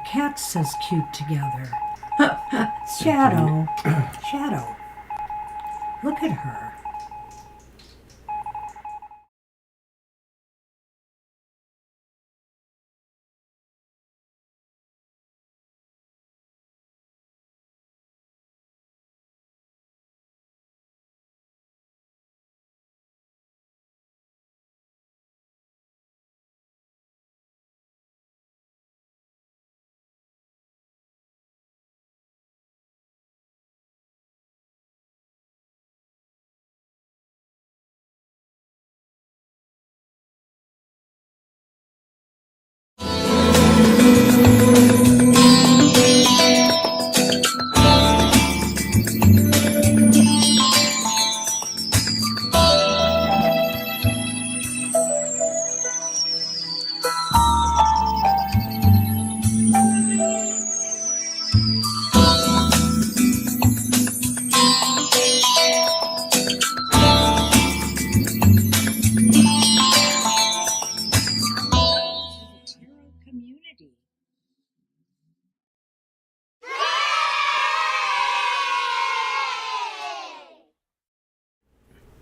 cats as cute together. Shadow. Shadow. Look at her.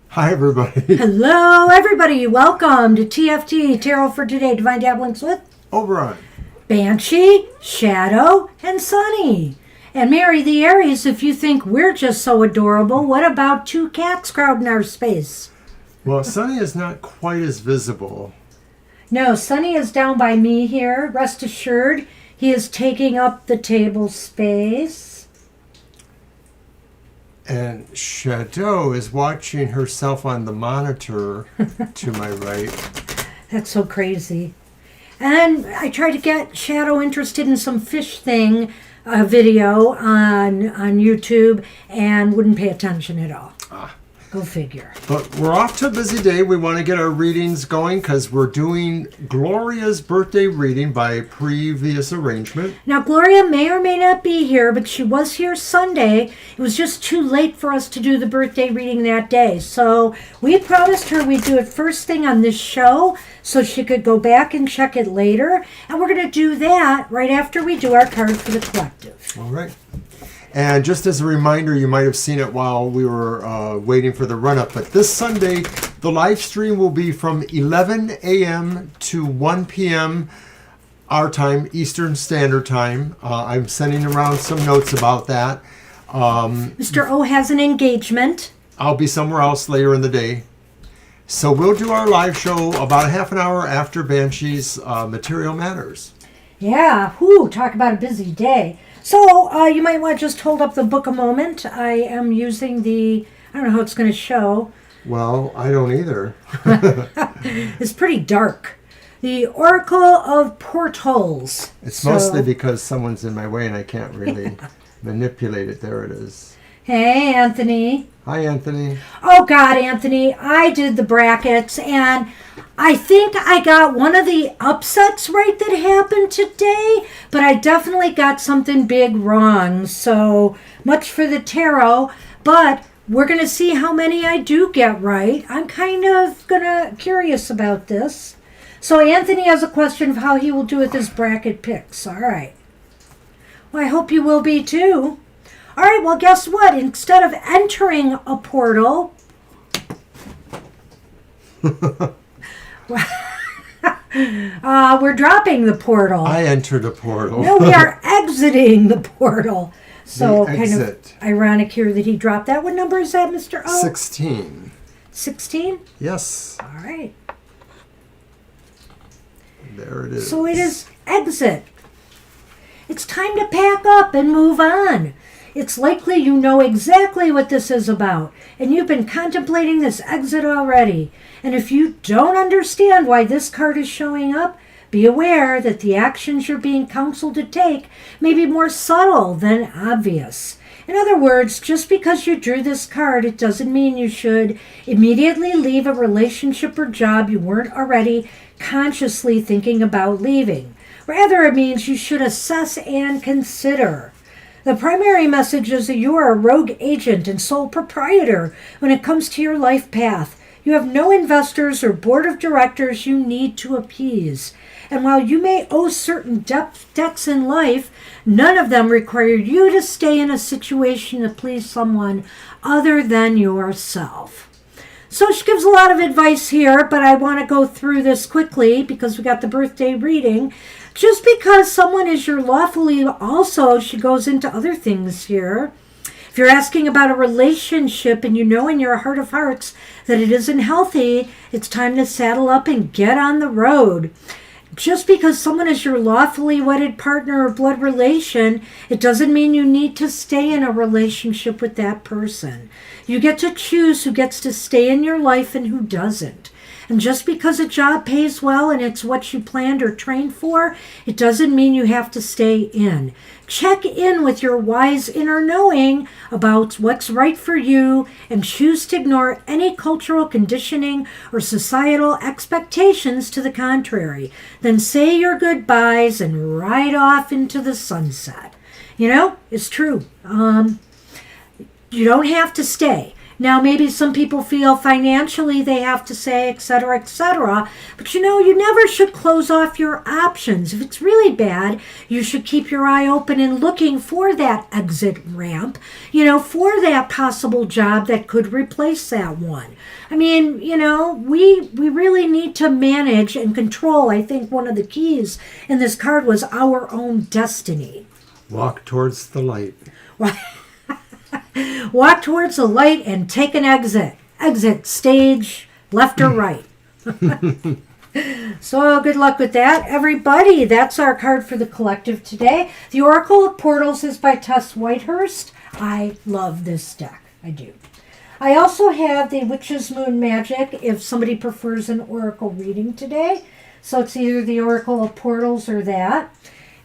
Hi, everybody. Hello, everybody. Welcome to TFT, Tarot for Today, Divine Dabblings with Oberon, Banshee, Shadow, and Sunny. And Mary the Aries, if you think we're just so adorable, what about two cats crowding our space? Well, Sunny is not quite as visible. No, Sunny is down by me here. Rest assured, he is taking up the table space. And Shadow is watching herself on the monitor to my right. That's so crazy. And I tried to get Shadow interested in some fish thing video on YouTube and wouldn't pay attention at all. Go figure. But we're off to a busy day. We want to get our readings going because we're doing Gloria's birthday reading by previous arrangement. Now, Gloria may or may not be here, but she was here Sunday. It was just too late for us to do the birthday reading that day. So we promised her we'd do it first thing on this show so she could go back and check it later. And we're going to do that right after we do our card for the collective. All right. And just as a reminder, you might have seen it while we were waiting for the run-up, but this Sunday, the live stream will be from 11 a.m. to 1 p.m. our time, Eastern Standard Time. I'm sending around some notes about that. Mr. O has an engagement. I'll be somewhere else later in the day. So we'll do our live show about a half an hour after Banshee's Material Matters. Yeah, whoo, talk about a busy day. So you might want to just hold up the book a moment. I am using I don't know how it's going to show. Well, I don't either. It's pretty dark. The Oracle of Portals. It's mostly because someone's in my way and I can't really manipulate it. There it is. Hey, Anthony. Hi, Anthony. Oh, God, Anthony. I did the brackets, and I think I got one of the upsets right that happened today, but I definitely got something big wrong. So much for the tarot, but we're going to see how many I do get right. I'm kind of curious about this. So Anthony has a question of how he will do with his bracket picks. All right. Well, I hope you will be too. All right, well, guess what? Instead of entering a portal, we're dropping the portal. I entered a portal. No, we are exiting the portal. So the kind of ironic here that he dropped that. What number is that, Mr. O? 16. 16? Yes. All right. There it is. So it is exit. It's time to pack up and move on. It's likely you know exactly what this is about, and you've been contemplating this exit already. And if you don't understand why this card is showing up, be aware that the actions you're being counseled to take may be more subtle than obvious. In other words, just because you drew this card, it doesn't mean you should immediately leave a relationship or job you weren't already consciously thinking about leaving. Rather, it means you should assess and consider. The primary message is that you are a rogue agent and sole proprietor when it comes to your life path. You have no investors or board of directors you need to appease. And while you may owe certain debts in life, none of them require you to stay in a situation to please someone other than yourself. So she gives a lot of advice here, but I want to go through this quickly because we got the birthday reading. Just because someone is your lawfully, also, she goes into other things here. If you're asking about a relationship and you know in your heart of hearts that it isn't healthy, it's time to saddle up and get on the road. Just because someone is your lawfully wedded partner or blood relation, it doesn't mean you need to stay in a relationship with that person. You get to choose who gets to stay in your life and who doesn't. And just because a job pays well and it's what you planned or trained for, it doesn't mean you have to stay in. Check in with your wise inner knowing about what's right for you and choose to ignore any cultural conditioning or societal expectations to the contrary. Then say your goodbyes and ride off into the sunset. You know, it's true. You don't have to stay. Now, maybe some people feel financially they have to say, etc., etc. But you know, you never should close off your options. If it's really bad, you should keep your eye open and looking for that exit ramp, you know, for that possible job that could replace that one. I mean, you know, we really need to manage and control. I think one of the keys in this card was our own destiny. Walk towards the light. Walk towards the light and take an exit. Exit stage left or right. So good luck with that, everybody. That's our card for the collective today. The Oracle of Portals is by Tess Whitehurst. I love this deck. I do. I also have the Witch's Moon Magic if somebody prefers an Oracle reading today. So it's either the Oracle of Portals or that.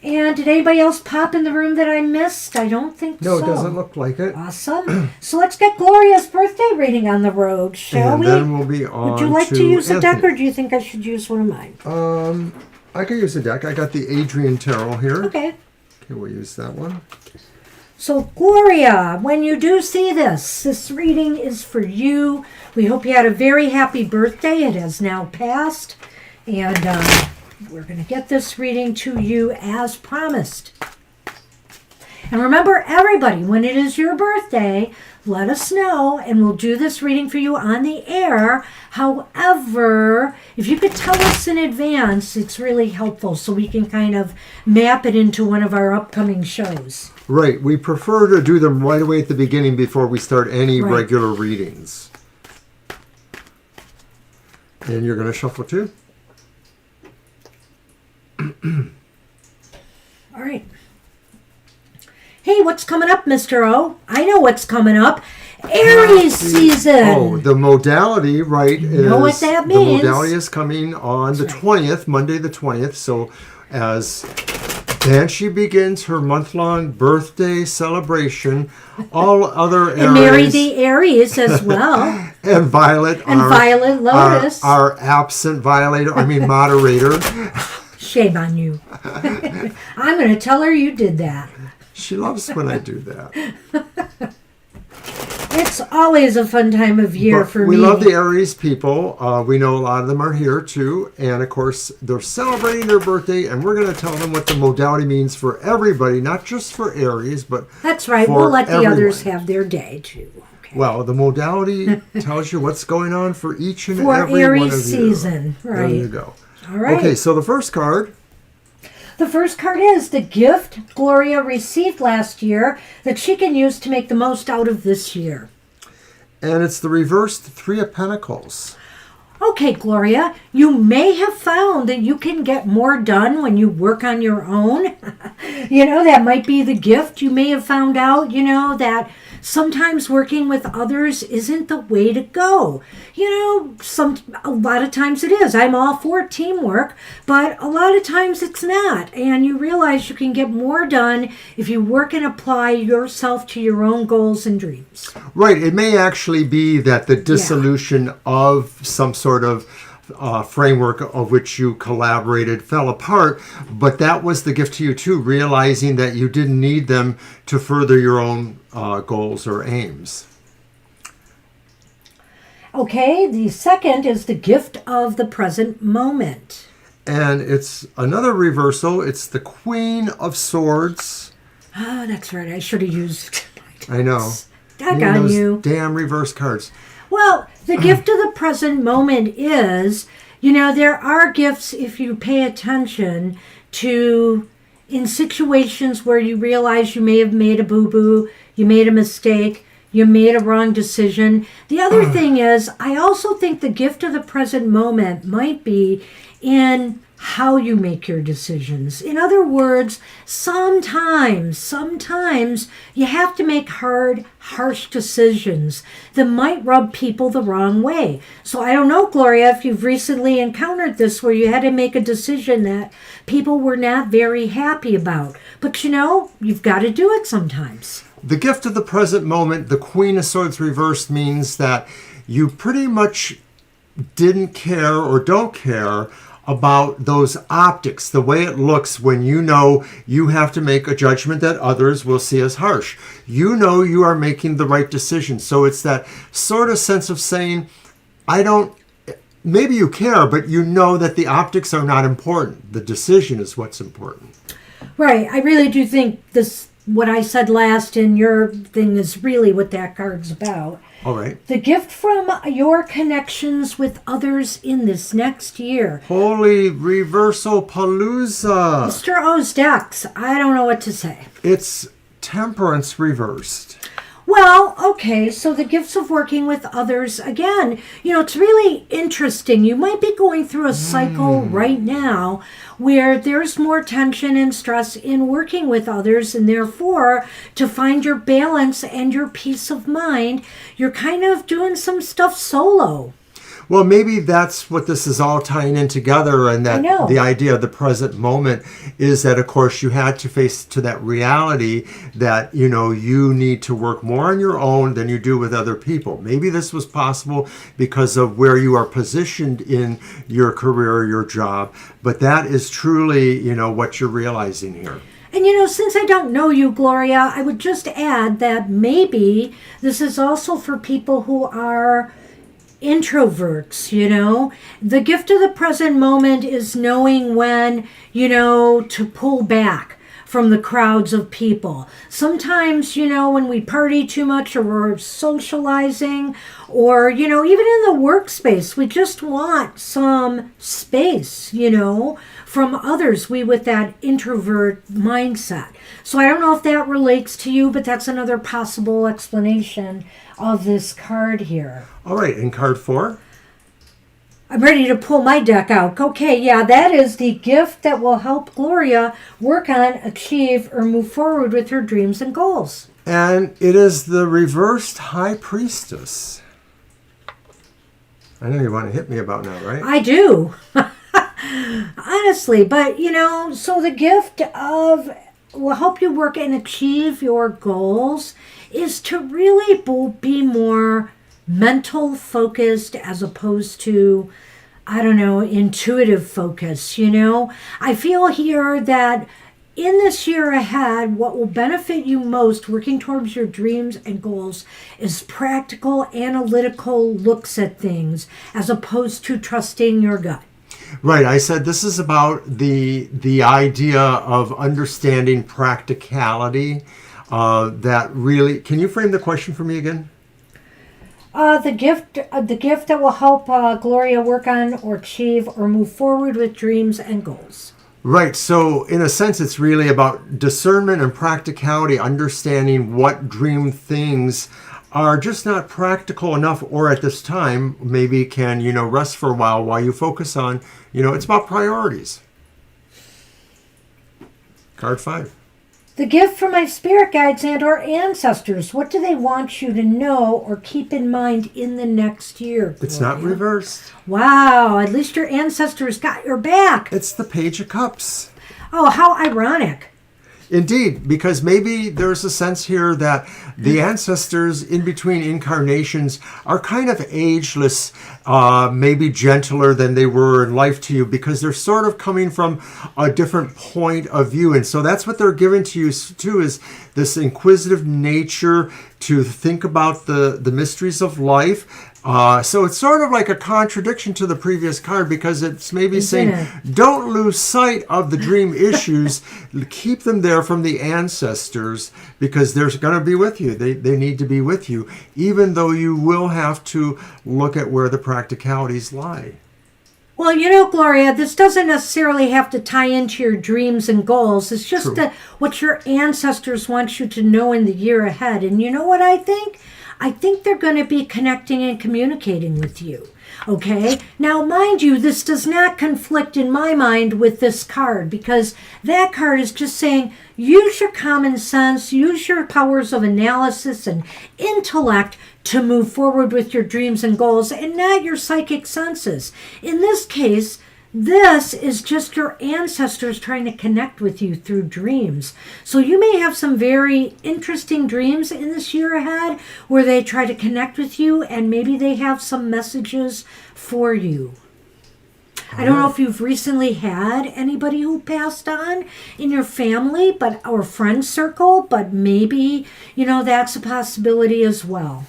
And did anybody else pop in the room that I missed? I don't think so. No, it doesn't look like it. Awesome. So let's get Gloria's birthday reading on the road, shall we? And then we'll be on. Would you like to use a deck, or do you think I should use one of mine? I could use a deck. I got the Adrian Tarot here. Okay. Okay, we'll use that one. So, Gloria, when you do see this reading is for you. We hope you had a very happy birthday. It has now passed. And we're going to get this reading to you as promised. And remember, everybody, when it is your birthday, let us know, and we'll do this reading for you on the air. However, if you could tell us in advance, it's really helpful so we can kind of map it into one of our upcoming shows. Right. We prefer to do them right away at the beginning before we start any regular readings. And you're going to shuffle too? All right. Hey, what's coming up, Mr. O? I know what's coming up. Aries season. Oh, the modality, right? You know what that means. The modality is coming on the 20th, Monday the 20th. So as Banshee begins her month-long birthday celebration, all other Aries... And marry the Aries as well. And Violet. And Violet Lotus. Our absent moderator. Shame on you. I'm going to tell her you did that. She loves when I do that. It's always a fun time of year for me. We love the Aries people. We know a lot of them are here too. And of course, they're celebrating their birthday. And we're going to tell them what the modality means for everybody, not just for Aries, but that's right. We'll let the others have their day too. Okay. Well, the modality tells you what's going on for each and every one of you. For Aries season. Right. There you go. All right. Okay, so the first card. The first card is the gift Gloria received last year that she can use to make the most out of this year. And it's the reversed Three of Pentacles. Okay, Gloria, you may have found that you can get more done when you work on your own. You know, that might be the gift. You may have found out, you know, that sometimes working with others isn't the way to go. You know, a lot of times it is. I'm all for teamwork, but a lot of times it's not. And you realize you can get more done if you work and apply yourself to your own goals and dreams. Right. It may actually be that the dissolution of some sort of framework of which you collaborated fell apart, but that was the gift to you too, realizing that you didn't need them to further your own goals or aims. Okay, the second is the gift of the present moment. And it's another reversal. It's the Queen of Swords. Oh, that's right. I should have used. I know. Dag on Those you. damn reverse cards. Well, the gift of the present moment is, there are gifts if you pay attention to in situations where you realize you may have made a boo-boo, you made a mistake, you made a wrong decision. The other thing is, I also think the gift of the present moment might be in how you make your decisions. In other words, sometimes you have to make hard, harsh decisions that might rub people the wrong way. So I don't know, Gloria, if you've recently encountered this where you had to make a decision that people were not very happy about. But you've got to do it sometimes. The gift of the present moment, the Queen of Swords reversed, means that you pretty much didn't care or don't care about those optics, the way it looks when you have to make a judgment that others will see as harsh. You are making the right decision. So it's that sort of sense of saying, maybe you care, but you know that the optics are not important. The decision is what's important. Right. I really do think what I said last in your thing is really what that card's about. All right. The gift from your connections with others in this next year. Holy reversal palooza. Mr. O's decks. I don't know what to say. It's temperance reversed. Well, okay, so the gifts of working with others, again, it's really interesting. You might be going through a cycle right now where there's more tension and stress in working with others, and therefore, to find your balance and your peace of mind, you're kind of doing some stuff solo. Well, maybe that's what this is all tying in together, and that the idea of the present moment is that, of course, you had to face to that reality that, you need to work more on your own than you do with other people. Maybe this was possible because of where you are positioned in your career or your job, but that is truly, what you're realizing here. And since I don't know you, Gloria, I would just add that maybe this is also for people who are introverts. The gift of the present moment is knowing when, to pull back from the crowds of people. Sometimes, when we party too much or we're socializing or, even in the workspace, we just want some space, from others, with that introvert mindset. So I don't know if that relates to you, but that's another possible explanation of this card here. All right, and card 4? I'm ready to pull my deck out. Okay, yeah, that is the gift that will help Gloria work on, achieve, or move forward with her dreams and goals. And it is the reversed High Priestess. I know you want to hit me about now, right? I do. Honestly, but so the gift of will help you work and achieve your goals is to really be more mental focused as opposed to, intuitive focus. I feel here that in this year ahead, what will benefit you most working towards your dreams and goals is practical, analytical looks at things as opposed to trusting your gut. Right. I said this is about the idea of understanding practicality. That really. Can you frame the question for me again? The gift that will help Gloria work on or achieve or move forward with dreams and goals. Right. So in a sense, it's really about discernment and practicality, understanding what dream things are just not practical enough, or at this time maybe can rest for a while you focus on it's about priorities. Card 5. The gift from my spirit guides and our ancestors. What do they want you to know or keep in mind in the next year, Gloria? It's not reversed. Wow, at least your ancestors got your back. It's the Page of Cups. Oh, how ironic. Indeed, because maybe there's a sense here that the ancestors in between incarnations are kind of ageless, maybe gentler than they were in life to you, because they're sort of coming from a different point of view. And so that's what they're giving to you too, is this inquisitive nature, to think about the mysteries of life. So it's sort of like a contradiction to the previous card, because it's maybe saying, don't lose sight of the dream issues. Keep them there from the ancestors, because they're going to be with you. They need to be with you, even though you will have to look at where the practicalities lie. Well, you know, Gloria, this doesn't necessarily have to tie into your dreams and goals. It's just what your ancestors want you to know in the year ahead. And you know what I think? I think they're going to be connecting and communicating with you. Okay? Now, mind you, this does not conflict in my mind with this card, because that card is just saying, use your common sense, use your powers of analysis and intellect to move forward with your dreams and goals, and not your psychic senses. In this case, this is just your ancestors trying to connect with you through dreams. So you may have some very interesting dreams in this year ahead where they try to connect with you, and maybe they have some messages for you. I don't know if you've recently had anybody who passed on in your family or friend circle, but maybe, that's a possibility as well.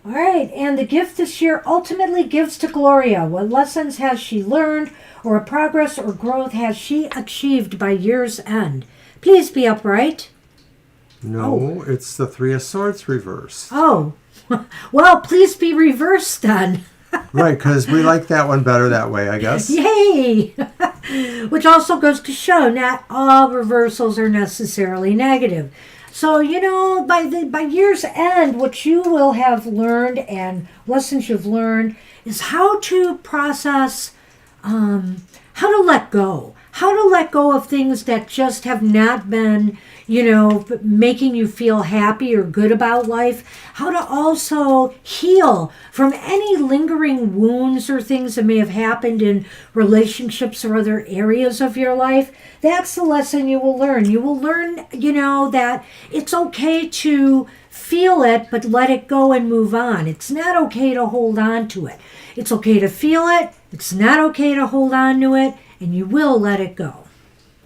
All right, and the gift this year ultimately gives to Gloria. What lessons has she learned, or a progress or growth has she achieved by year's end? Please be upright. No, it's the Three of Swords reversed. Oh, well, please be reversed then. Right, because we like that one better that way, I guess. Yay! Which also goes to show not all reversals are necessarily negative. So, by year's end, what you will have learned and lessons you've learned is how to process, how to let go. How to let go of things that just have not been, making you feel happy or good about life. How to also heal from any lingering wounds or things that may have happened in relationships or other areas of your life. That's the lesson you will learn. You will learn, that it's okay to feel it, but let it go and move on. It's not okay to hold on to it. It's okay to feel it. It's not okay to hold on to it. And you will let it go.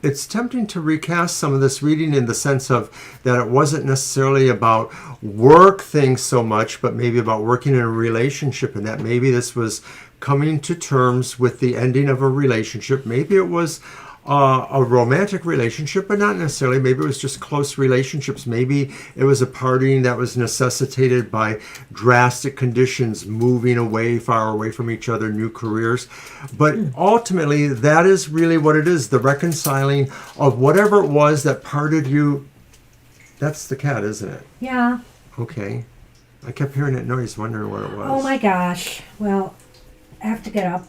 It's tempting to recast some of this reading in the sense of that it wasn't necessarily about work things so much, but maybe about working in a relationship, and that maybe this was coming to terms with the ending of a relationship. Maybe it was a romantic relationship, but not necessarily. Maybe it was just close relationships. Maybe it was a parting that was necessitated by drastic conditions, moving away, far away from each other, new careers. But ultimately, that is really what it is, the reconciling of whatever it was that parted you. That's the cat, isn't it? Yeah. Okay. I kept hearing that noise, wondering what it was. Oh my gosh. Well, I have to get up.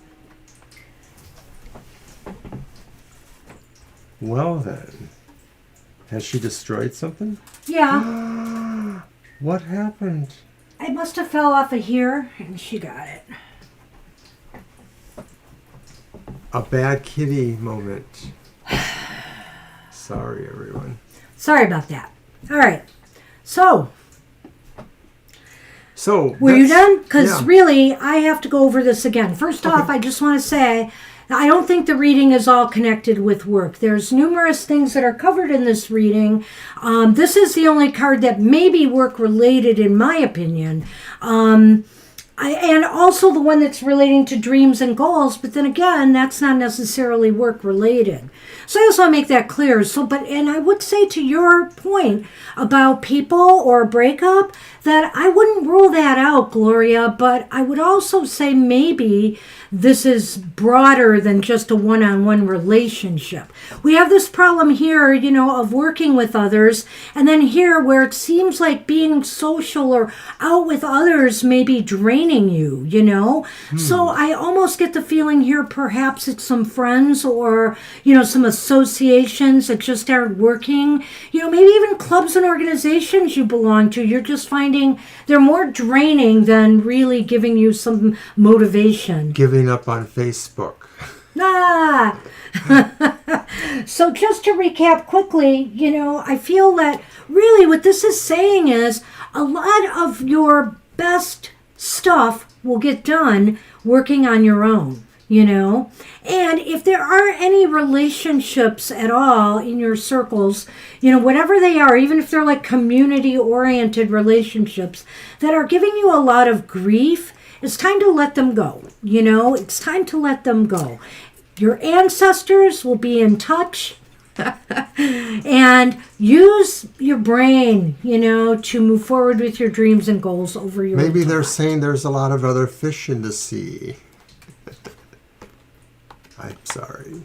Well then, has she destroyed something? Yeah. What happened? I must have fell off of here, and she got it. A bad kitty moment. Sorry, everyone. Sorry about that. All right. So So were you done? Because really, I have to go over this again. First off, I just want to say, I don't think the reading is all connected with work. There's numerous things that are covered in this reading. This is the only card that may be work related, in my opinion. And also the one that's relating to dreams and goals, but then again, that's not necessarily work related. So I just want to make that clear. And I would say to your point about people or a breakup, that I wouldn't rule that out, Gloria, but I would also say maybe this is broader than just a one-on-one relationship. We have this problem here, of working with others, and then here where it seems like being social or out with others may be draining you, So I almost get the feeling here perhaps it's some friends or, some associations that just aren't working. Maybe even clubs and organizations you belong to. You're just finding they're more draining than really giving you some motivation. Giving up on Facebook. So just to recap quickly, I feel that really what this is saying is a lot of your best stuff will get done working on your own. you know. And if there are any relationships at all in your circles, you know, whatever they are, even if they're like community-oriented relationships that are giving you a lot of grief, it's time to let them go, you know. It's time to let them go. Your ancestors will be in touch. And use your brain, you know, to move forward with your dreams and goals over your Maybe they're intellect. saying there's a lot of other fish in the sea. I'm sorry.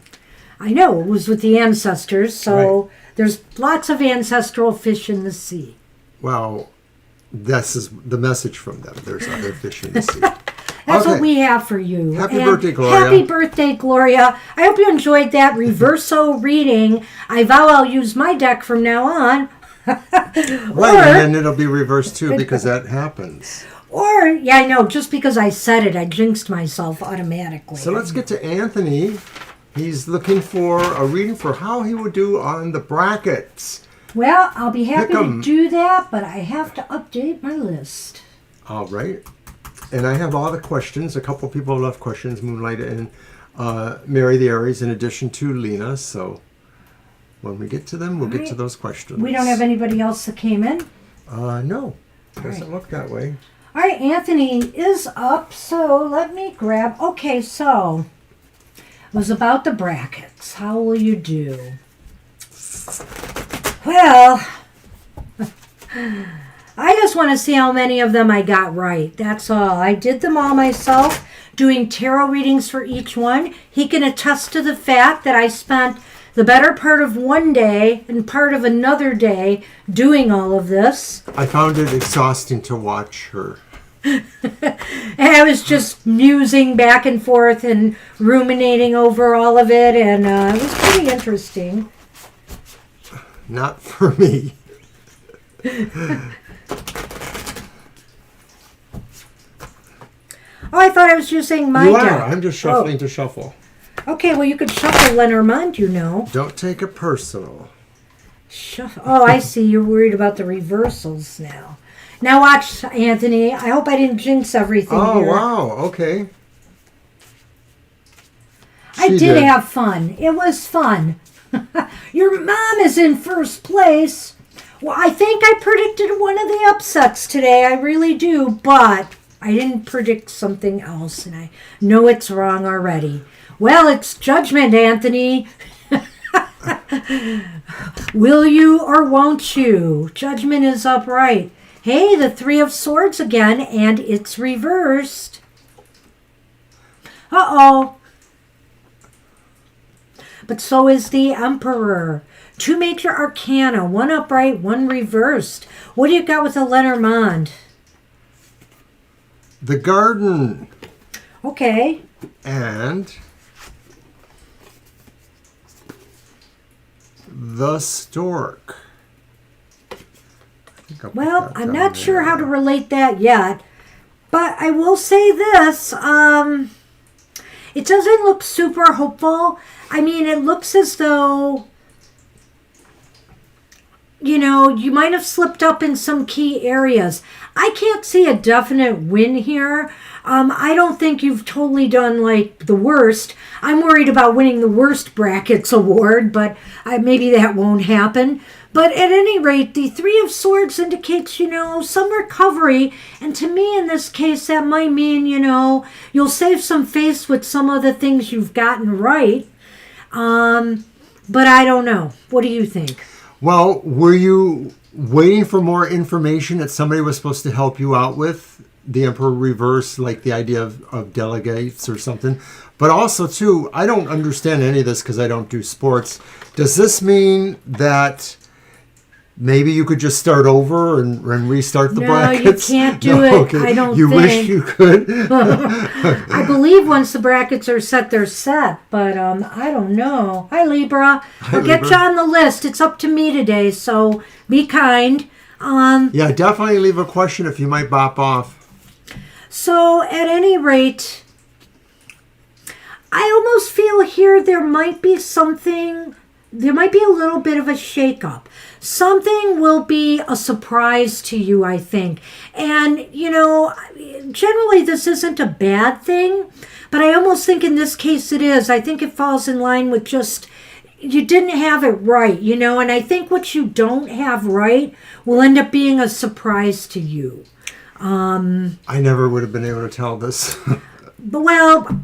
I know, it was with the ancestors, so Right. there's lots of ancestral fish in the sea. Well, this is the message from them. There's other fish in the sea. That's Okay. what we have for you. Happy And birthday, Gloria. Happy birthday, Gloria. I hope you enjoyed that reverso reading. I vow I'll use my deck from now on. Right, and then it'll be reversed too because that happens. Or, yeah, I know, just because I said it, I jinxed myself automatically. So let's get to Anthony. He's looking for a reading for how he would do on the brackets. Well, I'll be happy Pick to 'em. do that, but I have to update my list. All right. And I have all the questions. A couple people left questions, Moonlight and Mary the Aries, in addition to Lena. So when we get to them, we'll get to those questions. We don't have anybody else that came in? No. Doesn't look that way. All right, Anthony is up, so let me grab... Okay, so it was about the brackets. How will you do? Well, I just want to see how many of them I got right. That's all. I did them all myself, doing tarot readings for each one. He can attest to the fact that I spent the better part of one day and part of another day doing all of this. I found it exhausting to watch her. And I was just musing back and forth and ruminating over all of it, and it was pretty interesting. Not for me. Oh, I thought I was using my You deck. are. I'm just shuffling to shuffle. Okay, well, you could shuffle Lenormand, you know. Don't take it personal. Shuffle. Oh, I see. You're worried about the reversals now. Now watch, Anthony. I hope I didn't jinx everything Oh, here. wow. Okay. I She did have fun. It was fun. Your mom is in first place. Well, I think I predicted one of the upsets today. I really do, but I didn't predict something else, and I know it's wrong already. Well, it's judgment, Anthony. Will you or won't you? Judgment is upright. Hey, the Three of Swords again, and it's reversed. Uh-oh. But so is the Emperor. Two major arcana, one upright, one reversed. What do you got with the Lenormand? The garden Okay. and the stork. I think I'll put Well, that I'm down not sure there. how to relate that yet. But I will say this. It doesn't look super hopeful. I mean, it looks as though, you know, you might have slipped up in some key areas. I can't see a definite win here. I don't think you've totally done, like, the worst. I'm worried about winning the worst brackets award, but maybe that won't happen. But at any rate, the Three of Swords indicates, you know, some recovery. And to me, in this case, that might mean, you know, you'll save some face with some of the things you've gotten right. But I don't know. What do you think? Well, were you waiting for more information that somebody was supposed to help you out with? The Emperor reverse, like the idea of delegates or something. But also, too, I don't understand any of this because I don't do sports. Does this mean that maybe you could just start over and restart the brackets? No, you can't do it. I don't You think. wish you could? I believe once the brackets are set, they're set. But I don't know. Hi, Libra. I'll get Libra. you on the list. It's up to me today, so be kind. Yeah, definitely leave a question if you might bop off. So, at any rate, I almost feel here there might be something, there might be a little bit of a shakeup. something will be a surprise to you, I think. And, generally this isn't a bad thing, but I almost think in this case it is. I think it falls in line with just, you didn't have it right, and I think what you don't have right will end up being a surprise to you. I never would have been able to tell this. Well,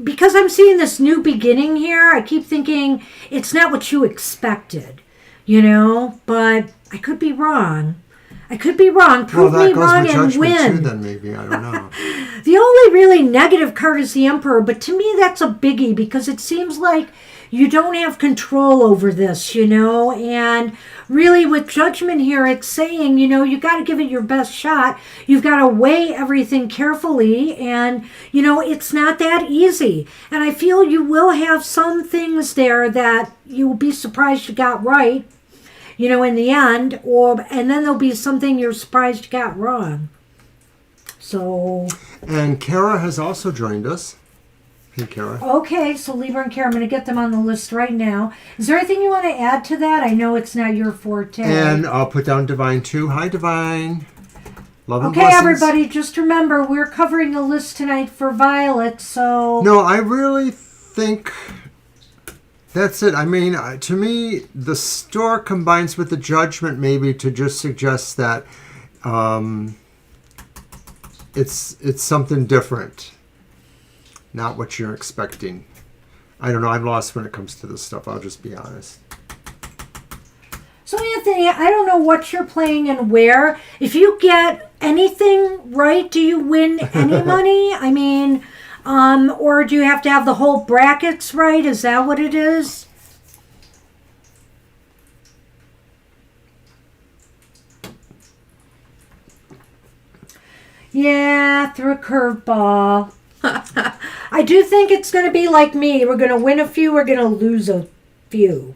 because I'm seeing this new beginning here, I keep thinking it's not what you expected, but I could be wrong. Prove me wrong and win. Too, then maybe, I don't know. The only really negative card is the Emperor, but to me that's a biggie because it seems like you don't have control over this, and really with Judgment here, it's saying, you got to give it your best shot. You've got to weigh everything carefully, and, it's not that easy. And I feel you will have some things there that you'll be surprised you got right, in the end, and then there'll be something you're surprised you got wrong. So. And Kara has also joined us. Hey, Kara. Okay, so Libra and Kara, I'm going to get them on the list right now. Is there anything you want to add to that? I know it's not your forte. And I'll put down Divine too. Hi, Divine. Love and okay, blessings. everybody, just remember, we're covering a list tonight for Violet, so. No, I really think that's it. I mean, to me, the Star combines with the Judgment maybe to just suggest that it's something different. Not what you're expecting. I don't know. I'm lost when it comes to this stuff. I'll just be honest. So, Anthony, I don't know what you're playing and where. If you get anything right, do you win any money? I mean, or do you have to have the whole brackets right? Is that what it is? Yeah, threw a curveball. I do think it's going to be like me. We're going to win a few. We're going to lose a few.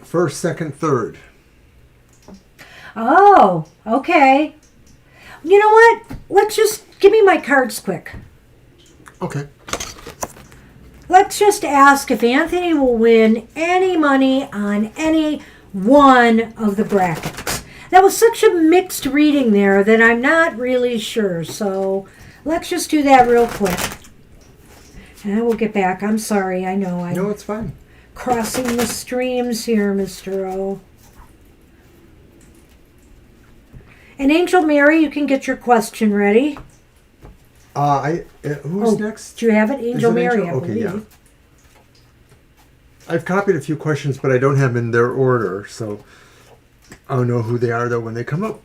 First, second, third. Oh, okay. You know what? Let's just give me my cards quick. Okay. Let's just ask if Anthony will win any money on any one of the brackets. That was such a mixed reading there that I'm not really sure. So let's just do that real quick. And we'll get back. I'm sorry. I know. No, it's fine. Crossing the streams here, Mr. O. And Angel Mary, you can get your question ready. Who's next? Do you have it? Angel Mary, Angel? I believe. Yeah. I've copied a few questions, but I don't have them in their order, so I'll know who they are, though, when they come up.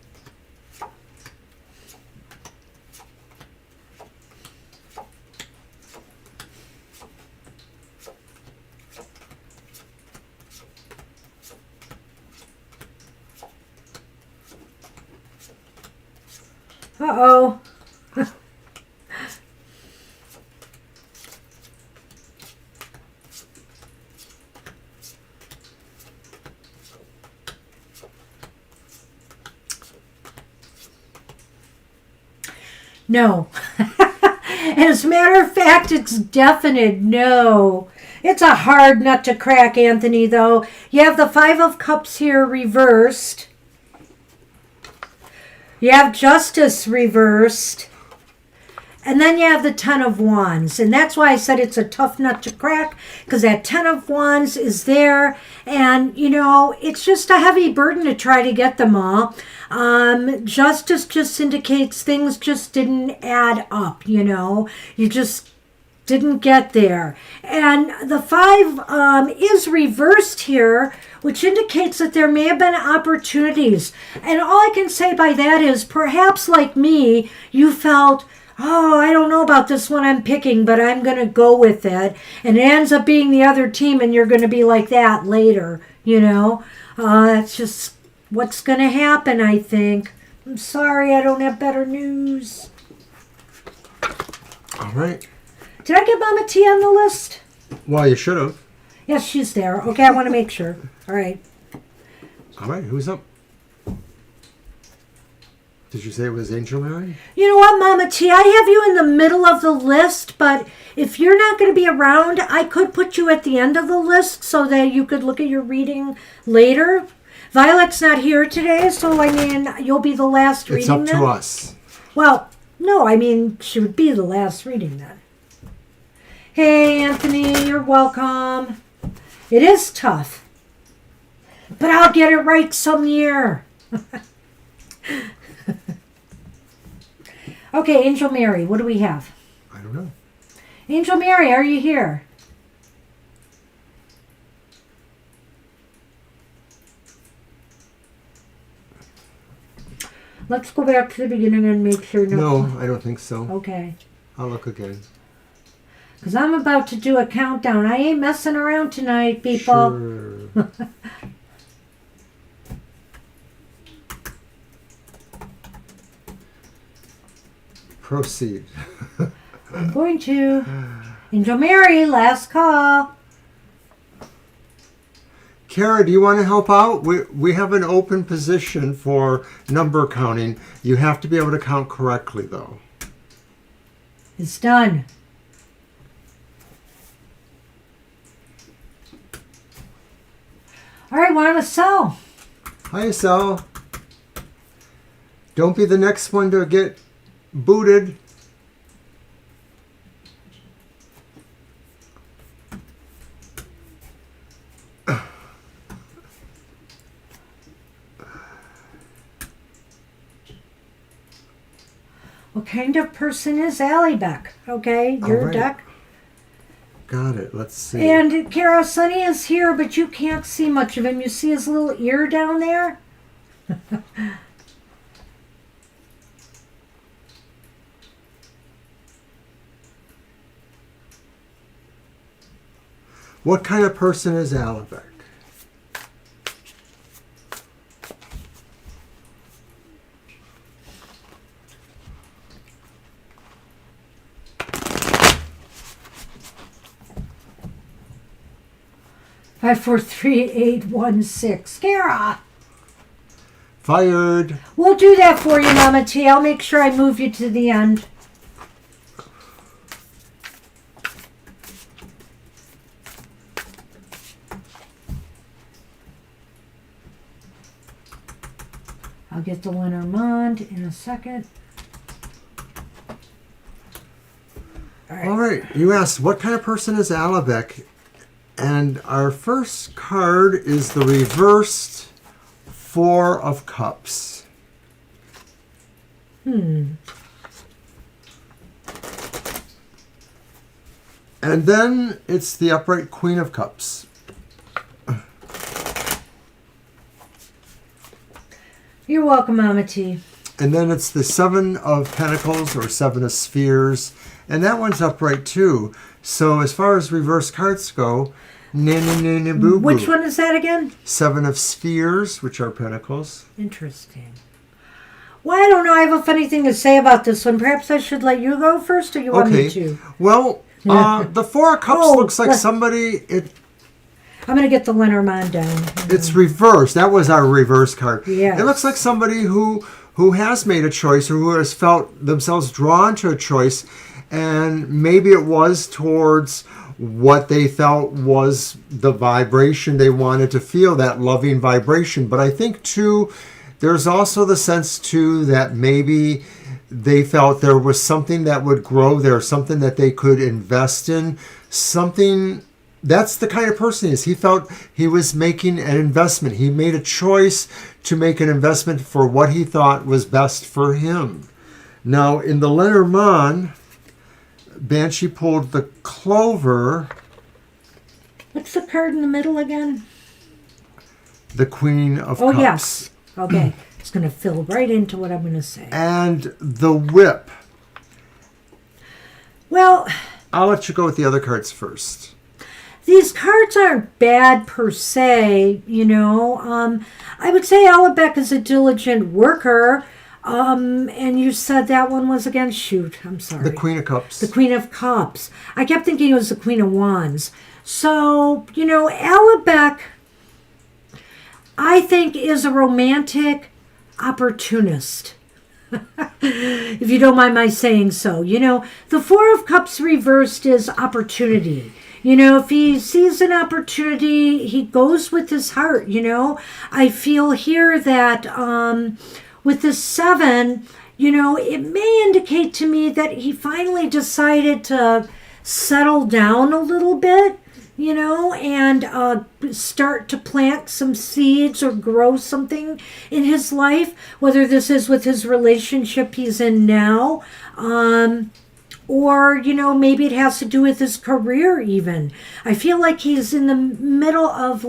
Uh-oh. No. As a matter of fact, it's definite no. It's a hard nut to crack, Anthony, though. You have the Five of Cups here reversed. You have Justice reversed. And then you have the Ten of Wands. And that's why I said it's a tough nut to crack, because that Ten of Wands is there. And, it's just a heavy burden to try to get them all. Justice just indicates things just didn't add up, You just didn't get there. And the Five is reversed here, which indicates that there may have been opportunities. And all I can say by that is perhaps like me, you felt, oh, I don't know about this one I'm picking, but I'm going to go with it. And it ends up being the other team, and you're going to be like that later, It's just what's going to happen, I think. I'm sorry, I don't have better news. All right. Did I get Mama T on the list? Well, you should have. Yes, she's there. Okay, I want to make sure. All right. All right, who's up? Did you say it was Angel Mary? You know what, Mama T? I have you in the middle of the list, but if you're not going to be around, I could put you at the end of the list so that you could look at your reading later. Violet's not here today, so I mean, you'll be the last reading. It's up then. to us. Well, no, I mean, she would be the last reading then. Hey, Anthony, you're welcome. It is tough, but I'll get it right some year. Okay, Angel Mary, what do we have? I don't know. Angel Mary, are you here? Let's go back to the beginning and make sure. No, I don't think so. Okay. I'll look again. Because I'm about to do a countdown. I ain't messing around tonight, people. Sure. Proceed. I'm going to. Angel Mary, last call. Kara, do you want to help out? We have an open position for number counting. You have to be able to count correctly, though. It's done. All right, want to sell? Hi, Sal. Don't be the next one to get booted. What kind of person is Allybeck? Okay, your All right. deck. Got it. Let's see. And Kara, Sonny is here, but you can't see much of him. You see his little ear down there? What kind of person is Allybeck? Five, 4, 3, 8, 1, 6. Kara! Fired. We'll do that for you, Mama T. I'll make sure I move you to the end. I'll get the Lenormand in a second. All right. You asked, what kind of person is Allybeck? And our first card is the reversed Four of Cups. And then it's the upright Queen of Cups. You're welcome, Mama T. And then it's the Seven of Pentacles or Seven of Spheres. And that one's upright too. So as far as reverse cards go, boo-boo. Which one is that again? Seven of Spheres, which are Pentacles. Interesting. Well, I don't know. I have a funny thing to say about this one. Perhaps I should let you go first, or you want me to? Well, the Four of Cups looks like somebody... I'm going to get the Lenormand down. It's reversed. That was our reverse card. Yes. It looks like somebody who has made a choice or who has felt themselves drawn to a choice, and maybe it was towards what they felt was the vibration they wanted to feel, that loving vibration. But I think, too, there's also the sense, too, that maybe they felt there was something that would grow there, something that they could invest in, something... That's the kind of person he is. He felt he was making an investment. He made a choice to make an investment for what he thought was best for him. Now, in the Lenormand, Banshee pulled the Clover. What's the card in the middle again? The Queen of Cups. Yes. Okay. It's going to fill right into what I'm going to say. And the Whip. Well... I'll let you go with the other cards first. These cards aren't bad per se, you know. I would say Allybeck is a diligent worker. And you said that one was again, shoot, I'm sorry. The Queen of Cups. The Queen of Cups. I kept thinking it was the Queen of Wands. So, you know, Allybeck, I think, is a romantic opportunist. if you don't mind my saying so. The Four of Cups reversed is opportunity. If he sees an opportunity, he goes with his heart. I feel here that with the 7, it may indicate to me that he finally decided to settle down a little bit, and start to plant some seeds or grow something in his life, whether this is with his relationship he's in now, or, maybe it has to do with his career even. I feel like he's in the middle of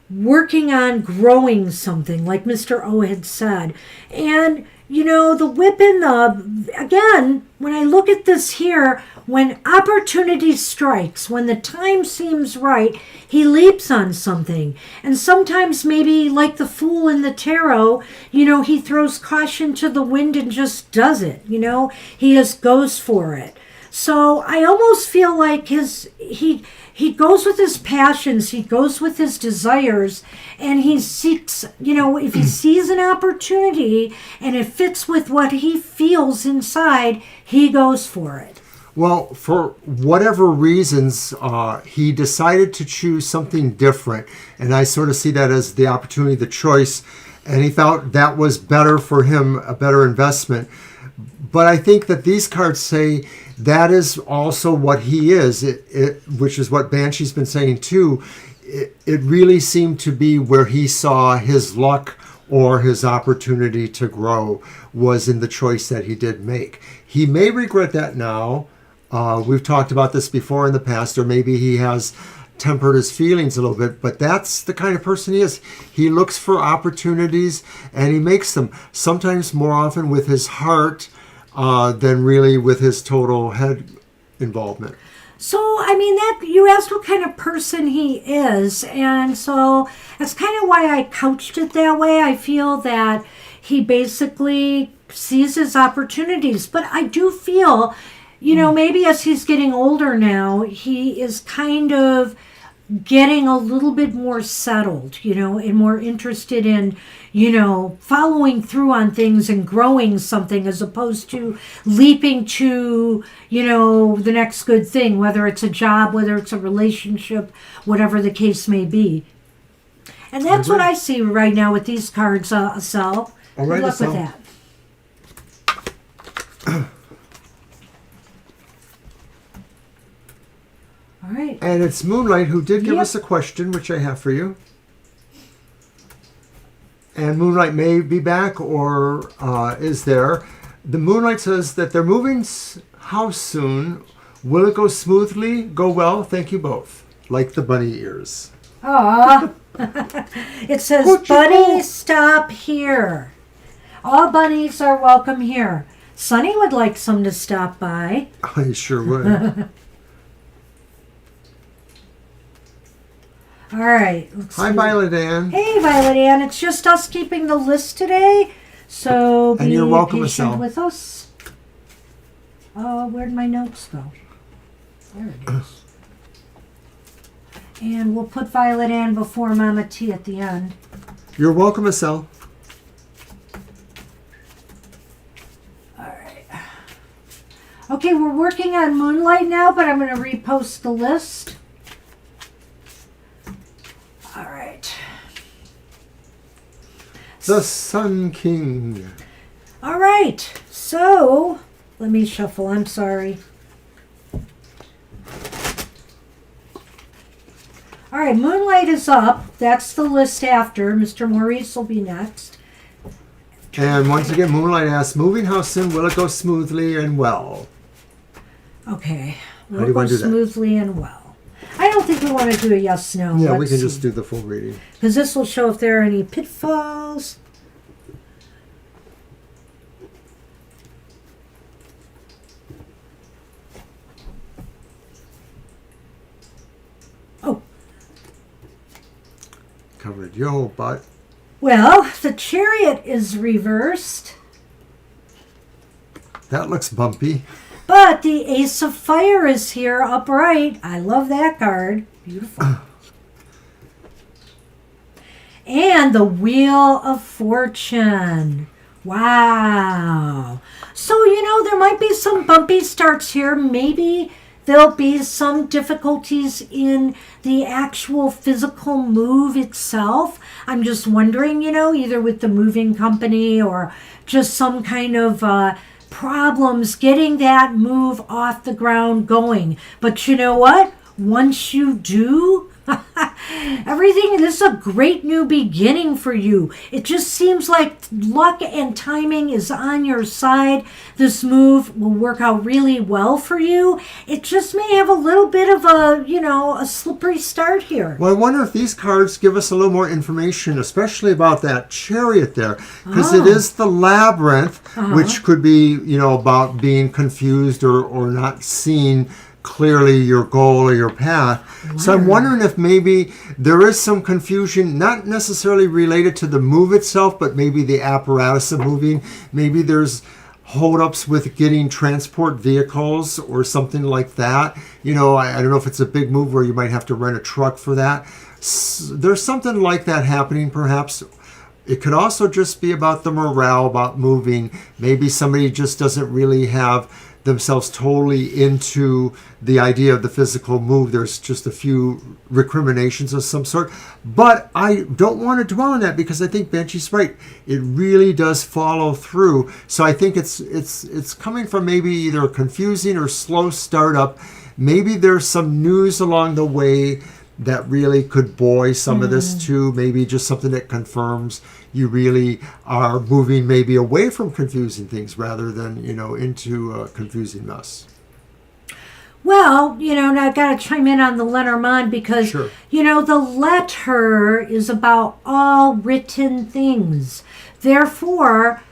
working on growing something, like Mr. O had said. And, the whip and again, when I look at this here, when opportunity strikes, when the time seems right, he leaps on something. And sometimes maybe like the Fool in the tarot, he throws caution to the wind and just does it. He just goes for it. So I almost feel like he goes with his passions, he goes with his desires, and he seeks, if he sees an opportunity and it fits with what he feels inside, he goes for it. Well, for whatever reasons, he decided to choose something different. And I sort of see that as the opportunity, the choice. And he felt that was better for him, a better investment. But I think that these cards say that is also what he is, which is what Banshee's been saying too. It really seemed to be where he saw his luck or his opportunity to grow was in the choice that he did make. He may regret that now. We've talked about this before in the past, or maybe he has tempered his feelings a little bit, but that's the kind of person he is. He looks for opportunities and he makes them, sometimes more often with his heart than really with his total head involvement. So, that you asked what kind of person he is, and so that's kind of why I couched it that way. I feel that he basically sees his opportunities, but I do feel, maybe as he's getting older now, he is kind of getting a little bit more settled, and more interested in, following through on things and growing something as opposed to leaping to, the next good thing, whether it's a job, whether it's a relationship, whatever the case may be. And that's what I see right now with these cards, Asel. All right, Good luck Asel. with that. All right. And it's Moonlight who did give us a question, which I have for you. And Moonlight may be back or is there. The Moonlight says that they're moving house soon. Will it go smoothly? Go well? Thank you both. Like the bunny ears. Aw. It says, Bunny, stop here. All bunnies are welcome here. Sunny would like some to stop by. I sure would. All right. Hi, Violet Ann. Hey, Violet Ann. It's just us keeping the list today, so And be you're welcome, patient Asel. with us. Where'd my notes go? There it is. And we'll put Violet Ann before Mama T at the end. You're welcome, Asel. All right. Okay, we're working on Moonlight now, but I'm going to repost the list. All right. The Sun King. All right. So, let me shuffle. I'm sorry. All right, Moonlight is up. That's the list after. Mr. Maurice will be next. And once again, Moonlight asks, moving house soon, will it go smoothly and well? Okay. How do you want to do that? Smoothly and well. I don't think we want to do a yes/no. Yeah, we can just do the full reading. Because this will show if there are any pitfalls. Oh. Covered your whole butt. Well, the Chariot is reversed. That looks bumpy. But the Ace of Fire is here upright. I love that card. Beautiful. And the Wheel of Fortune. Wow. So, there might be some bumpy starts here. Maybe there'll be some difficulties in the actual physical move itself. I'm just wondering, either with the moving company or just some kind of problems getting that move off the ground going. But you know what? Once you do, this is a great new beginning for you. It just seems like luck and timing is on your side. This move will work out really well for you. It just may have a little bit of a slippery start here. Well, I wonder if these cards give us a little more information, especially about that chariot there, because it is the labyrinth, which could be, about being confused or not seeing clearly your goal or your path. Wow. So I'm wondering if maybe there is some confusion, not necessarily related to the move itself, but maybe the apparatus of moving. Maybe there's holdups with getting transport vehicles or something like that. I don't know if it's a big move where you might have to rent a truck for that. There's something like that happening perhaps. It could also just be about the morale, about moving. Maybe somebody just doesn't really have themselves totally into the idea of the physical move. There's just a few recriminations of some sort. But I don't want to dwell on that because I think Banshee's right. It really does follow through. So I think it's coming from maybe either a confusing or slow startup. Maybe there's some news along the way that really could buoy some of this too. Maybe just something that confirms you really are moving maybe away from confusing things rather than, into a confusing mess. Well, and I've got to chime in on the Lenormand because, Sure. The letter is about all written things. Therefore,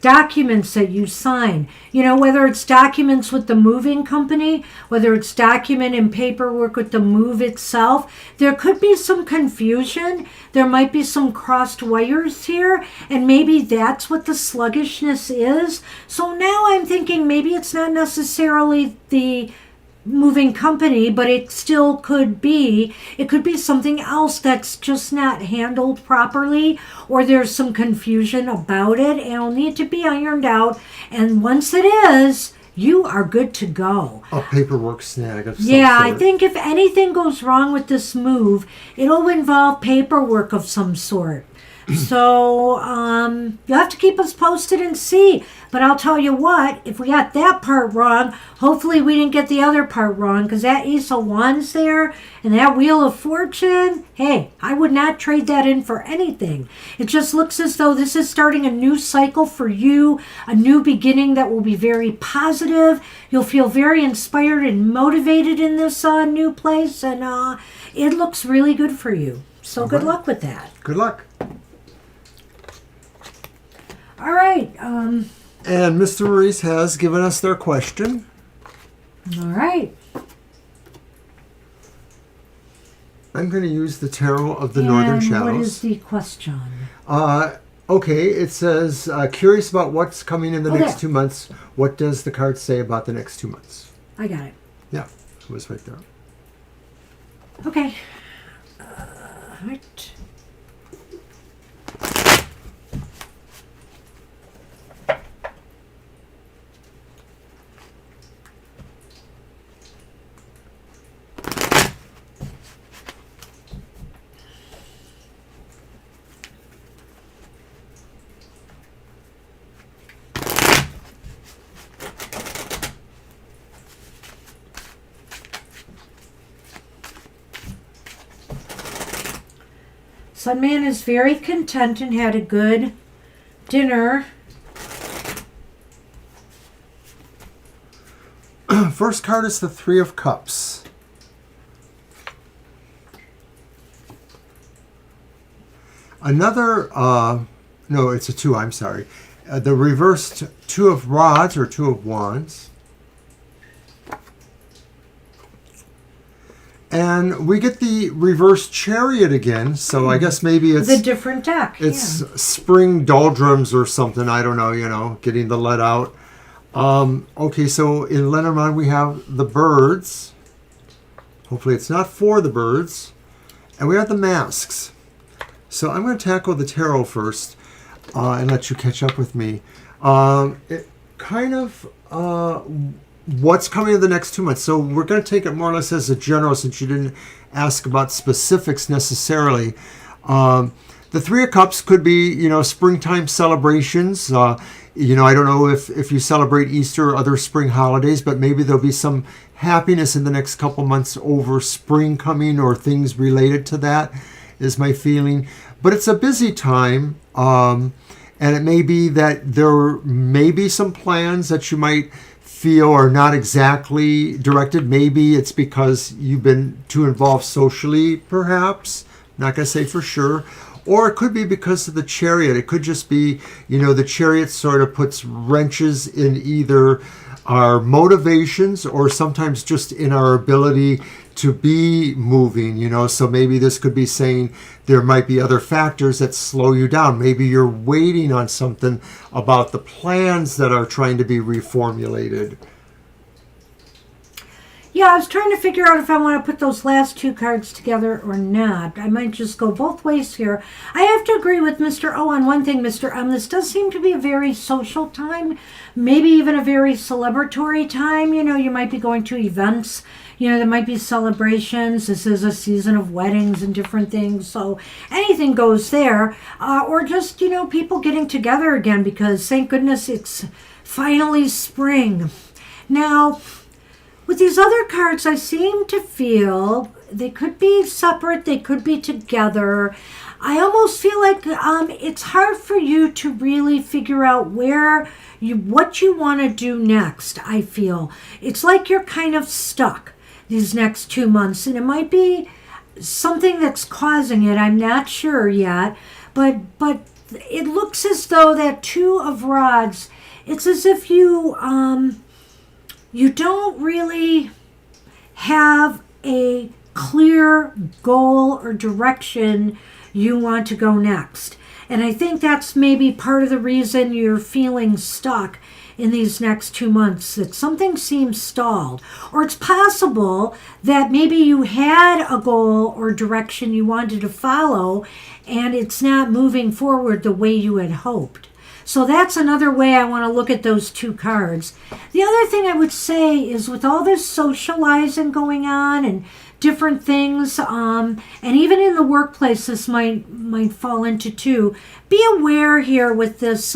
documents that you sign, whether it's documents with the moving company, whether it's document and paperwork with the move itself, there could be some confusion. There might be some crossed wires here, and maybe that's what the sluggishness is. So now I'm thinking maybe it's not necessarily the moving company, but it still could be. It could be something else that's just not handled properly, or there's some confusion about it, and it'll need to be ironed out. And once it is, you are good to go. A paperwork snag of some Yeah, sort. I think if anything goes wrong with this move, it'll involve paperwork of some sort. So you'll have to keep us posted and see. But I'll tell you what, if we got that part wrong, hopefully we didn't get the other part wrong, because that Ace of Wands there and that Wheel of Fortune, hey, I would not trade that in for anything. It just looks as though this is starting a new cycle for you, a new beginning that will be very positive. You'll feel very inspired and motivated in this new place, and it looks really good for you. So good luck with that. Good luck. All right. And Mr. Maurice has given us their question. All right. I'm going to use the Tarot of the Northern Shadows. What is the question? Okay, it says, curious about what's coming in the next 2 months. What does the card say about the next 2 months? I got it. Yeah, it was right there. Okay. Right. Sunman is very content and had a good dinner. First card is the Three of Cups. Another, no, it's a two, I'm sorry. The reversed Two of Rods or Two of Wands. And we get the reversed Chariot again, so I guess maybe it's a different deck. It's spring doldrums or something. I don't know, getting the let out. Okay, so in Lenormand we have the birds. Hopefully it's not for the birds. And we have the masks. So I'm going to tackle the tarot first. and let you catch up with me. It kind of what's coming in the next 2 months. So we're going to take it more or less as a general, since you didn't ask about specifics necessarily. The Three of Cups could be, springtime celebrations. I don't know if you celebrate Easter or other spring holidays, but maybe there'll be some happiness in the next couple months over spring coming or things related to that, is my feeling. But it's a busy time, and it may be that there may be some plans that you might feel are not exactly directed. Maybe it's because you've been too involved socially, perhaps. Not going to say for sure. Or it could be because of the Chariot. It could just be, the Chariot sort of puts wrenches in either our motivations or sometimes just in our ability to be moving, So maybe this could be saying there might be other factors that slow you down. Maybe you're waiting on something about the plans that are trying to be reformulated. Yeah, I was trying to figure out if I want to put those last two cards together or not. I might just go both ways here. I have to agree with Mr. O on one thing, Mr. M. This does seem to be a very social time, maybe even a very celebratory time. You might be going to events. There might be celebrations. This is a season of weddings and different things. So anything goes there. Or just, people getting together again because, thank goodness, it's finally spring. Now, with these other cards, I seem to feel they could be separate, they could be together. I almost feel like it's hard for you to really figure out what you want to do next, I feel. It's like you're kind of stuck these next 2 months, and it might be something that's causing it. I'm not sure yet, but it looks as though that Two of Rods, it's as if you don't really have a clear goal or direction you want to go next. And I think that's maybe part of the reason you're feeling stuck in these next 2 months, that something seems stalled. Or it's possible that maybe you had a goal or direction you wanted to follow and it's not moving forward the way you had hoped. So that's another way I want to look at those two cards. The other thing I would say is, with all this socializing going on and different things, and even in the workplace, this might fall into too. Be aware here with this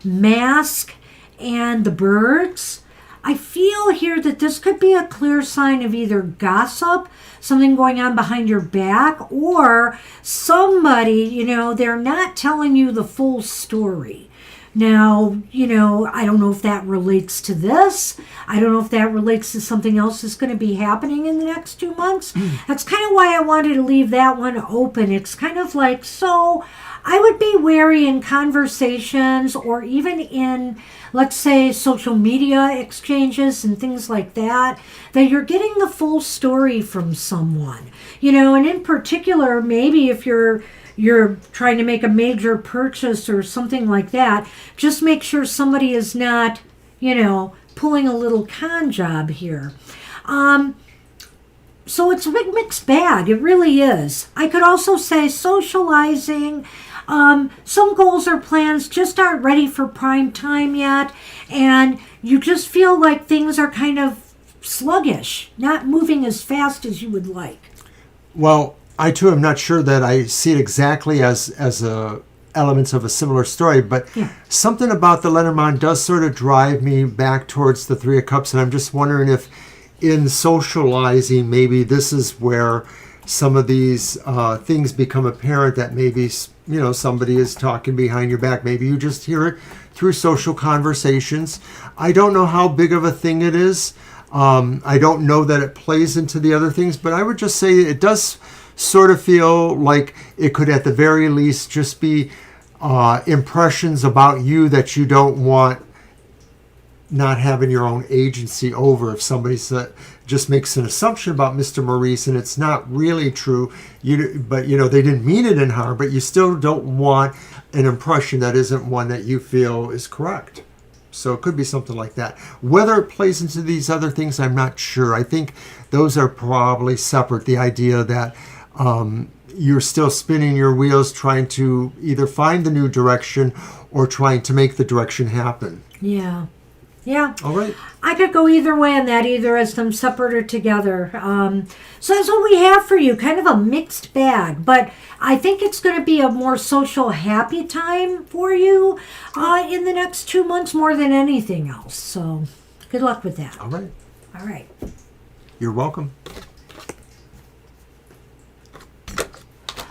mask and the birds. I feel here that this could be a clear sign of either gossip, something going on behind your back, or somebody, they're not telling you the full story. Now, I don't know if that relates to this. I don't know if that relates to something else that's going to be happening in the next 2 months. That's kind of why I wanted to leave that one open. It's kind of like, so I would be wary in conversations or even in, let's say, social media exchanges and things like that you're getting the full story from someone. And in particular, maybe if you're trying to make a major purchase or something like that, just make sure somebody is not, pulling a little con job here. So it's a big mixed bag. It really is. I could also say socializing. Some goals or plans just aren't ready for prime time yet, and you just feel like things are kind of sluggish, not moving as fast as you would like. Well, I too am not sure that I see it exactly as elements of a similar story, but something about the Lenormand does sort of drive me back towards the Three of Cups, and I'm just wondering if in socializing, maybe this is where some of these things become apparent, that maybe somebody is talking behind your back. Maybe you just hear it through social conversations. I don't know how big of a thing it is. I don't know that it plays into the other things, but I would just say it does sort of feel like it could at the very least just be impressions about you that you don't want not having your own agency over. If somebody just makes an assumption about Mr. Maurice and it's not really true, but they didn't mean it in harm, but you still don't want an impression that isn't one that you feel is correct. So it could be something like that. Whether it plays into these other things, I'm not sure. I think those are probably separate. The idea that you're still spinning your wheels trying to either find the new direction or trying to make the direction happen. Yeah. Yeah. All right. I could go either way on that, either as them separate or together. So that's what we have for you, kind of a mixed bag. But I think it's going to be a more social, happy time for you in the next 2 months more than anything else. So good luck with that. All right. All right. You're welcome.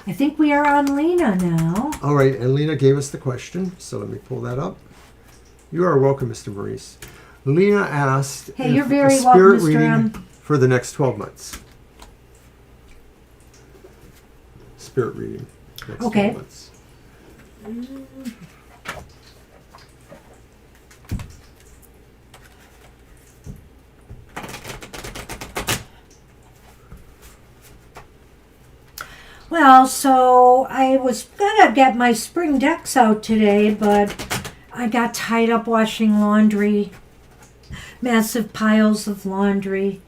I think we are on Lena now. All right, and Lena gave us the question, so let me pull that up. You are welcome, Mr. Maurice. Lena asked Hey, you're if very a spirit welcome, Mr. reading M. for the next 12 months. Spirit reading. Next Okay. 12 months. Well, so I was going to get my spring decks out today, but I got tied up washing laundry. Massive piles of laundry.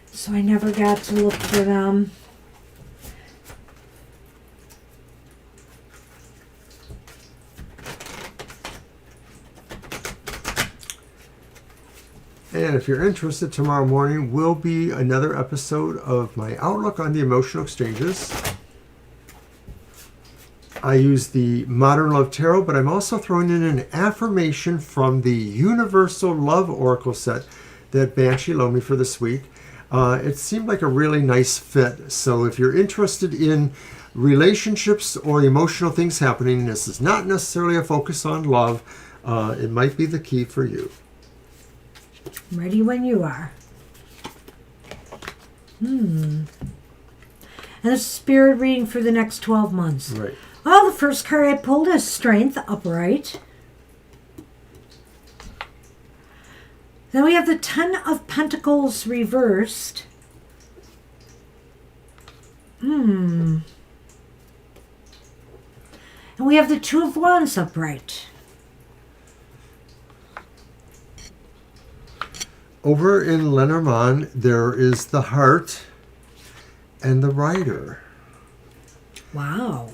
So I never got to look for them. And if you're interested, tomorrow morning will be another episode of my outlook on the emotional exchanges. I use the Modern Love Tarot, but I'm also throwing in an affirmation from the Universal Love Oracle set that Banshee loaned me for this week. It seemed like a really nice fit. So if you're interested in relationships or emotional things happening, this is not necessarily a focus on love. It might be the key for you. Ready when you are. And a spirit reading for the next 12 months. Right. Well, the first card I pulled is Strength, upright. Then we have the Ten of Pentacles reversed. And we have the Two of Wands upright. Over in Lenormand, there is the Heart and the Rider. Wow.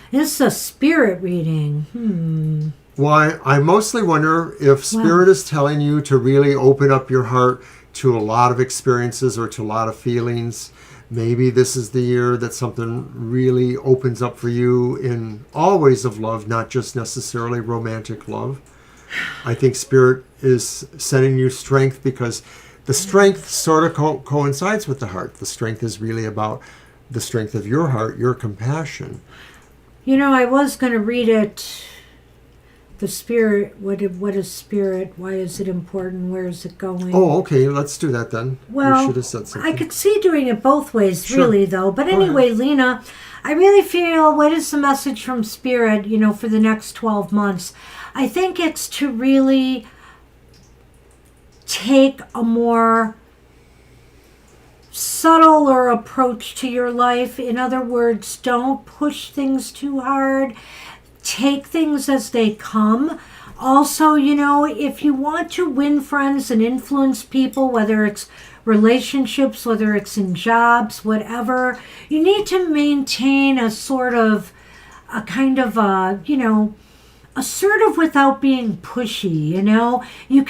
This is a spirit reading. Well, I mostly wonder if Spirit is telling you to really open up your heart to a lot of experiences or to a lot of feelings. Maybe this is the year that something really opens up for you in all ways of love, not just necessarily romantic love. I think Spirit is sending you strength because the strength sort of coincides with the heart. The strength is really about the strength of your heart, your compassion. You know, I was going to read it. The spirit, what is spirit? Why is it important? Where is it going? Oh, okay. Let's do that then. Well, you should have said something. I could see doing it both ways, Sure. really, though. But anyway, Lena, I really feel, what is the message from Spirit, for the next 12 months? I think it's to really take a more subtler approach to your life. In other words, don't push things too hard. Take things as they come. Also, if you want to win friends and influence people, whether it's relationships, whether it's in jobs, whatever, you need to maintain a sort of, a kind of, assertive without being pushy. You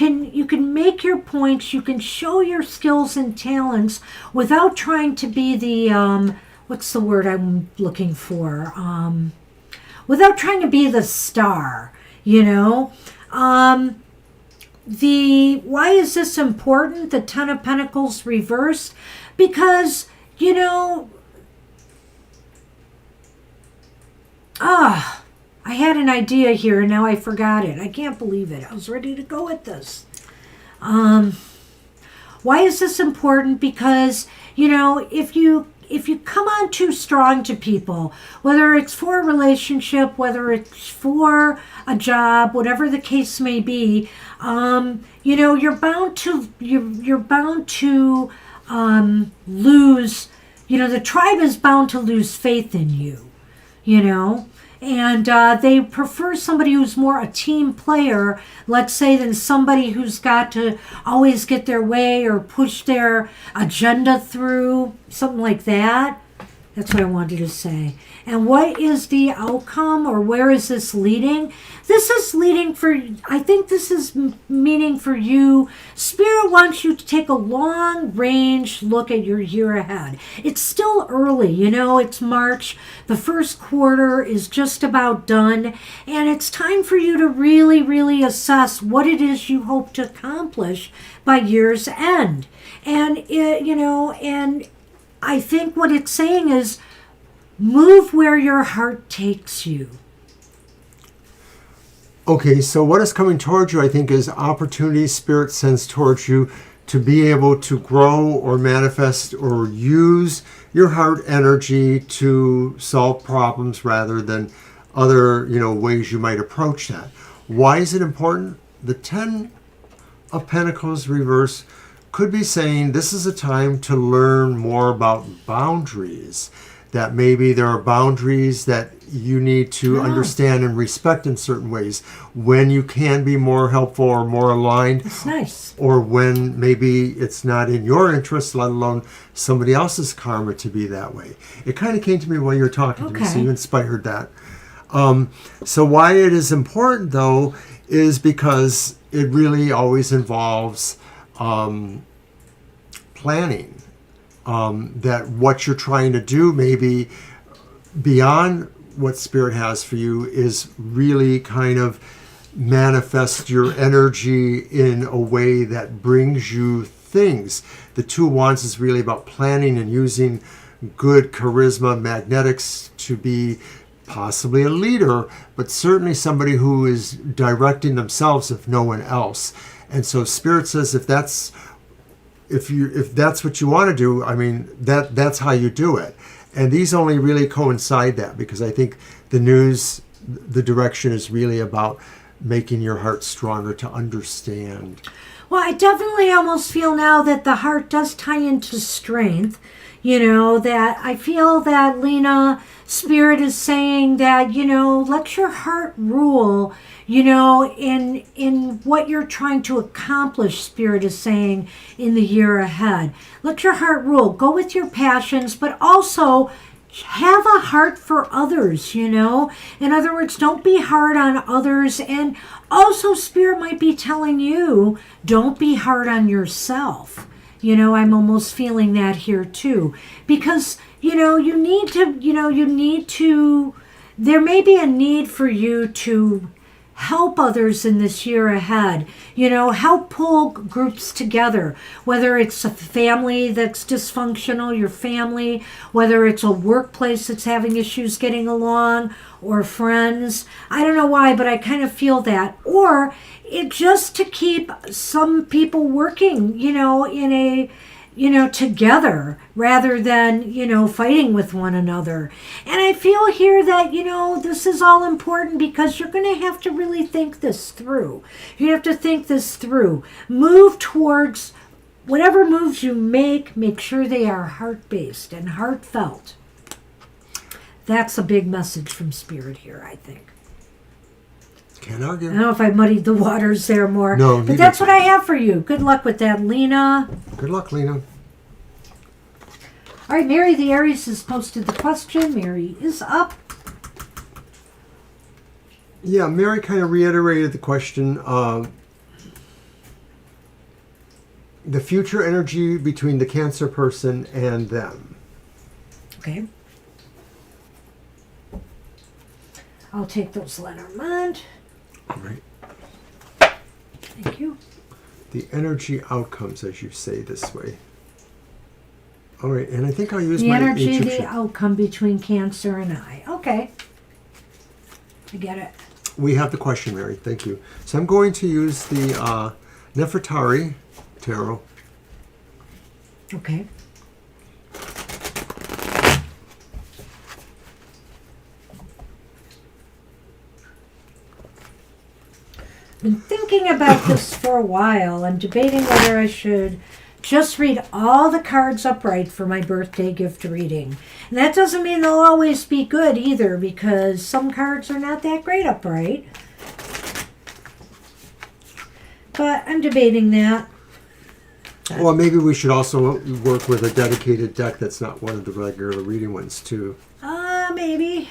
can make your points, you can show your skills and talents without trying to be the what's the word I'm looking for, without trying to be the star. Why is this important, the Ten of Pentacles reversed? Because I had an idea here and now I forgot it. I can't believe it. I was ready to go with this. Why is this important? Because, if you come on too strong to people, whether it's for a relationship, whether it's for a job, whatever the case may be, you're bound to lose. The tribe is bound to lose faith in you. And they prefer somebody who's more a team player, let's say, than somebody who's got to always get their way or push their agenda through, something like that. That's what I wanted to say. And what is the outcome, or where is this leading? This is leading for, I think this is meaning for you. Spirit wants you to take a long range look at your year ahead. It's still early, it's March. The first quarter is just about done. And it's time for you to really, really assess what it is you hope to accomplish by year's end. And, and I think what it's saying is move where your heart takes you. Okay, so what is coming towards you, I think, is opportunity Spirit sends towards you to be able to grow or manifest or use your heart energy to solve problems rather than other, ways you might approach that. Why is it important? The 10 of Pentacles reverse could be saying this is a time to learn more about boundaries, that maybe there are boundaries that you need to understand and respect in certain ways, when you can be more helpful or more aligned. That's nice. Or when maybe it's not in your interest, let alone somebody else's karma, to be that way. It kind of came to me while you were talking to me, so you inspired that. So why it is important, though, is because it really always involves planning. That what you're trying to do, maybe beyond what Spirit has for you, is really kind of manifest your energy in a way that brings you things. The Two of Wands is really about planning and using good charisma, magnetics, to be possibly a leader, but certainly somebody who is directing themselves, if no one else. And so Spirit says if that's what you want to do, I mean, that's how you do it. And these only really coincide that, because I think the direction is really about making your heart stronger to understand. Well, I definitely almost feel now that the heart does tie into strength. That I feel that, Lena, Spirit is saying that, let your heart rule, in what you're trying to accomplish. Spirit is saying in the year ahead. Let your heart rule. Go with your passions, but also have a heart for others, In other words, don't be hard on others. And also, Spirit might be telling you, don't be hard on yourself. I'm almost feeling that here too, because, you need to, there may be a need for you to help others in this year ahead. Help pull groups together, whether it's a family that's dysfunctional, your family, whether it's a workplace that's having issues getting along, or friends. I don't know why, but I kind of feel that. Or it just to keep some people working, in a, together, rather than, fighting with one another. And I feel here that, this is all important because you're going to have to really think this through. You have to think this through. Move towards whatever moves you make sure they are heart-based and heartfelt. That's a big message from Spirit here, I think. Can't argue. I don't know if I muddied the waters there more. No, but that's what I have for you. Good luck with that, Lena. Good luck, Lena. All right, Mary the Aries has posted the question. Mary is up. Yeah, Mary kind of reiterated the question. The future energy between the Cancer person and them. Okay. I'll take those Lenormand. All right. Thank you. The energy outcomes, as you say this way. All right, and I think I'll use the my energy, Egyptian. the outcome between Cancer and I. Okay. I get it. We have the question, Mary. Thank you. So I'm going to use the Nefertari Tarot. Okay. Been thinking about this for a while and debating whether I should just read all the cards upright for my birthday gift reading. And that doesn't mean they'll always be good either, because some cards are not that great upright. But I'm debating that. Well, maybe we should also work with a dedicated deck that's not one of the regular reading ones, too. Maybe.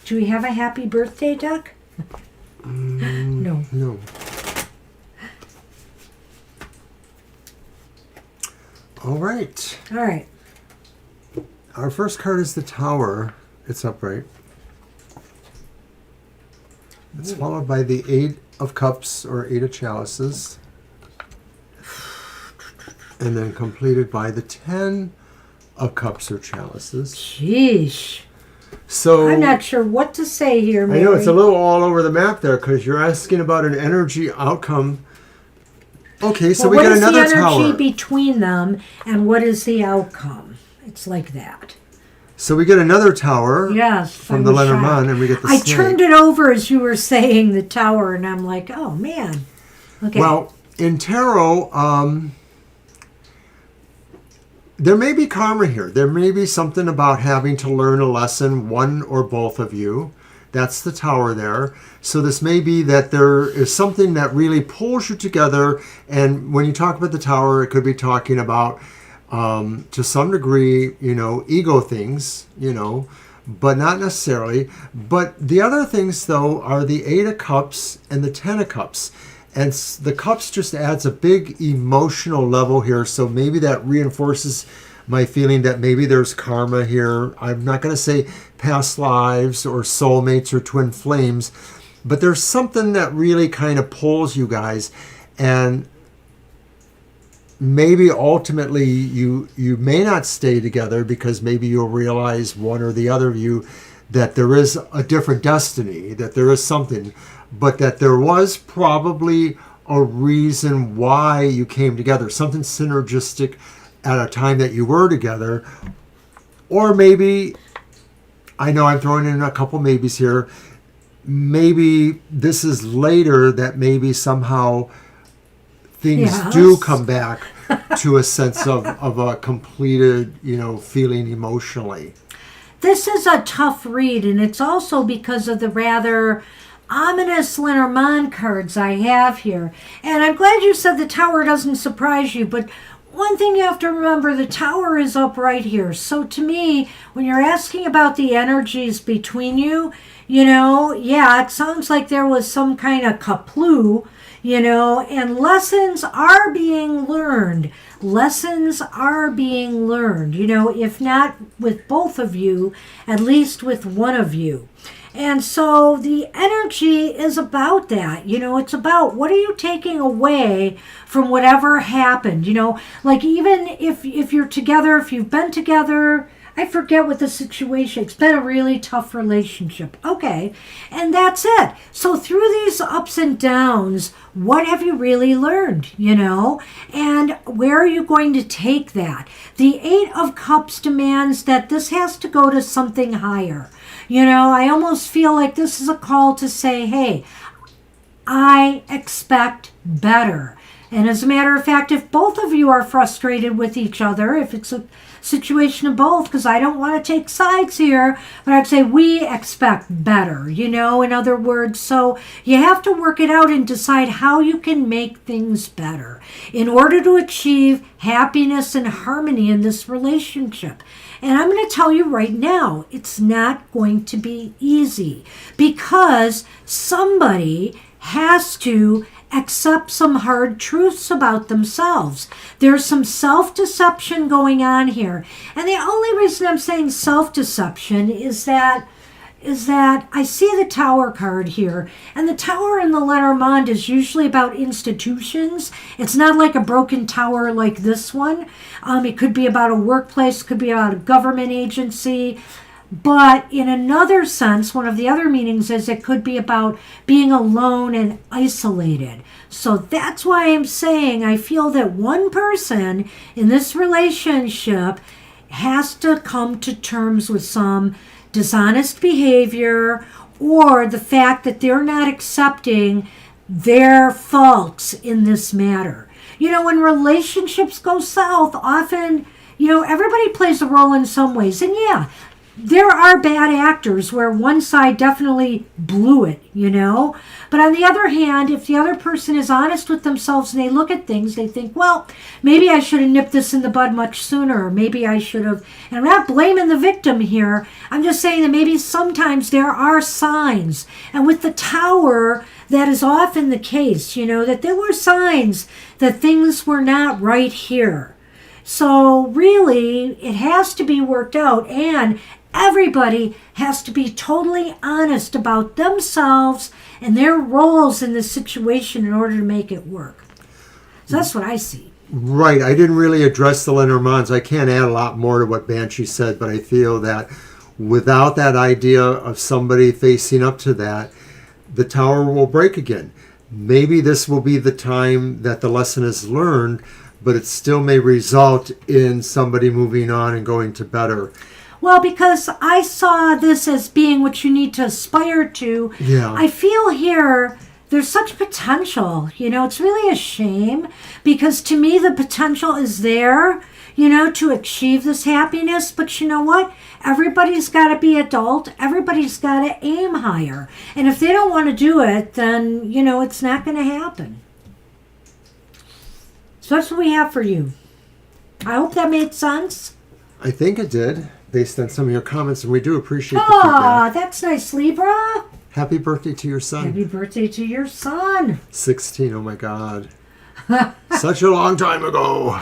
Do we have a happy birthday deck? No. No. All right. All right. Our first card is the Tower. It's upright. It's followed by the Eight of Cups or Eight of Chalices. And then completed by the Ten of Cups or Chalices. Sheesh. So I'm not sure what to say here, Mary. I know it's a little all over the map there because you're asking about an energy outcome. Okay, so we got another tower. What is the energy tower between them, and what is the outcome? It's like that. So we get another tower. Yes, from the Lenormand, and we get the I snake. turned it over as you were saying the tower, and I'm like, oh man. Okay. Well, in tarot, there may be karma here. There may be something about having to learn a lesson, one or both of you. That's the tower there. So this may be that there is something that really pulls you together. And when you talk about the tower, it could be talking about, to some degree, ego things, but not necessarily. But the other things, though, are the Eight of Cups and the Ten of Cups. And the cups just adds a big emotional level here. So maybe that reinforces my feeling that maybe there's karma here. I'm not going to say past lives or soulmates or twin flames, but there's something that really kind of pulls you guys. And maybe ultimately you may not stay together because maybe you'll realize, one or the other of you, that there is a different destiny, that there is something, but that there was probably a reason why you came together, something synergistic at a time that you were together. Or maybe, I know I'm throwing in a couple maybes here, maybe this is later that maybe somehow things do come back to a sense of a completed, feeling emotionally. This is a tough read, and it's also because of the rather ominous Lenormand cards I have here. And I'm glad you said the tower doesn't surprise you, but one thing you have to remember, the tower is upright here. So to me, when you're asking about the energies between you, it sounds like there was some kind of kaploo, and lessons are being learned. Lessons are being learned, if not with both of you, at least with one of you. And so the energy is about that. It's about what are you taking away from whatever happened. Like even if you're together, if you've been together, I forget what the situation. It's been a really tough relationship. Okay. And that's it. So through these ups and downs, what have you really learned, And where are you going to take that? The Eight of Cups demands that this has to go to something higher. I almost feel like this is a call to say, hey, I expect better. And as a matter of fact, if both of you are frustrated with each other, if it's a situation of both, because I don't want to take sides here, but I'd say we expect better, in other words. So you have to work it out and decide how you can make things better in order to achieve happiness and harmony in this relationship. And I'm going to tell you right now, it's not going to be easy because somebody has to accept some hard truths about themselves. There's some self-deception going on here. And the only reason I'm saying self-deception is that I see the Tower card here, and the Tower in the Lenormand is usually about institutions. It's not like a broken tower like this one. It could be about a workplace, could be about a government agency. But in another sense, one of the other meanings is it could be about being alone and isolated. So that's why I'm saying I feel that one person in this relationship has to come to terms with some dishonest behavior or the fact that they're not accepting their faults in this matter. You know, when relationships go south, often, you know, everybody plays a role in some ways. And yeah, there are bad actors where one side definitely blew it, you know. But on the other hand, if the other person is honest with themselves and they look at things, they think, well, maybe I should have nipped this in the bud much sooner. Or maybe I should have. And I'm not blaming the victim here. I'm just saying that maybe sometimes there are signs. And with the Tower, that is often the case, you know, that there were signs that things were not right here. So really, it has to be worked out, and everybody has to be totally honest about themselves and their roles in this situation in order to make it work. So that's what I see. Right. I didn't really address the Lenormands. I can't add a lot more to what Banshee said, but I feel that without that idea of somebody facing up to that, the Tower will break again. Maybe this will be the time that the lesson is learned, but it still may result in somebody moving on and going to better. Well, because I saw this as being what you need to aspire to. Yeah. I feel here there's such potential. You know, it's really a shame because to me the potential is there, you know, to achieve this happiness. But you know what? Everybody's got to be adult. Everybody's got to aim higher. And if they don't want to do it, then, you know, it's not going to happen. So that's what we have for you. I hope that made sense. I think it did, based on some of your comments, and we do appreciate the Ah, feedback. that's nice, Libra. Happy birthday to your son. Happy birthday to your son. 16, oh my God. Such a long time ago.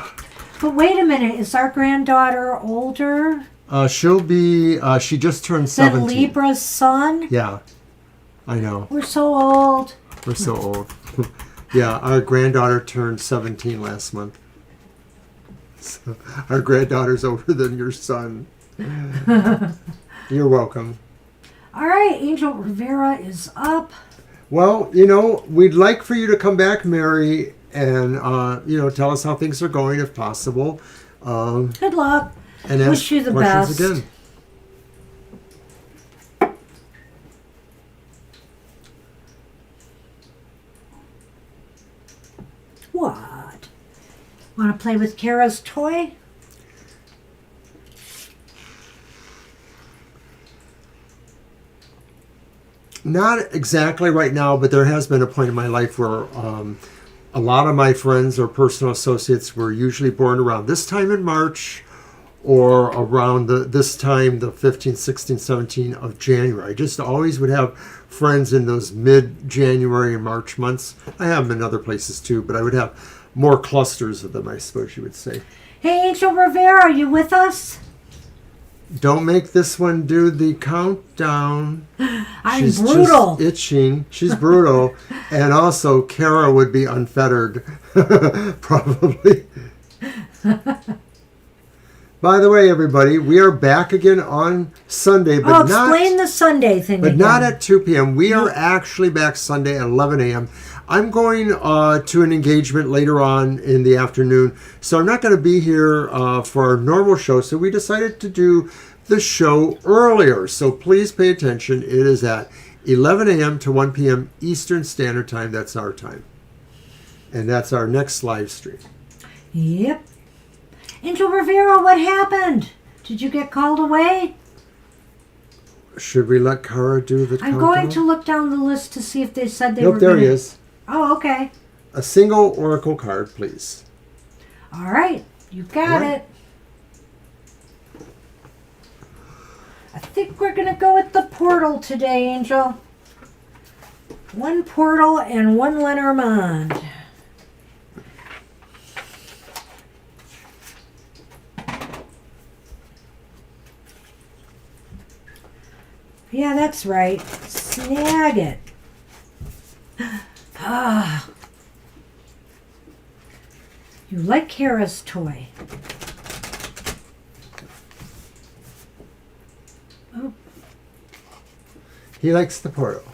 But wait a minute, is our granddaughter older She'll be, she just turned than 17. Libra's son? Yeah, I know. We're so old. We're so old. Yeah, our granddaughter turned 17 last month. So our granddaughter's older than your son. You're welcome. All right, Angel Rivera is up. Well, you know, we'd like for you to come back, Mary, and, you know, tell us how things are going if possible. Good luck. And ask Wish you the questions best. again. What? Want to play with Kara's toy? Not exactly right now, but there has been a point in my life where a lot of my friends or personal associates were usually born around this time in March or around this time, the 15th, 16th, 17th of January. I just always would have friends in those mid-January and March months. I have them in other places too, but I would have more clusters of them, I suppose you would say. Hey, Angel Rivera, are you with us? Don't make this one do the countdown. I'm She's brutal. just itching. She's brutal. And also, Kara would be unfettered, probably. By the way, everybody, we are back again on Sunday, but explain the Sunday thing but again. not at 2 p.m. We are actually back Sunday at 11 a.m. I'm going to an engagement later on in the afternoon, so I'm not going to be here for our normal show, so we decided to do the show earlier. So please pay attention. It is at 11 a.m. to 1 p.m. Eastern Standard Time. That's our time. And that's our next live stream. Yep. Angel Rivera, what happened? Did you get called away? Should we let Kara do the I'm going to look down the list to see if they said they were Nope, there gonna... he is. Oh, okay. A single oracle card, please. All right. You got All right. it. I think we're going to go with the portal today, Angel. One portal and one Lenormand. Yeah, that's right. Snag it. Ah. You like Kara's toy. Oh, He likes the portal.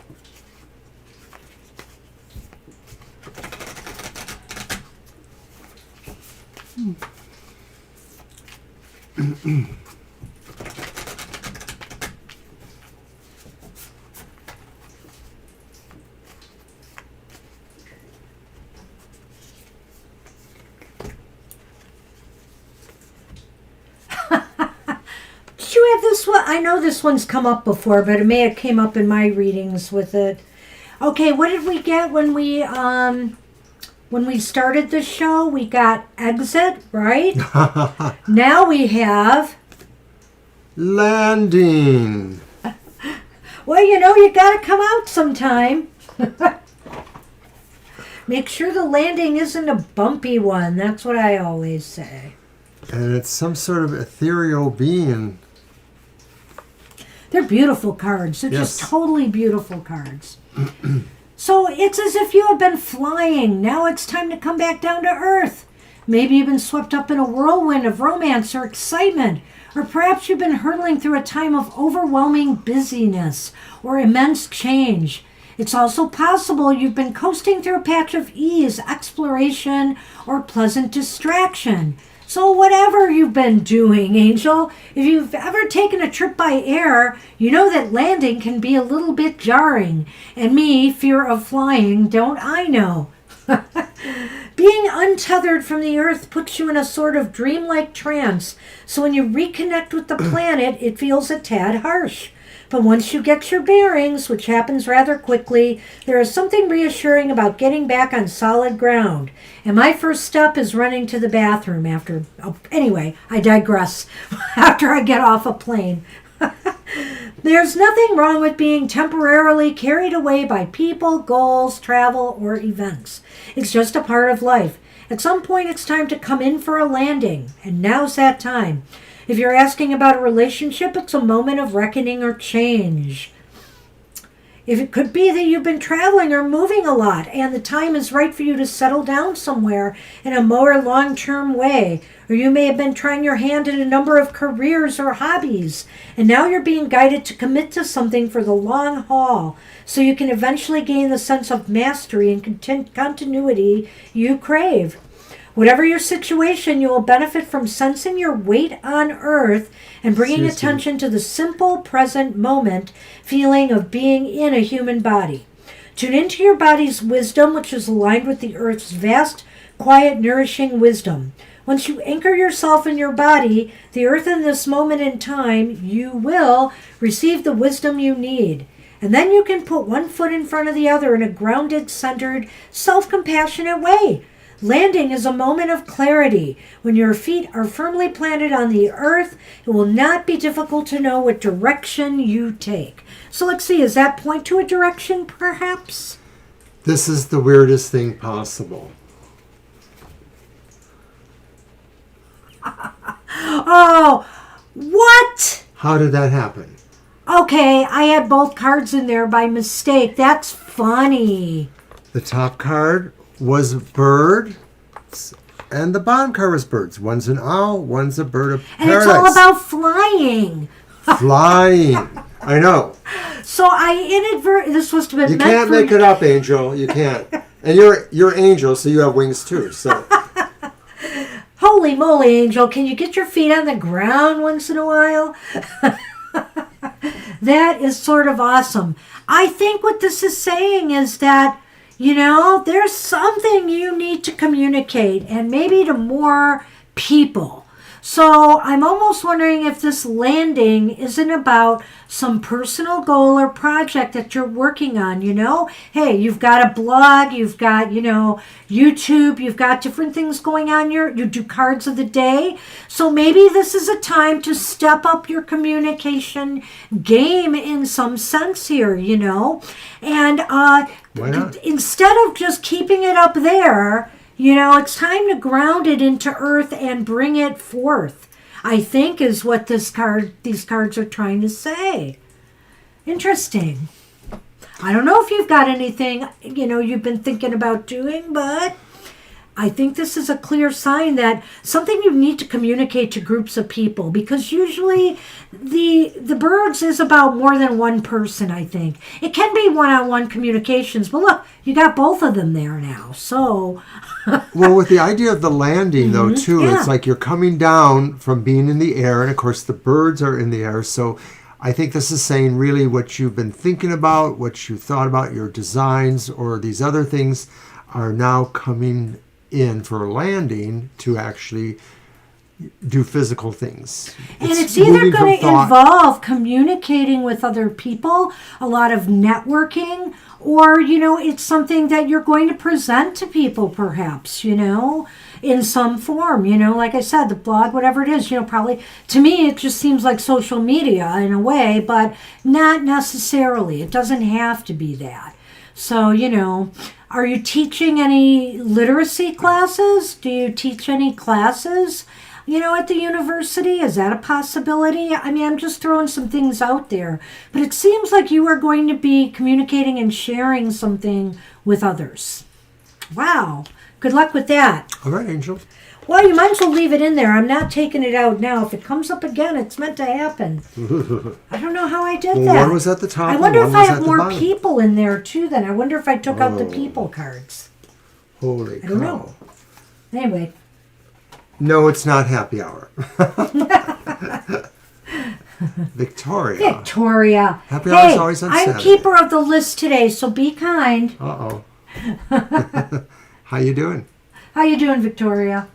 I know this one's come up before, but it may have came up in my readings with it. Okay, what did we get when we started the show? We got exit, right? Now we have landing. Well, you got to come out sometime. Make sure the landing isn't a bumpy one. That's what I always say. And it's some sort of ethereal being. They're beautiful cards. They're Yes. just totally beautiful cards. So it's as if you have been flying. Now it's time to come back down to earth. Maybe you've been swept up in a whirlwind of romance or excitement. Or perhaps you've been hurtling through a time of overwhelming busyness or immense change. It's also possible you've been coasting through a patch of ease, exploration, or pleasant distraction. So whatever you've been doing, Angel, if you've ever taken a trip by air, you know that landing can be a little bit jarring. And me, fear of flying, don't I know? Being untethered from the earth puts you in a sort of dreamlike trance. So when you reconnect with the planet, it feels a tad harsh. But once you get your bearings, which happens rather quickly, there is something reassuring about getting back on solid ground. And my first step is running to the bathroom after... anyway, I digress. After I get off a plane. There's nothing wrong with being temporarily carried away by people, goals, travel, or events. It's just a part of life. At some point, it's time to come in for a landing. And now's that time. If you're asking about a relationship, it's a moment of reckoning or change. If it could be that you've been traveling or moving a lot and the time is right for you to settle down somewhere in a more long-term way, or you may have been trying your hand at a number of careers or hobbies, and now you're being guided to commit to something for the long haul so you can eventually gain the sense of mastery and continuity you crave. Whatever your situation, you will benefit from sensing your weight on earth and bringing attention to the simple present moment feeling of being in a human body. Tune into your body's wisdom, which is aligned with the earth's vast, quiet, nourishing wisdom. Once you anchor yourself in your body, the earth in this moment in time, you will receive the wisdom you need. And then you can put one foot in front of the other in a grounded, centered, self-compassionate way. Landing is a moment of clarity. When your feet are firmly planted on the earth, it will not be difficult to know what direction you take. So let's see, does that point to a direction, perhaps? This is the weirdest thing possible. Oh, what? How did that happen? Okay, I had both cards in there by mistake. That's funny. The top card was a bird, and the bottom card was birds. One's an owl, one's a bird of paradise. And it's all about flying. Flying. I know. So I inadvertently, this was to be You can't make it up, Angel. You can't. And you're Angel, so you have wings too. So. Holy moly, Angel, can you get your feet on the ground once in a while? That is sort of awesome. I think what this is saying is that, there's something you need to communicate, and maybe to more people. So I'm almost wondering if this landing isn't about some personal goal or project that you're working on, Hey, you've got a blog, you've got, YouTube, you've got different things going on. You do cards of the day. So maybe this is a time to step up your communication game in some sense here, And Why not? Instead of just keeping it up there, it's time to ground it into earth and bring it forth, I think is what these cards are trying to say. Interesting. I don't know if you've got anything, you've been thinking about doing, but I think this is a clear sign that something you need to communicate to groups of people, because usually the birds is about more than one person, I think. It can be one-on-one communications, but look, you got both of them there now, so... Well, with the idea of the landing, though, too, yeah. It's like you're coming down from being in the air, and of course the birds are in the air, so I think this is saying really what you've been thinking about, what you thought about, your designs, or these other things are now coming in for a landing to actually do physical things. And it's either moving from going to thought- involve communicating with other people, a lot of networking, or, it's something that you're going to present to people perhaps, in some form, like I said, the blog, whatever it is, probably, to me, it just seems like social media in a way, but not necessarily. It doesn't have to be that. So, are you teaching any literacy classes? Do you teach any classes? At the university? Is that a possibility? I mean, I'm just throwing some things out there. But it seems like you are going to be communicating and sharing something with others. Wow. Good luck with that. All right, Angel. Well, you might as well leave it in there. I'm not taking it out now. If it comes up again, it's meant to happen. I don't know how I did that. One was at the top. I wonder and if one I was have at the more bottom. people in there, too, then. I wonder if I took out the people cards. Holy cow. I don't know. Anyway. No, it's not happy hour. Victoria. Victoria. Happy hour is always on I'm Saturday. keeper of the list today, so be kind. Uh-oh. How you doing? How you doing, Victoria?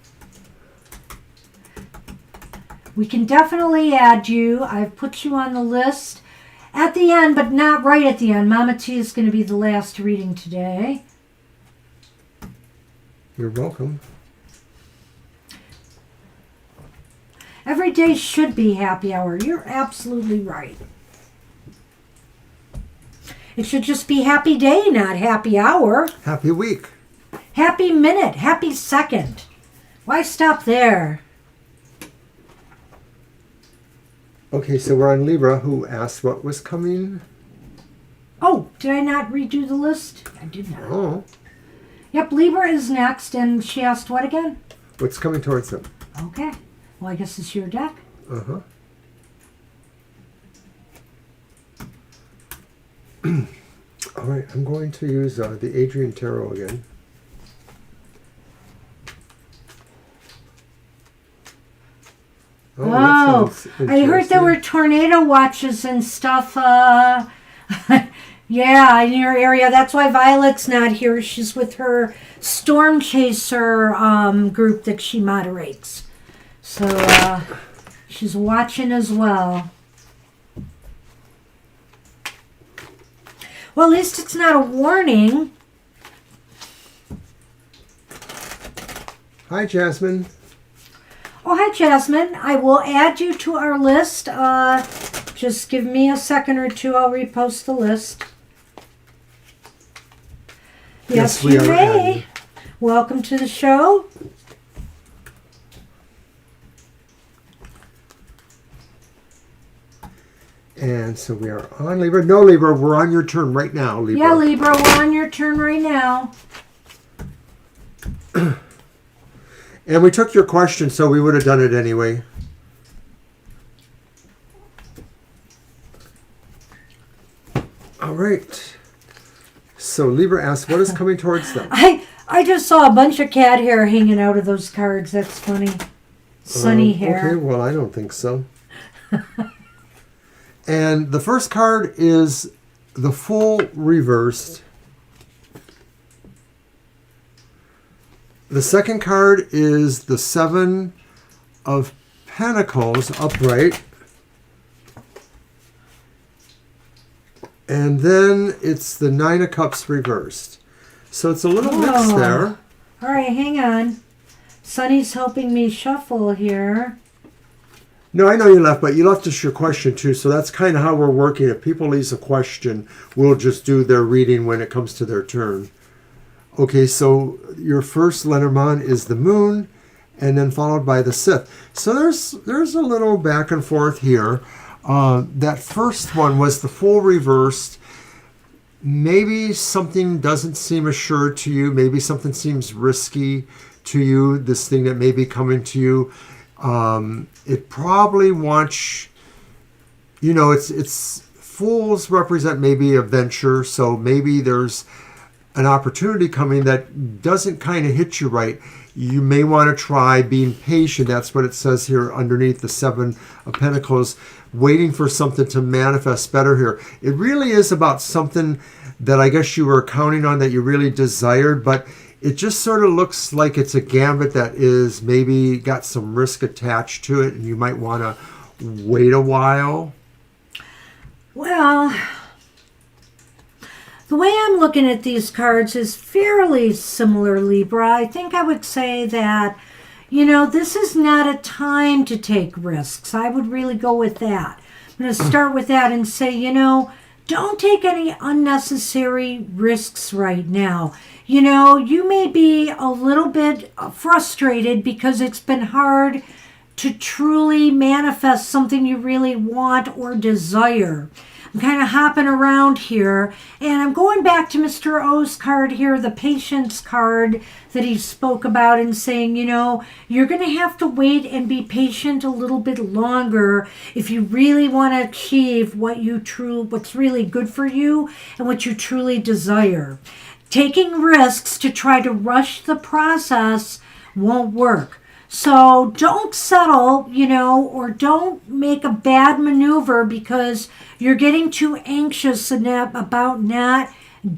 We can definitely add you. I've put you on the list at the end, but not right at the end. Mama T is going to be the last reading today. You're welcome. Every day should be happy hour. You're absolutely right. It should just be happy day, not happy hour. Happy week. Happy minute, happy second. Why stop there? Okay, so we're on Libra, who asked what was coming. Oh, did I not redo the list? I did not. Oh, Yep, Libra is next, and she asked what again? what's coming towards them? Okay. Well, I guess it's your deck. Uh-huh. All right, I'm going to use the Adrian Tarot again. Oh, that sounds I heard there interesting. were tornado watches and stuff. Yeah, in your area. That's why Violet's not here. She's with her Storm Chaser group that she moderates. So she's watching as well. Well, at least it's not a warning. Hi, Jasmine. Oh, hi, Jasmine. I will add you to our list. Just give me a second or two. I'll repost the list. Yes, we you are may. adding. Welcome to the show. And so we are on Libra. No, Libra, we're on your turn right now, Libra. Yeah, Libra, we're on your turn right now. And we took your question, so we would have done it anyway. All right. So Libra asks, what is coming towards them? I just saw a bunch of cat hair hanging out of those cards. That's funny. Sunny hair. Okay, well, I don't think so. And the first card is the Fool reversed. The second card is the Seven of Pentacles upright. And then it's the Nine of Cups reversed. So it's a little mixed there. All right, hang on. Sunny's helping me shuffle here. No, I know you left, but you left us your question too. So that's kind of how we're working. If people leave a question, we'll just do their reading when it comes to their turn. Okay, so your first Lenormand is the Moon, and then followed by the Sith. So there's a little back and forth here. That first one was the Fool reversed. Maybe something doesn't seem assured to you. Maybe something seems risky to you. This thing that may be coming to you. It probably wants, it's Fools represent maybe a venture. So maybe there's an opportunity coming that doesn't kind of hit you right. You may want to try being patient. That's what it says here underneath the Seven of Pentacles, waiting for something to manifest better here. It really is about something that I guess you were counting on, that you really desired, but it just sort of looks like it's a gambit that is maybe got some risk attached to it, and you might want to wait a while. Well, the way I'm looking at these cards is fairly similar, Libra. I think I would say that, this is not a time to take risks. I would really go with that. I'm going to start with that and say, don't take any unnecessary risks right now. You may be a little bit frustrated because it's been hard to truly manifest something you really want or desire. I'm kind of hopping around here, and I'm going back to Mr. O's card here, the patience card that he spoke about, and saying, you're going to have to wait and be patient a little bit longer if you really want to achieve what's really good for you and what you truly desire. Taking risks to try to rush the process won't work. So don't settle, or don't make a bad maneuver because you're getting too anxious about not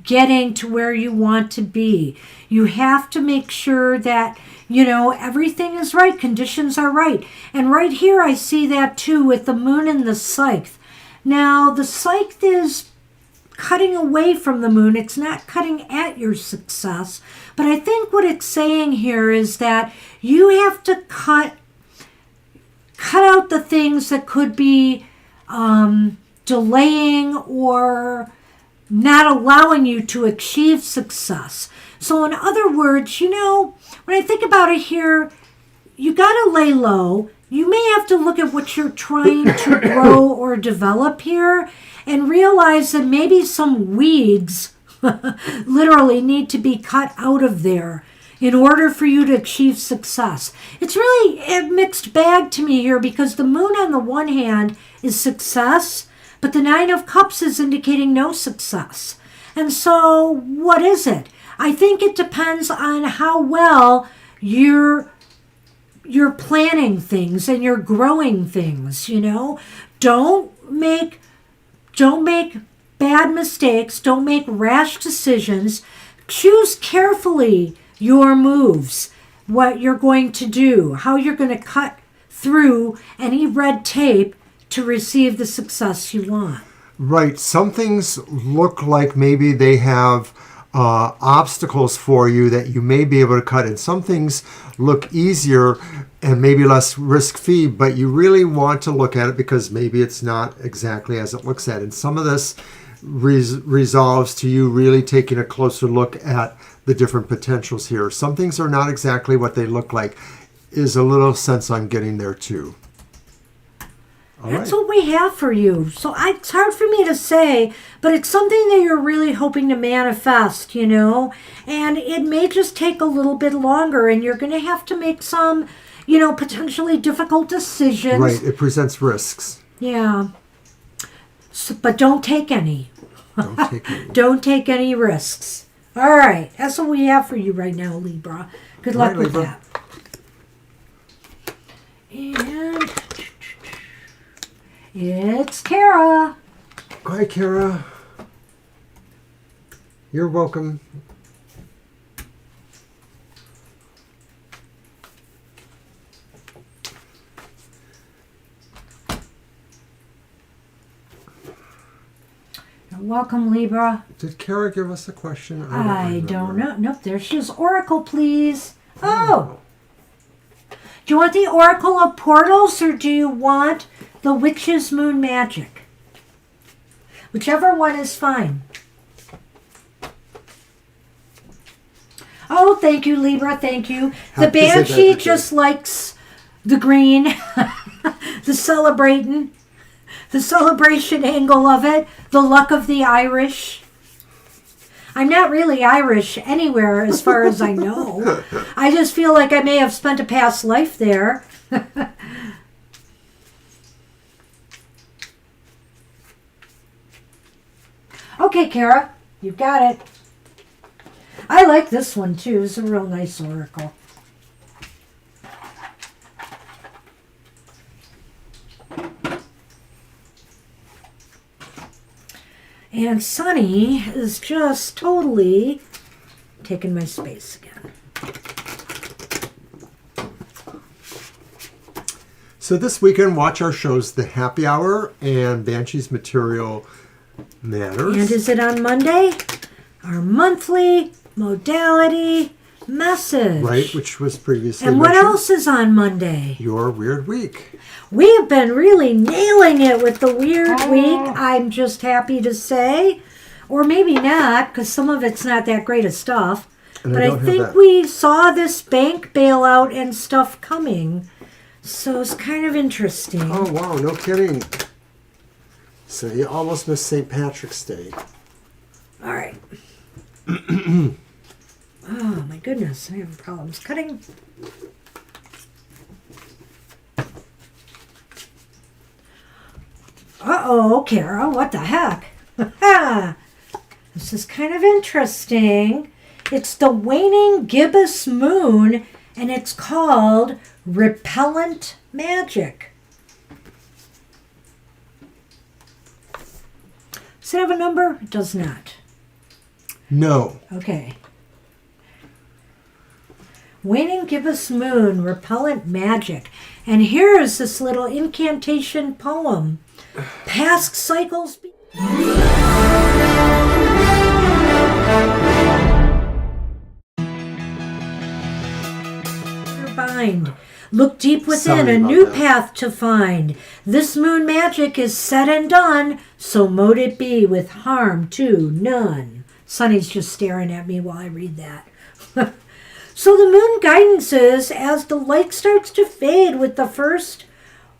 getting to where you want to be. You have to make sure that, everything is right, conditions are right. And right here I see that too with the moon and the scythe. Now, the scythe is cutting away from the moon. It's not cutting at your success. But I think what it's saying here is that you have to cut out the things that could be delaying or not allowing you to achieve success. So in other words, when I think about it here, you got to lay low. You may have to look at what you're trying to grow or develop here and realize that maybe some weeds literally need to be cut out of there in order for you to achieve success. It's really a mixed bag to me here because the moon on the one hand is success, but the Nine of Cups is indicating no success. And so what is it? I think it depends on how well you're planning things and you're growing things, Don't make bad mistakes. Don't make rash decisions. Choose carefully your moves, what you're going to do, how you're going to cut through any red tape to receive the success you want. Right. Some things look like maybe they have obstacles for you that you may be able to cut, and some things look easier and maybe less risk-free, but you really want to look at it because maybe it's not exactly as it looks at. And some of this resolves to you really taking a closer look at the different potentials here. Some things are not exactly what they look like. Is a little sense on getting there too. That's what we have for you. So it's hard for me to say, but it's something that you're really hoping to manifest, and it may just take a little bit longer, and you're going to have to make some, potentially difficult decisions. Right. It presents risks. Yeah. So, but don't take any. Don't take any. Don't take any risks. All right. That's what we have for you right now, Libra. Good luck with Libra. that. And it's Kara. Hi, Kara. You're welcome. You're welcome, Libra. Did Kara give us a question? I don't know. Nope, there she is. Oracle, please. Oh. Do you want the Oracle of Portals or do you want the Witch's Moon Magic? Whichever one is fine. Oh, thank you, Libra. Thank you. The Banshee just likes the green, the celebration angle of it, the luck of the Irish. I'm not really Irish anywhere as far as I know. I just feel like I may have spent a past life there. Okay, Kara, you've got it. I like this one too. It's a real nice oracle. And Sunny is just totally taking my space again. So this weekend, watch our shows, The Happy Hour and Banshee's Material Matters. And is it on Monday? Our monthly modality message. Right, which was previously And what mentioned. else is on Monday? Your Weird Week. We have been really nailing it with the Weird Week, I'm just happy to say. Or maybe not, because some of it's not that great of stuff. And but I I don't have think that. we saw this bank bailout and stuff coming. So it's kind of interesting. Oh, wow, no kidding. So you almost missed St. Patrick's Day. All right. Oh, my goodness. I have problems cutting. Uh-oh, Carol. What the heck? This is kind of interesting. It's the waning gibbous moon, and it's called Repellent Magic. Does it have a number? It does not. No. Okay. Waning gibbous moon, repellent magic. And here is this little incantation poem. Past cycles... Bind. Look deep within, Sorry a about new that. path to find. This moon magic is said and done, so mote it be with harm to none. Sonny's just staring at me while I read that. So the moon guidance is, as the light starts to fade with the first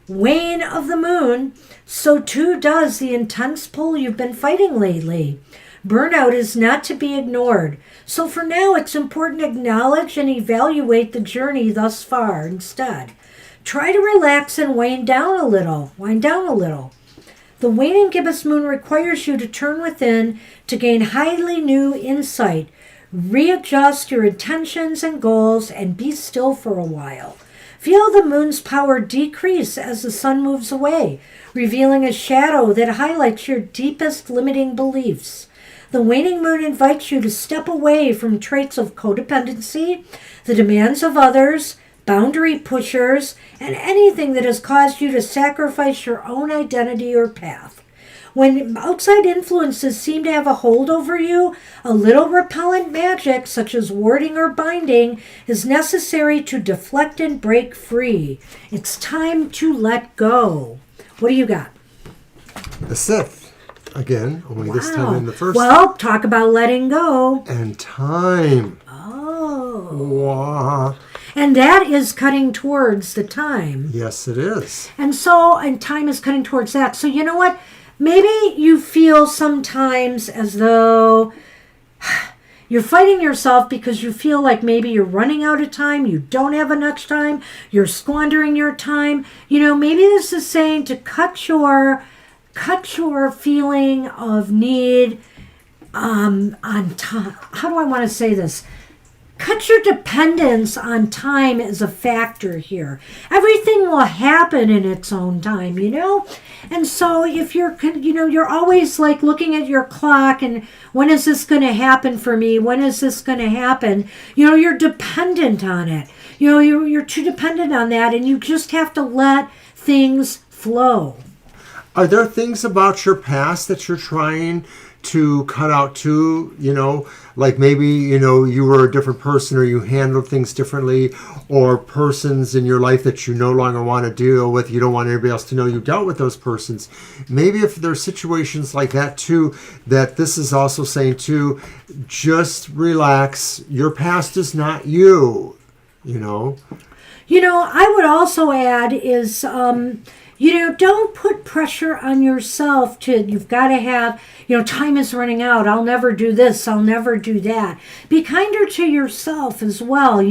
wane of the moon, so too does the intense pull you've been fighting lately. Burnout is not to be ignored. So for now, it's important to acknowledge and evaluate the journey thus far instead. Try to relax and wind down a little. The waning gibbous moon requires you to turn within to gain highly new insight. Readjust your intentions and goals and be still for a while. Feel the moon's power decrease as the sun moves away, revealing a shadow that highlights your deepest limiting beliefs. The waning moon invites you to step away from traits of codependency, the demands of others, boundary pushers, and anything that has caused you to sacrifice your own identity or path. When outside influences seem to have a hold over you, a little repellent magic, such as warding or binding, is necessary to deflect and break free. It's time to let go. What do you got? The Sith. Again, only this time in the first. Well, talk about letting go. And time. Oh. Wow. And that is cutting towards the time. Yes, it is. And time is cutting towards that. So you know what? Maybe you feel sometimes as though you're fighting yourself because you feel like maybe you're running out of time, you don't have enough time, you're squandering your time. You know, maybe this is saying to cut your feeling of need on time. How do I want to say this? Cut your dependence on time as a factor here. Everything will happen in its own time, you know? And so if you're always like looking at your clock and when is this going to happen for me? When is this going to happen? You know, you're dependent on it. You know, you're too dependent on that, and you just have to let things flow. Are there things about your past that you're trying to cut out too? You know, like maybe, you know, you were a different person or you handled things differently, or persons in your life that you no longer want to deal with. You don't want anybody else to know you dealt with those persons. Maybe if there's situations like that too, that this is also saying too, just relax. Your past is not you, you know. You know, I would also add is, don't put pressure on yourself you've got to have, time is running out. I'll never do this. I'll never do that. Be kinder to yourself as well,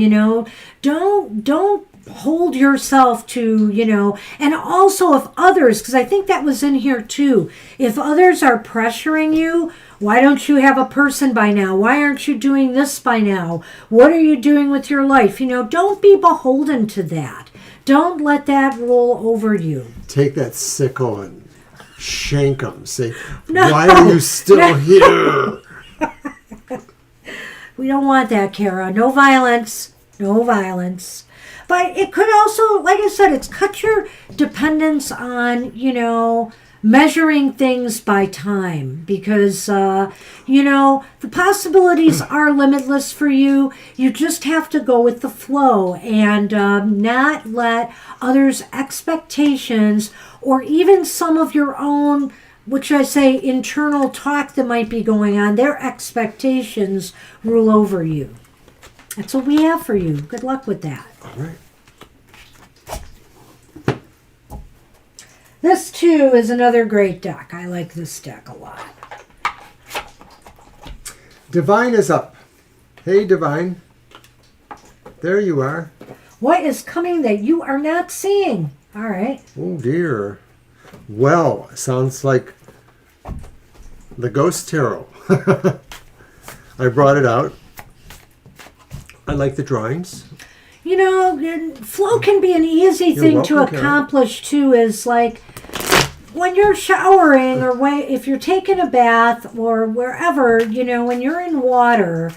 Don't hold yourself to, and also if others, because I think that was in here too, if others are pressuring you, why don't you have a person by now? Why aren't you doing this by now? What are you doing with your life? Don't be beholden to that. Don't let that roll over you. Take that sickle and shank them. Say, No. why are you still here? We don't want that, Kara. No violence. No violence. But it could also, like I said, it's cut your dependence on, measuring things by time, because, the possibilities are limitless for you. You just have to go with the flow and not let others' expectations or even some of your own, which I say internal talk that might be going on, their expectations rule over you. That's what we have for you. Good luck with that. All right. This, too, is another great deck. I like this deck a lot. Divine is up. Hey, Divine. There you are. What is coming that you are not seeing? All right. Oh, dear. Well, sounds like the Ghost Tarot. I brought it out. I like the drawings. Flow can be an easy thing to accomplish, too, is like when you're showering or if you're taking a bath or wherever, when you're in water,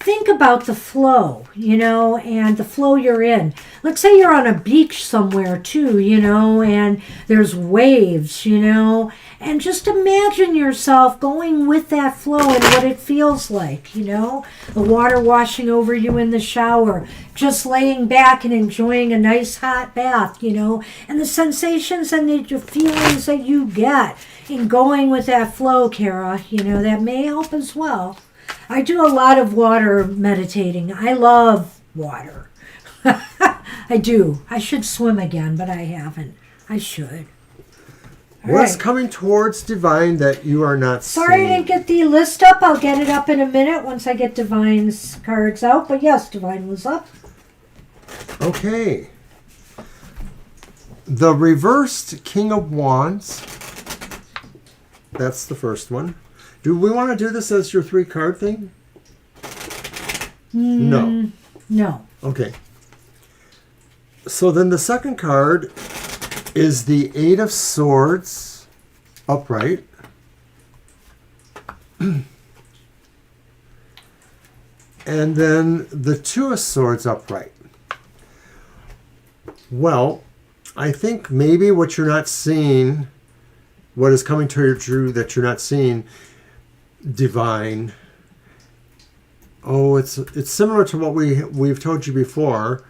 think about the flow, and the flow you're in. Let's say you're on a beach somewhere, too, and there's waves, and just imagine yourself going with that flow and what it feels like, the water washing over you in the shower, just laying back and enjoying a nice hot bath, and the sensations and the feelings that you get in going with that flow, Kara, that may help as well. I do a lot of water meditating. I love water. I do. I should swim again, but I haven't. I should. What's coming towards Divine that you are not seeing? Sorry I didn't get the list up. I'll get it up in a minute once I get Divine's cards out. But yes, Divine was up. Okay. The reversed King of Wands. That's the first one. Do we want to do this as your 3-card thing? No. No. Okay. So then the second card is the 8 of Swords upright. And then the 2 of Swords upright. Well, I think maybe what you're not seeing, what is coming to you that you're not seeing, Divine. Oh, it's similar to what we've told you before.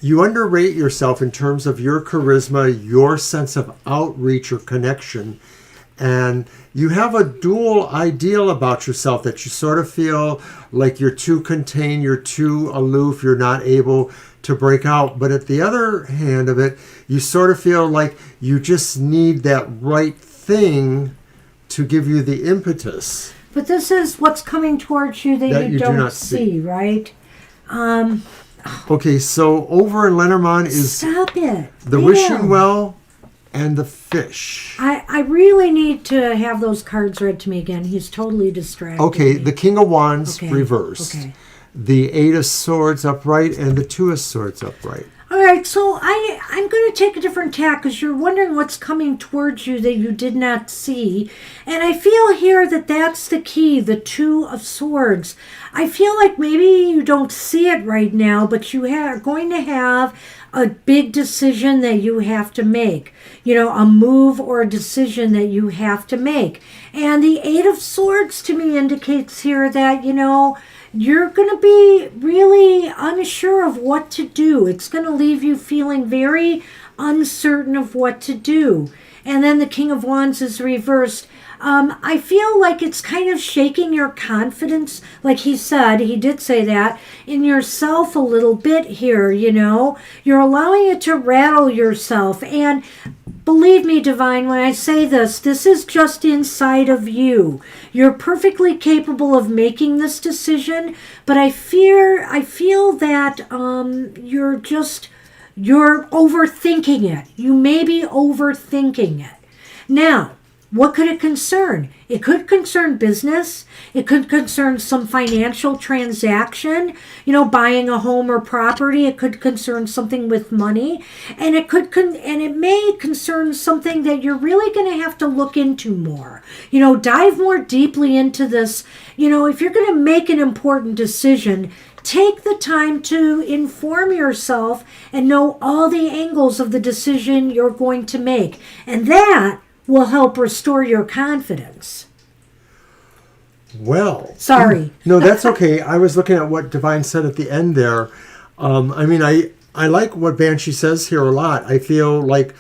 You underrate yourself in terms of your charisma, your sense of outreach or connection, and you have a dual ideal about yourself that you sort of feel like you're too contained, you're too aloof, you're not able to break out. But at the other hand of it, you sort of feel like you just need that right thing to give you the impetus. But this is what's coming towards you that you do not see, right? Okay, so over in Lenormand is Stop it. The Wishing Well and the Fish. I really need to have those cards read to me again. He's totally distracted. Okay, me. the King of Wands reversed. Okay. The 8 of Swords upright and the 2 of Swords upright. All right, so I'm going to take a different tack because you're wondering what's coming towards you that you did not see. And I feel here that that's the key, the 2 of Swords. I feel like maybe you don't see it right now, but you are going to have a big decision that you have to make. A move or a decision that you have to make. And the 8 of Swords to me indicates here that, you're going to be really unsure of what to do. It's going to leave you feeling very uncertain of what to do. And then the King of Wands is reversed. I feel like it's kind of shaking your confidence, like he said, he did say that, in yourself a little bit here, You're allowing it to rattle yourself. And believe me, Divine, when I say this is just inside of you. You're perfectly capable of making this decision, but I feel that you're overthinking it. You may be overthinking it. Now, what could it concern? It could concern business. It could concern some financial transaction, buying a home or property. It could concern something with money, and it may concern something that you're really going to have to look into more. Dive more deeply into this. If you're going to make an important decision, take the time to inform yourself and know all the angles of the decision you're going to make, and that will help restore your confidence. Well, sorry. No, that's okay. I was looking at what Divine said at the end there. I like what Banshee says here a lot. I feel like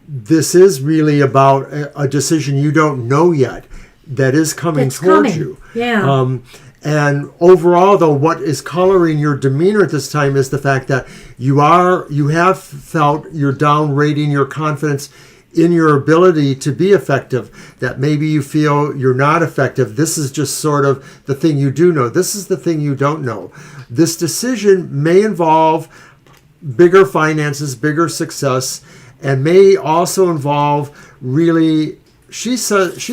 this is really about a decision you don't know yet that is coming towards you. Yeah. And overall, though, what is coloring your demeanor at this time is the fact that you have felt you're down rating your confidence in your ability to be effective, that maybe you feel you're not effective. This is just sort of the thing you do know. This is the thing you don't know. This decision may involve bigger finances, bigger success, and may also involve really, she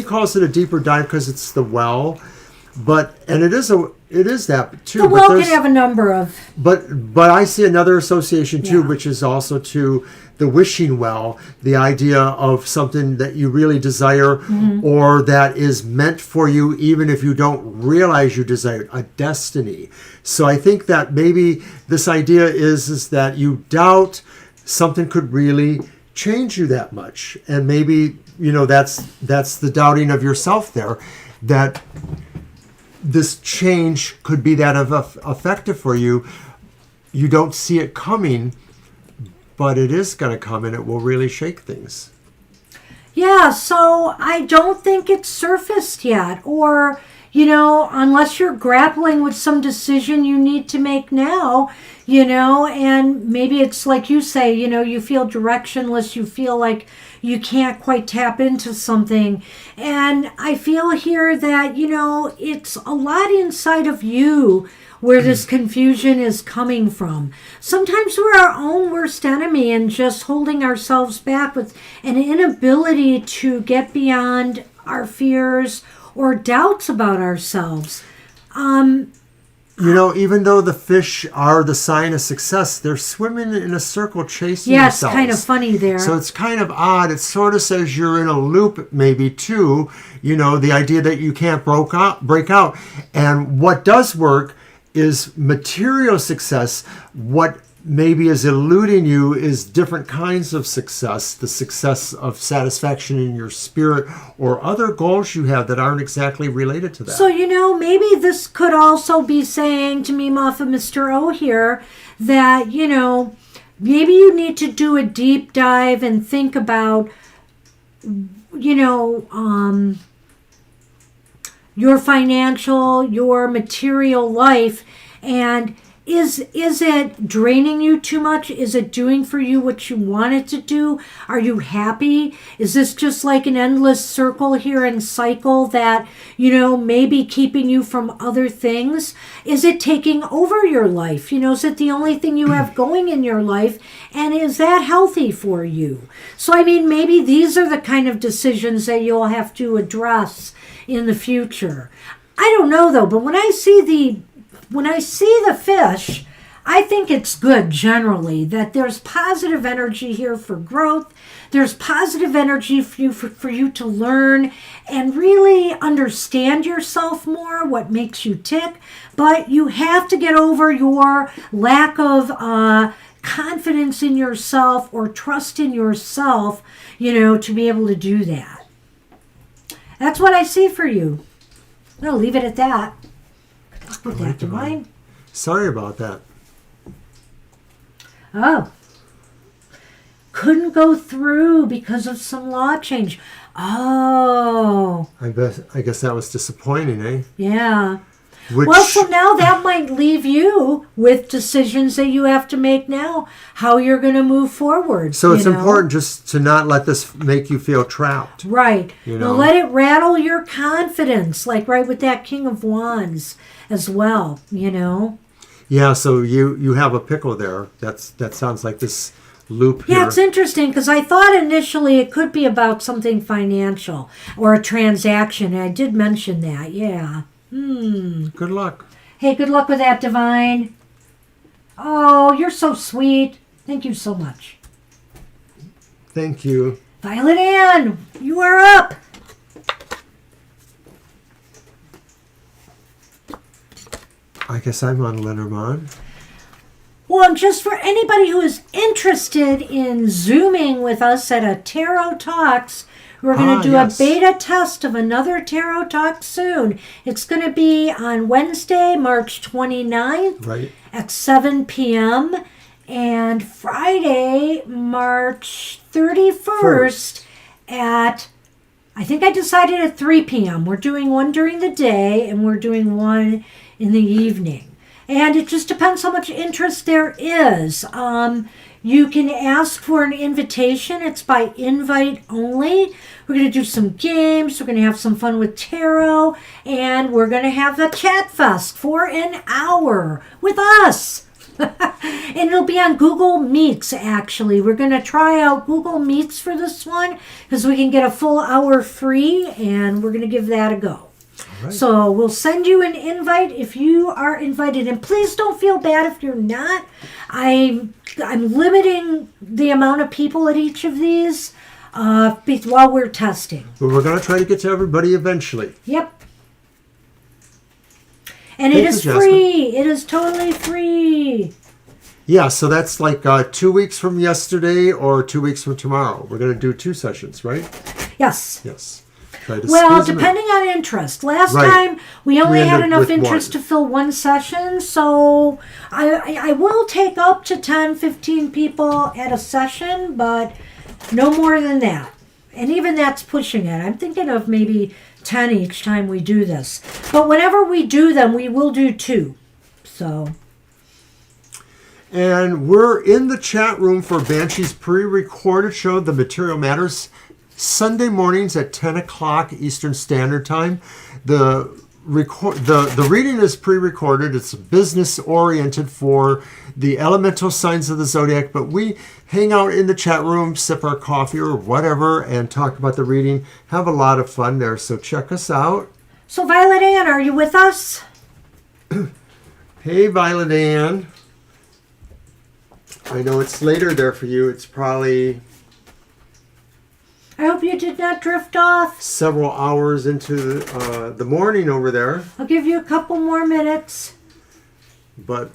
calls it a deeper dive because it's the well, and it is that too. The well can have a number of. But I see another association too, which is also to the wishing well, the idea of something that you really desire or that is meant for you, even if you don't realize you desire it, a destiny. So I think that maybe this idea is that you doubt something could really change you that much, and maybe that's the doubting of yourself there, that this change could be that of effective for you. You don't see it coming, but it is going to come, and it will really shake things. Yeah, so I don't think it's surfaced yet, or unless you're grappling with some decision you need to make now, and maybe it's like you say, you feel directionless, you feel like you can't quite tap into something. And I feel here that, it's a lot inside of you where this confusion is coming from. Sometimes we're our own worst enemy and just holding ourselves back with an inability to get beyond our fears or doubts about ourselves. Even though the fish are the sign of success, they're swimming in a circle chasing themselves. Yeah, it's kind of funny there. So it's kind of odd. It sort of says you're in a loop maybe too, the idea that you can't break out. And what does work is material success. What maybe is eluding you is different kinds of success, the success of satisfaction in your spirit or other goals you have that aren't exactly related to that. So, maybe this could also be saying to me, off of Mr. O here, that, maybe you need to do a deep dive and think about, your financial, your material life, and is it draining you too much? Is it doing for you what you want it to do? Are you happy? Is this just like an endless circle here and cycle that, maybe keeping you from other things? Is it taking over your life? Is it the only thing you have going in your life? And is that healthy for you? So, maybe these are the kind of decisions that you'll have to address in the future. I don't know though, but when I see the fish, I think it's good generally that there's positive energy here for growth. There's positive energy for you to learn and really understand yourself more, what makes you tick. But you have to get over your lack of confidence in yourself or trust in yourself, to be able to do that. That's what I see for you. I'm going to leave it at that. With that Divine. Sorry about that. Oh. Couldn't go through because of some law change. Oh. I guess that was disappointing, eh? Yeah. Well, so now that might leave you with decisions that you have to make now, how you're going to move forward. So it's important just to not let this make you feel trapped. Right. Now let it rattle your confidence, like right with that King of Wands as well, Yeah, so you have a pickle there. That sounds like this loop here. Yeah, it's interesting because I thought initially it could be about something financial or a transaction. I did mention that, yeah. Good luck. Hey, good luck with that, Divine. Oh, you're so sweet. Thank you so much. Thank you. Violet Ann, you are up. I guess I'm on Lenormand. Well, and just for anybody who is interested in Zooming with us at a Tarot Talks, we're going to do yes. a beta test of another Tarot Talk soon. It's going to be on Wednesday, March 29th Right. at 7 p.m. and Friday, March 31st at, I think I decided at 3 p.m. We're doing one during the day and we're doing one in the evening. And it just depends how much interest there is. You can ask for an invitation. It's by invite only. We're going to do some games. We're going to have some fun with tarot. And we're going to have a chat fest for an hour with us. And it'll be on Google Meets, actually. We're going to try out Google Meets for this one because we can get a full hour free. And we're going to give that a go. Right. So we'll send you an invite if you are invited, and please don't feel bad if you're not. I'm limiting the amount of people at each of these while we're testing. But we're going to try to get to everybody eventually. Yep. And it is free. It is totally free. Yeah, so that's like 2 weeks from yesterday or 2 weeks from tomorrow. We're going to do 2 sessions, right? Yes. Yes. Try to Well, squeeze them in. depending on interest. Last Right. time we only had ended enough with interest one. to fill one session, so I will take up to 10, 15 people at a session, but no more than that. And even that's pushing it. I'm thinking of maybe 10 each time we do this. But whenever we do them, we will do 2. So, And we're in the chat room for Banshee's pre-recorded show, The Material Matters, Sunday mornings at 10 o'clock Eastern Standard Time. The reading is pre-recorded. It's business-oriented for the elemental signs of the zodiac, but we hang out in the chat room, sip our coffee or whatever, and talk about the reading. Have a lot of fun there, so check us out. so Violet Ann, are you with us? Hey, Violet Ann. I know it's later there for you. It's probably I hope you did not drift off. several hours into the morning over there, I'll give you a couple more minutes. but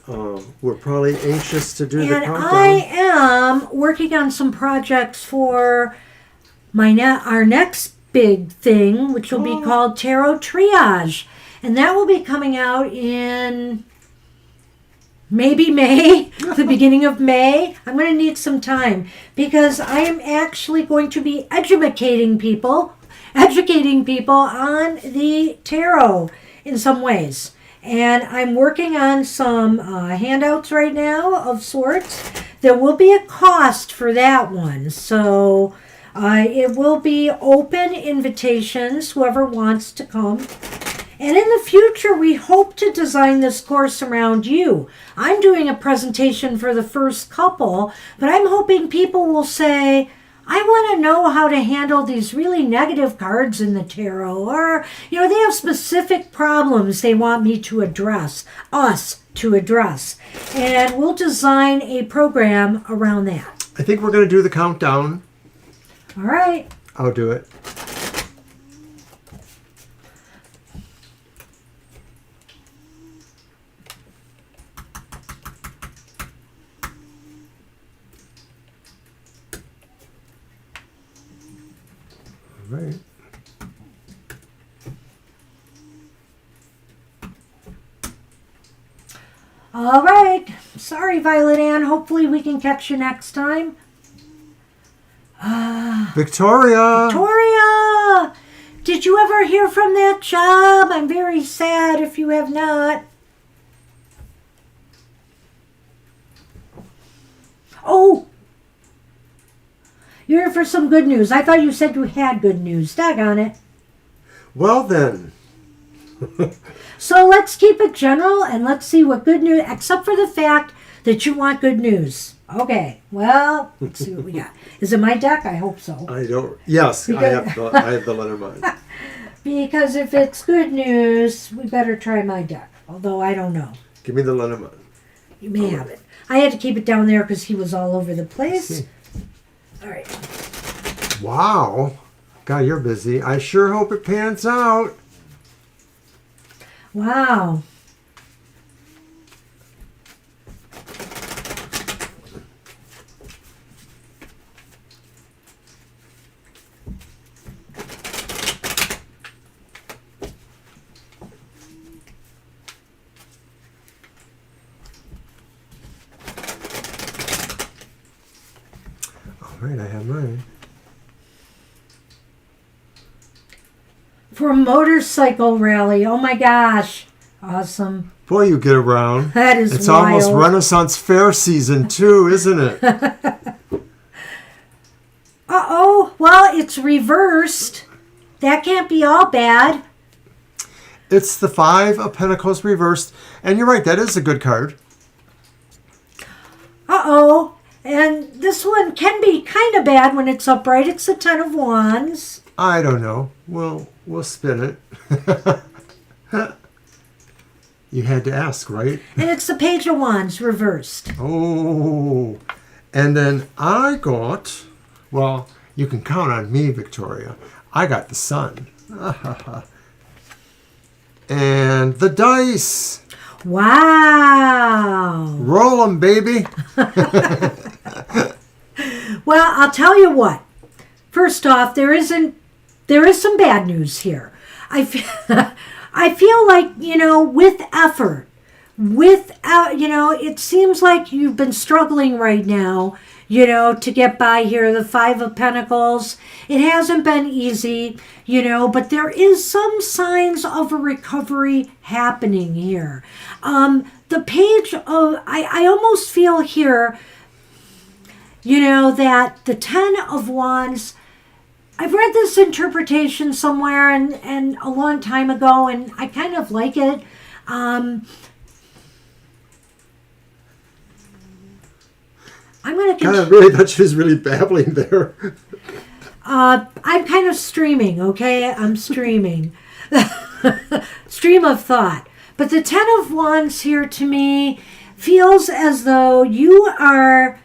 we're probably anxious to do the And countdown. I am working on some projects for our next big thing, which will be called Tarot Triage. And that will be coming out in maybe May, the beginning of May. I'm going to need some time because I am actually going to be educating people on the tarot in some ways. And I'm working on some handouts right now of sorts. There will be a cost for that one. So it will be open invitations, whoever wants to come. And in the future, we hope to design this course around you. I'm doing a presentation for the first couple, but I'm hoping people will say, I want to know how to handle these really negative cards in the tarot. Or, they have specific problems they want me to address, us to address. And we'll design a program around that. I think we're going to do the countdown. All right. I'll do it. Right. All right. Sorry, Violet Ann. Hopefully we can catch you next time. Victoria! Victoria! Did you ever hear from that job? I'm very sad if you have not. Oh! You're here for some good news. I thought you said you had good news. Daggone it. Well then, So let's keep it general and let's see what good news, except for the fact that you want good news. Okay, well, let's see what we got. Is it my deck? I hope so. I don't. Yes, I have the Lenormand. Because if it's good news, we better try my deck. Although I don't know. Give me the Lenormand. You may have it. I had to keep it down there because he was all over the place. All right. Wow. God, you're busy. I sure hope it pans out. Wow. All right, I have mine. For a motorcycle rally. Oh my gosh. Awesome. Boy, you get around. That is It's wild. almost Renaissance Fair season too, isn't it? Uh-oh. Well, it's reversed. That can't be all bad. It's the Five of Pentacles reversed. And you're right, that is a good card. Uh-oh. And this one can be kind of bad when it's upright. It's the Ten of Wands. I don't know. We'll spin it. You had to ask, right? And it's the Page of Wands reversed. Oh. And then I got, well, you can count on me, Victoria. I got the Sun. And the dice. Wow. Roll them, baby. Well, I'll tell you what. First off, there is some bad news here. I feel like, with effort, it seems like you've been struggling right now, to get by here. The Five of Pentacles, it hasn't been easy, but there is some signs of a recovery happening here. The Page of, I almost feel here, that the Ten of Wands, I've read this interpretation somewhere and a long time ago, and I kind of like it. I'm going to... God, I really thought she was really babbling there. I'm kind of streaming, okay? I'm streaming. Stream of thought. But the Ten of Wands here to me feels as though you are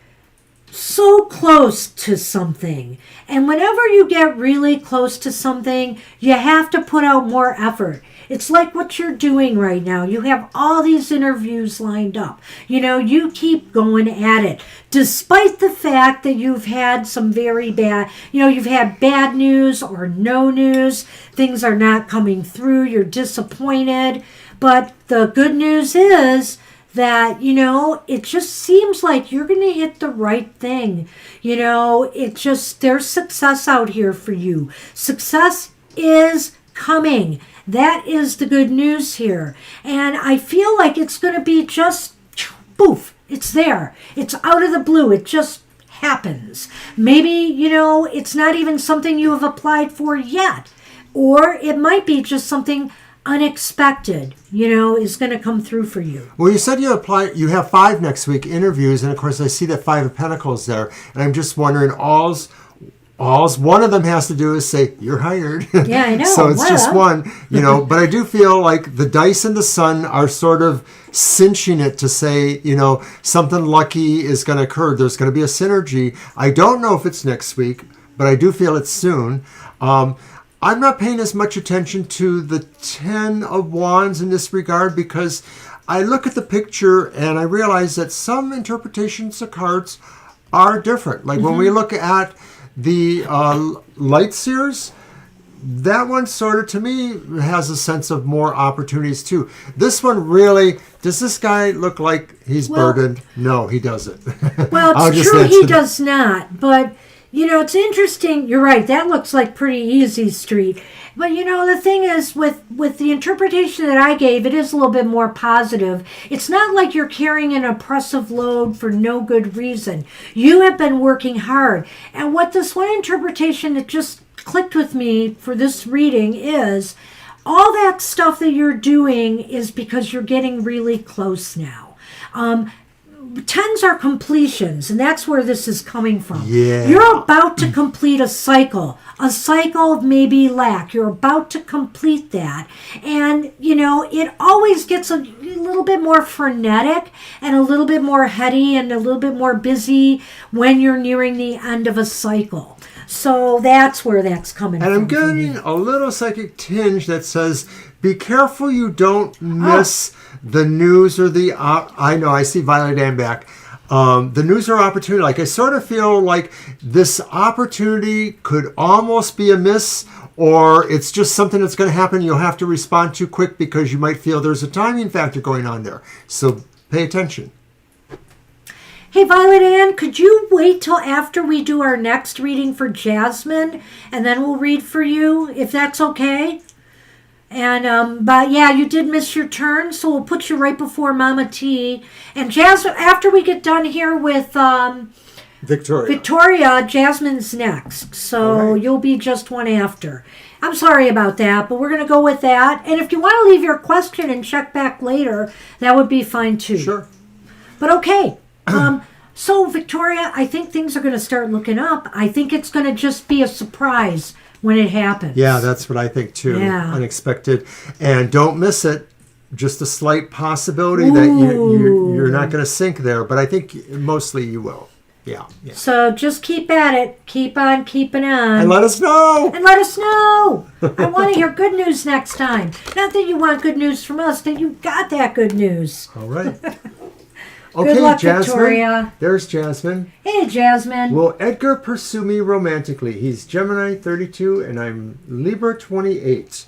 so close to something. And whenever you get really close to something, you have to put out more effort. It's like what you're doing right now. You have all these interviews lined up. You keep going at it. Despite the fact that you've had some very bad, you've had bad news or no news. Things are not coming through. You're disappointed. But the good news is that, it just seems like you're going to hit the right thing. There's success out here for you. Success is coming. That is the good news here. And I feel like it's going to be just, poof, it's there. It's out of the blue. It just happens. Maybe, it's not even something you have applied for yet. Or it might be just something unexpected, is going to come through for you. Well, you said you have 5 next week interviews, and of course I see that 5 of Pentacles there, and I'm just wondering, all's one of them has to do is say you're hired. Yeah, I know. So it's just one, but I do feel like the dice and the Sun are sort of cinching it to say, something lucky is going to occur. There's going to be a synergy. I don't know if it's next week, but I do feel it's soon. I'm not paying as much attention to the Ten of Wands in this regard because I look at the picture and I realize that some interpretations of cards are different. Like when we look at the Light Seers, that one sort of, to me, has a sense of more opportunities too. This one really, does this guy look like he's burdened? No, he doesn't. Well, it's true he does not, but... it's interesting. You're right. That looks like pretty easy street. But, the thing is, with the interpretation that I gave, it is a little bit more positive. It's not like you're carrying an oppressive load for no good reason. You have been working hard. And what this one interpretation that just clicked with me for this reading is, all that stuff that you're doing is because you're getting really close now. Tens are completions, and that's where this is coming from. Yeah. You're about to complete a cycle of maybe lack. You're about to complete that. And, it always gets a little bit more frenetic and a little bit more heady and a little bit more busy when you're nearing the end of a cycle. So that's where that's coming from. And I'm getting a little psychic tinge that says, be careful you don't miss the news or the... I know, I see Violet Ann back. The news or opportunity. Like, I sort of feel like this opportunity could almost be a miss, or it's just something that's going to happen. You'll have to respond too quick because you might feel there's a timing factor going on there. So pay attention. Hey, Violet Ann, could you wait till after we do our next reading for Jasmine, and then we'll read for you, if that's okay? And, but yeah, you did miss your turn, so we'll put you right before Mama T. And Jasmine, after we get done here with Victoria, Jasmine's next. So You'll be just one after. I'm sorry about that, but we're going to go with that. And if you want to leave your question and check back later, that would be fine too. Sure. But okay. So, Victoria, I think things are going to start looking up. I think it's going to just be a surprise when it happens. Yeah, that's what I think too. Yeah. Unexpected. And don't miss it. Just a slight possibility that you're not going to sink there, but I think mostly you will. Yeah. So just keep at it. Keep on keeping on. And let us know. I want to hear good news next time. Not that you want good news from us, that you got that good news. All right. Okay, good luck, Jasmine. Victoria. There's Jasmine. Hey, Jasmine. Will Edgar pursue me romantically? He's Gemini 32 and I'm Libra 28.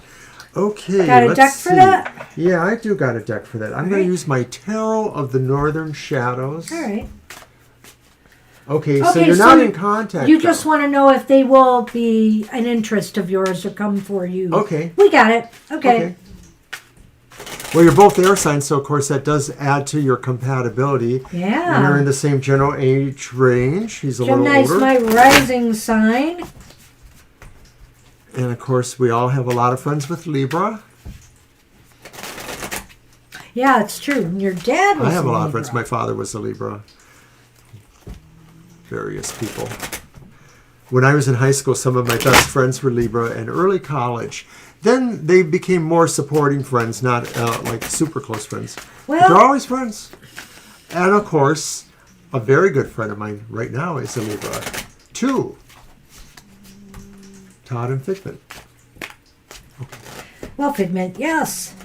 Okay, got a deck for that? Yeah, I do got a deck for that. I'm going to use my Tarot of the Northern Shadows. All right. Okay, so you're not in contact. You just want to know if they will be an interest of yours or come for you. Okay. We got it. Okay. Well, you're both air signs, so of course that does add to your compatibility. Yeah. And you're in the same general age range. He's a little older. Gemini's my rising sign. And of course, we all have a lot of friends with Libra. Yeah, it's true. And your dad was I have a lot Libra. of friends. My father was a Libra. Various people. When I was in high school, some of my best friends were Libra, and early college. Then they became more supporting friends, not like super close friends. Well, they're always friends. And of course, a very good friend of mine right now is a Libra. 2. Todd and Figment. Okay. Well, Figment, yes.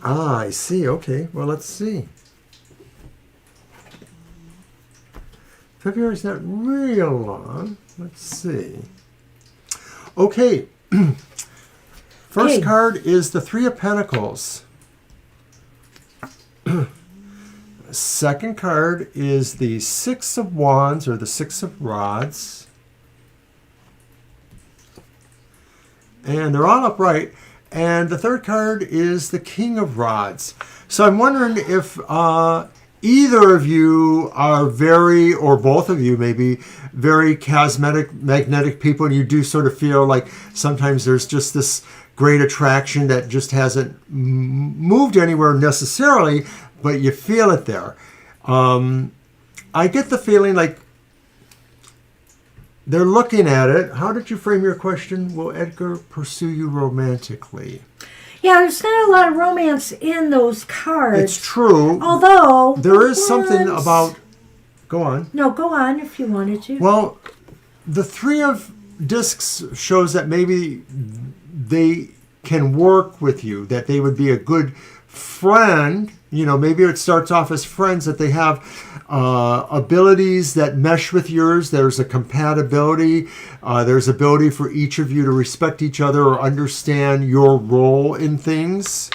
Ah, I see. Okay. Well, let's see. February's not real long. Let's see. Okay. First card is the Three of Pentacles. Second card is the Six of Wands or the Six of Rods. And they're all upright. And the third card is the King of Rods. So I'm wondering if either of you are very, or both of you maybe, very charismatic, magnetic people, and you do sort of feel like sometimes there's just this great attraction that just hasn't moved anywhere necessarily, but you feel it there. I get the feeling like they're looking at it. How did you frame your question? Will Edgar pursue you romantically? Yeah, there's not a lot of romance in those cards. It's true. Although there is something about... Go on. No, go on if you wanted to. Well, the Three of Discs shows that maybe they can work with you, that they would be a good friend. You know, maybe it starts off as friends, that they have abilities that mesh with yours. There's a compatibility. There's ability for each of you to respect each other or understand your role in things.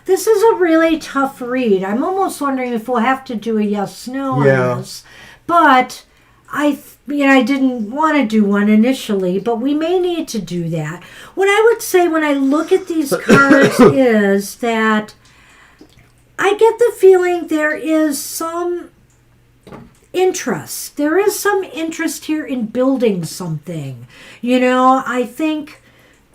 This is a really tough read. I'm almost wondering if we'll have to do a yes/no on this. But I didn't want to do one initially, but we may need to do that. What I would say when I look at these cards is that I get the feeling there is some interest. There is some interest here in building something. You know, I think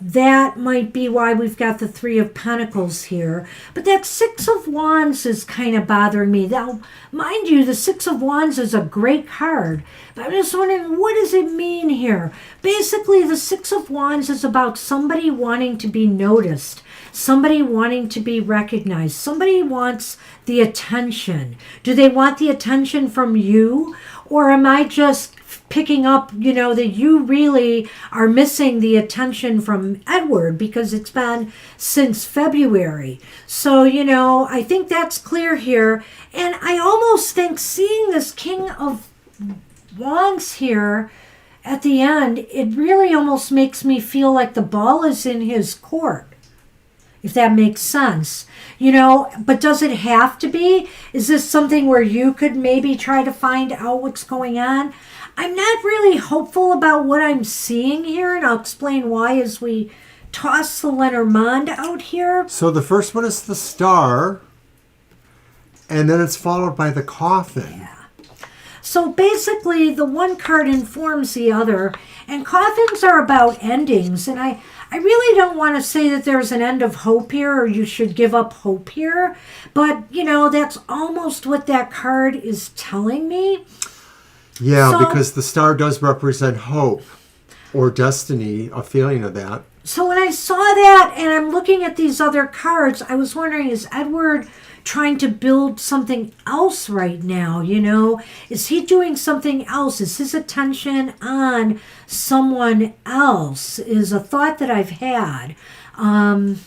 that might be why we've got the Three of Pentacles here. But that Six of Wands is kind of bothering me. Now, mind you, the Six of Wands is a great card. But I'm just wondering, what does it mean here? Basically, the Six of Wands is about somebody wanting to be noticed. Somebody wanting to be recognized. Somebody wants the attention. Do they want the attention from you? Or am I just picking up, you know, that you really are missing the attention from Edward because it's been since February. So, you know, I think that's clear here. And I almost think seeing this King of Wands here at the end, it really almost makes me feel like the ball is in his court, if that makes sense. You know, but does it have to be? Is this something where you could maybe try to find out what's going on? I'm not really hopeful about what I'm seeing here, and I'll explain why as we toss the Lenormand out here. So the first one is the Star, and then it's followed by the Coffin. Yeah. So basically, the one card informs the other, and coffins are about endings, and I really don't want to say that there's an end of hope here or you should give up hope here, but, you know, that's almost what that card is telling me. Yeah, So, because the Star does represent hope or destiny, a feeling of that. So when I saw that and I'm looking at these other cards, I was wondering, is Edward trying to build something else right now? You know, is he doing something else? Is his attention on someone else? Is a thought that I've had. We Go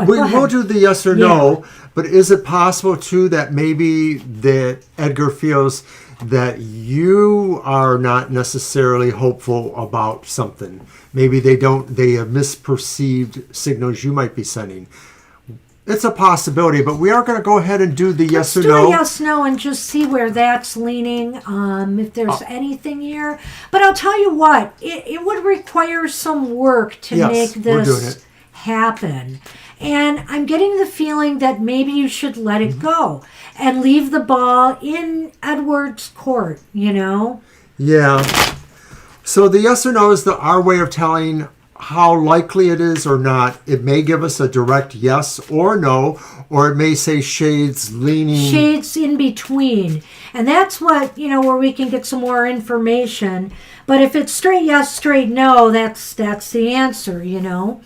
will ahead. do the yes or no, but is it possible too that maybe that Edgar feels that you are not necessarily hopeful about something? Maybe they have misperceived signals you might be sending. It's a possibility, but we are going to go ahead and do the yes or Let's do no. a yes, no, and just see where that's leaning, if there's anything here. But I'll tell you what, it would require some work to Yes, make we're doing this it. happen. And I'm getting the feeling that maybe you should let it go and leave the ball in Edward's court, you know? Yeah. So the yes or no is our way of telling how likely it is or not. It may give us a direct yes or no, or it may say shades leaning. Shades in between. And that's what, you know, where we can get some more information. But if it's straight yes, straight no, that's the answer, you know?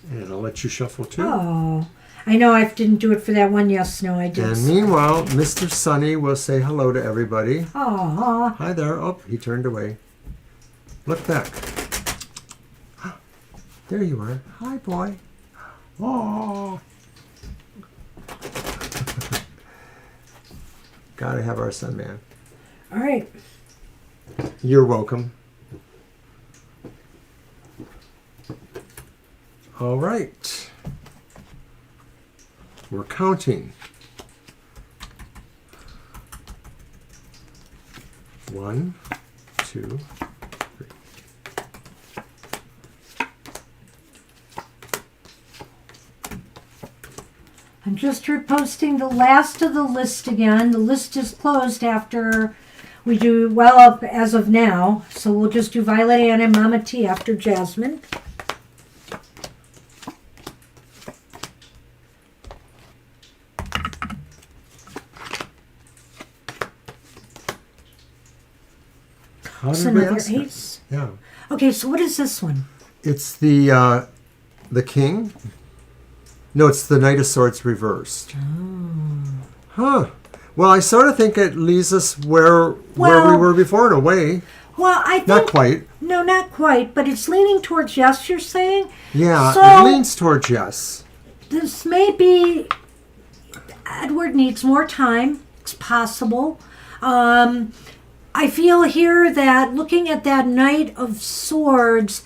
And I'll let you shuffle too. Oh, I know I didn't do it for that one yes, no, I did. And meanwhile, Mr. Sunny will say hello to everybody. Aw. Hi there. Oh, he turned away. Look back. There you are. Hi, boy. Oh. Gotta have our son, man. All right. You're welcome. All right. We're counting. 1, 2, 3. I'm just reposting the last of the list again. The list is closed after we do well up as of now. So we'll just do Violet Ann and Mama T after Jasmine. How It's did we another ask it? ace. Yeah. Okay, so what is this one? It's the king. No, it's the Knight of Swords reversed. Huh. Well, I sort of think it leaves us where we were before in a way. Well, I think... Not quite. No, not quite, but it's leaning towards yes, you're saying? Yeah, So- it leans towards yes. This may be Edward needs more time. It's possible. I feel here that looking at that Knight of Swords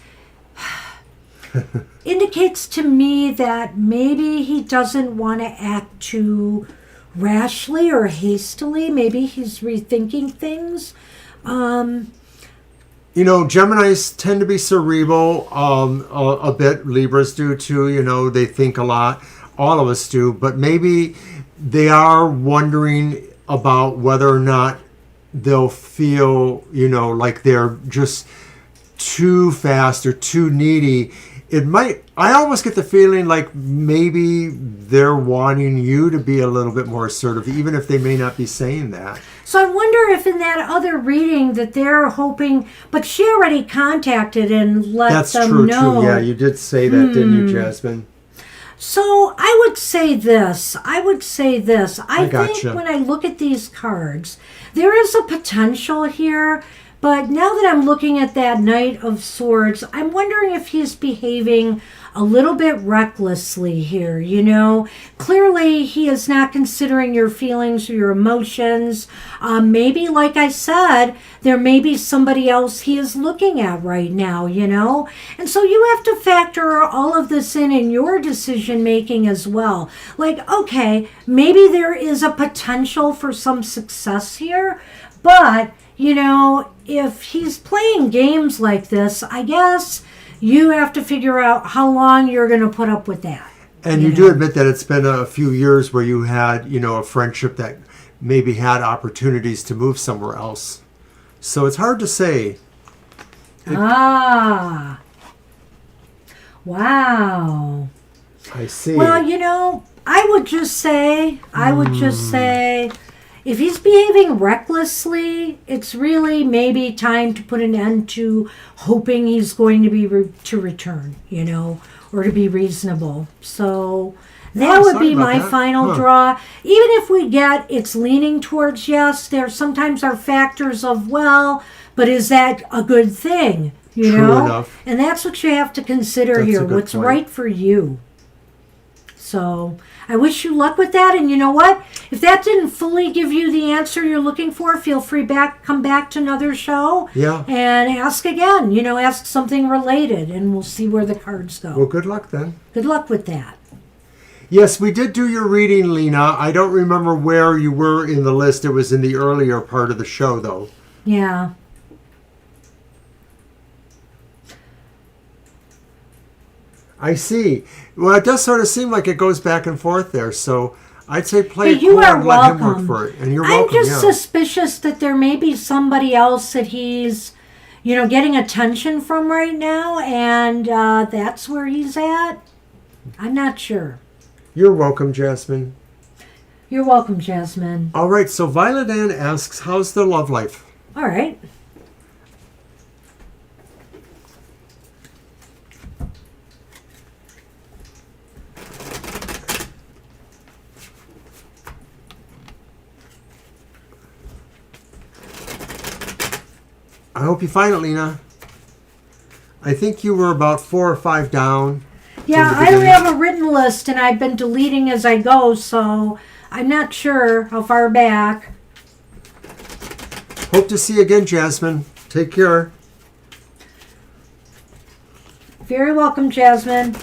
indicates to me that maybe he doesn't want to act too rashly or hastily. Maybe he's rethinking things. You know, Geminis tend to be cerebral a bit. Libras do too. You know, they think a lot. All of us do. But maybe they are wondering about whether or not they'll feel, like they're just too fast or too needy. I almost get the feeling like maybe they're wanting you to be a little bit more assertive, even if they may not be saying that. So I wonder if in that other reading that they're hoping, but she already contacted and let That's them true know. too. Yeah, you did say that, didn't you, Jasmine? So I would say this. I think gotcha. when I look at these cards, there is a potential here. But now that I'm looking at that Knight of Swords, I'm wondering if he's behaving a little bit recklessly here, Clearly, he is not considering your feelings or your emotions. Maybe, like I said, there may be somebody else he is looking at right now, And so you have to factor all of this in your decision making as well. Like, okay, maybe there is a potential for some success here, but if he's playing games like this, I guess you have to figure out how long you're going to put up with that. And you do admit that it's been a few years where you had, a friendship that maybe had opportunities to move somewhere else. So it's hard to say. Wow. I see. Well, I would just say, if he's behaving recklessly, it's really maybe time to put an end to hoping he's going to be to return, or to be reasonable. So that would be my final draw. Even if we get it's leaning towards yes, there sometimes are factors of, well, but is that a good thing? True enough. And that's what you have to consider here. What's point. right for you. So I wish you luck with that. And you know what? If that didn't fully give you the answer you're looking for, feel free come back to another show. Yeah. And ask again. Ask something related, and we'll see where the cards go. Well, good luck then. Good luck with that. Yes, we did do your reading, Lena. I don't remember where you were in the list. It was in the earlier part of the show, though. Yeah. I see. Well, it does sort of seem like it goes back and forth there. So I'd say play it you cool are and welcome. let him work for it. And you're I'm welcome. just suspicious that there may be somebody else that he's, getting attention from right now, and that's where he's at. I'm not sure. You're welcome, Jasmine. You're welcome, Jasmine. All right. So Violet Ann asks, how's the love life? All right. I hope you find it, Lena. I think you were about 4 or 5 down. Yeah, I don't have a written list, and I've been deleting as I go, so I'm not sure how far back. Hope to see you again, Jasmine. Take care. Very welcome, Jasmine.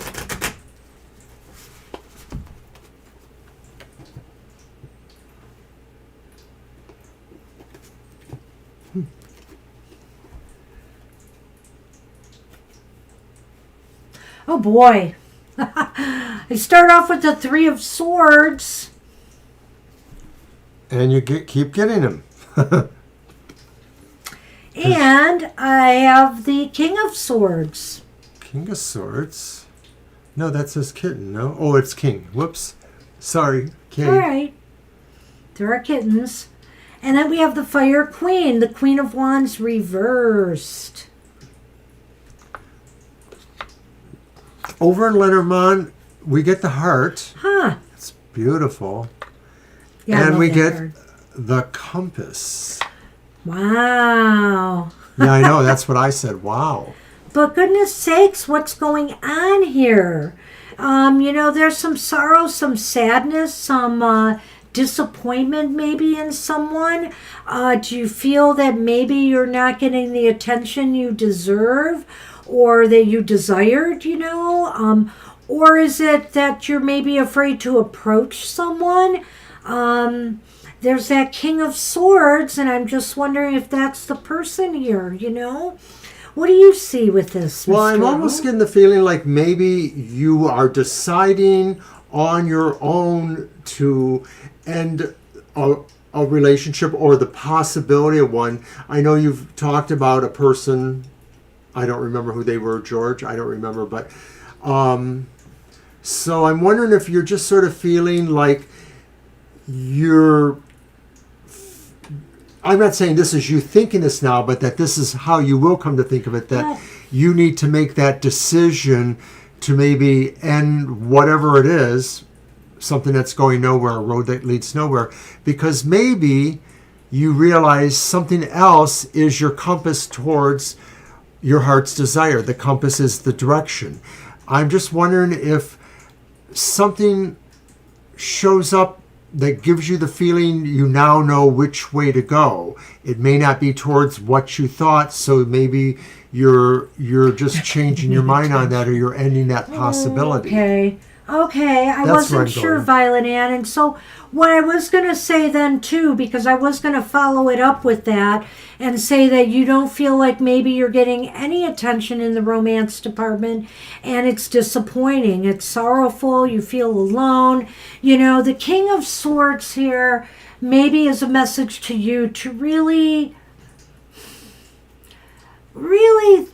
Oh boy. I start off with the 3 of Swords. And you keep getting them. And I have the King of Swords. King of Swords? No, that says kitten, no? Oh, it's king. Whoops. Sorry. King. All right. There are kittens. And then we have the Fire Queen, the Queen of Wands reversed. Over in Lenormand, we get the heart. Huh. It's beautiful. Yeah, and we get card. the compass. Wow. Yeah, I know. That's what I said. Wow. But goodness sakes, what's going on here? There's some sorrow, some sadness, some disappointment maybe in someone. Do you feel that maybe you're not getting the attention you deserve or that you desired, or is it that you're maybe afraid to approach someone? There's that King of Swords, and I'm just wondering if that's the person here, What do you see with this, Well, Mr. I'm almost getting the feeling like maybe you are deciding on your own to end a relationship or the possibility of one. I know you've talked about a person, I don't remember who they were, George, I don't remember, but so I'm wondering if you're just sort of feeling like I'm not saying this is you thinking this now, but that this is how you will come to think of it, that you need to make that decision to maybe end whatever it is, something that's going nowhere, a road that leads nowhere, because maybe you realize something else is your compass towards your heart's desire. The compass is the direction. I'm just wondering if something shows up that gives you the feeling you now know which way to go. It may not be towards what you thought, so maybe you're just changing your mind on that, or you're ending that possibility. Okay, I That's wasn't sure, Violet Ann. And so what I was going to say then, too, because I was going to follow it up with that and say that you don't feel like maybe you're getting any attention in the romance department, and it's disappointing. It's sorrowful. You feel alone. You know, the King of Swords here maybe is a message to you to really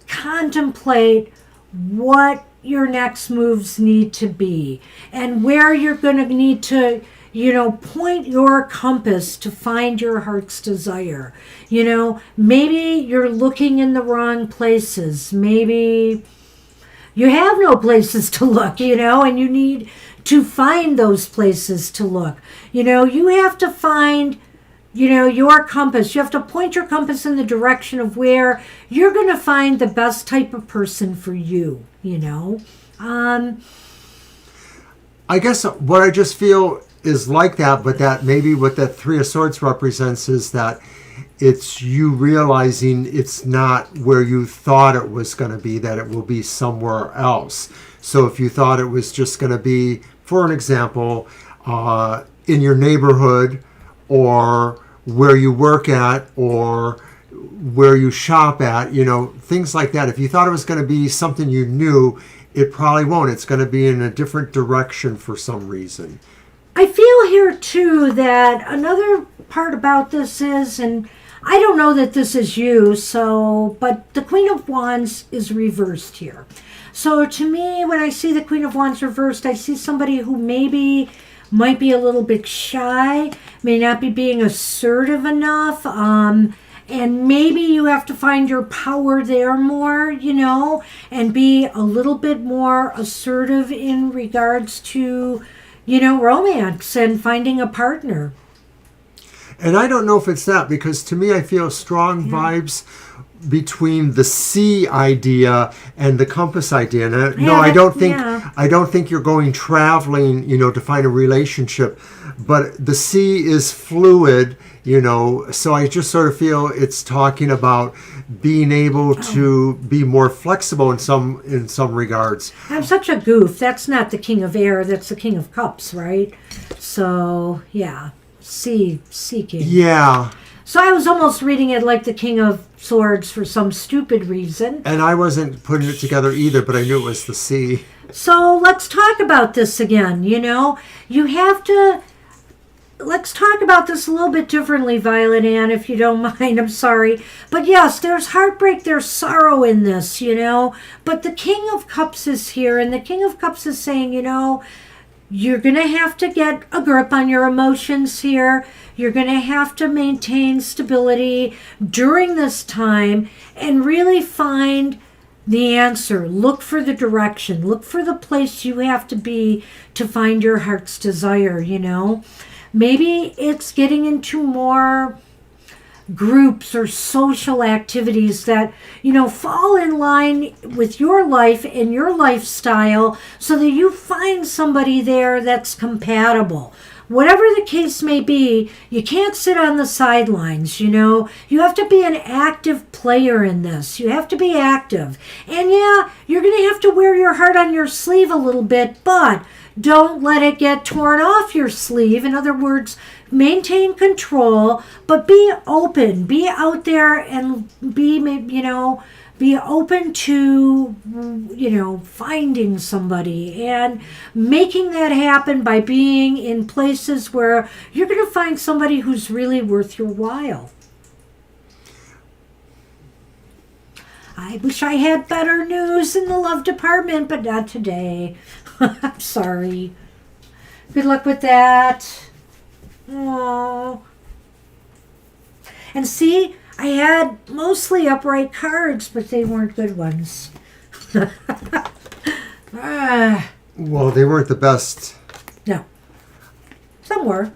contemplate what your next moves need to be and where you're going to need to, point your compass to find your heart's desire. Maybe you're looking in the wrong places. Maybe you have no places to look, and you need to find those places to look. You have to find your compass. You have to point your compass in the direction of where you're going to find the best type of person for you, I guess what I just feel is like that, but that maybe what that Three of Swords represents is that it's you realizing it's not where you thought it was going to be, that it will be somewhere else. So if you thought it was just going to be, for an example, in your neighborhood, or where you work at, or where you shop at, things like that. If you thought it was going to be something you knew, it probably won't. It's going to be in a different direction for some reason. I feel here, too, that another part about this is, and I don't know that this is you, but the Queen of Wands is reversed here. So to me, when I see the Queen of Wands reversed, I see somebody who maybe might be a little bit shy, may not be being assertive enough, and maybe you have to find your power there more, and be a little bit more assertive in regards to, romance and finding a partner. And I don't know if it's that, because to me I feel strong vibes between the sea idea and the compass idea. And I don't think you're going traveling, to find a relationship, but the sea is fluid, so I just sort of feel it's talking about being able to be more flexible in some regards. I'm such a goof. That's not the King of Air, that's the King of Cups, right? So, yeah. Sea King. Yeah. So I was almost reading it like the King of Swords for some stupid reason. And I wasn't putting it together either, but I knew it was the sea. So let's talk about this again, let's talk about this a little bit differently, Violet Ann, if you don't mind. I'm sorry. But yes, there's heartbreak, there's sorrow in this, But the King of Cups is here, and the King of Cups is saying, you're going to have to get a grip on your emotions here. You're going to have to maintain stability during this time and really find the answer. Look for the direction. Look for the place you have to be to find your heart's desire, Maybe it's getting into more groups or social activities that, fall in line with your life and your lifestyle so that you find somebody there that's compatible. Whatever the case may be, you can't sit on the sidelines, You have to be an active player in this. You have to be active. And yeah, you're going to have to wear your heart on your sleeve a little bit, but don't let it get torn off your sleeve. In other words, maintain control, but be open. Be out there and be, be open to, finding somebody and making that happen by being in places where you're going to find somebody who's really worth your while. I wish I had better news in the love department, but not today. I'm sorry. Good luck with that. Oh. And see, I had mostly upright cards, but they weren't good ones. Well, they weren't the best. No. Some were.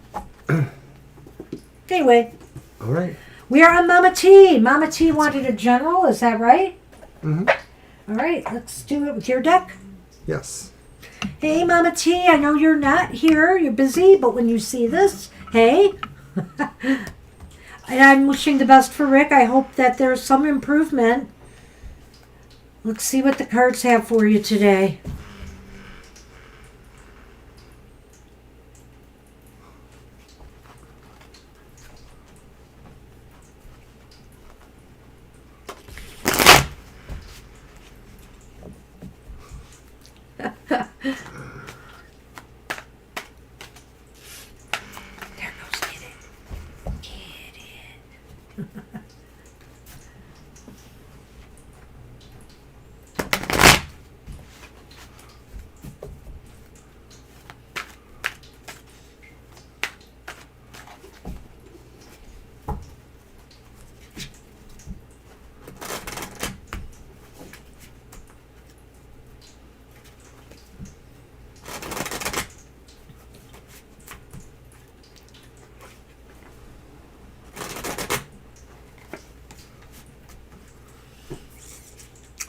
Anyway. All right. We are on Mama T. Mama T wanted a general, is that right? Mm-hmm. All right, let's do it with your deck. Yes. Hey, Mama T, I know you're not here. You're busy, but when you see this, hey. And I'm wishing the best for Rick. I hope that there's some improvement. Let's see what the cards have for you today.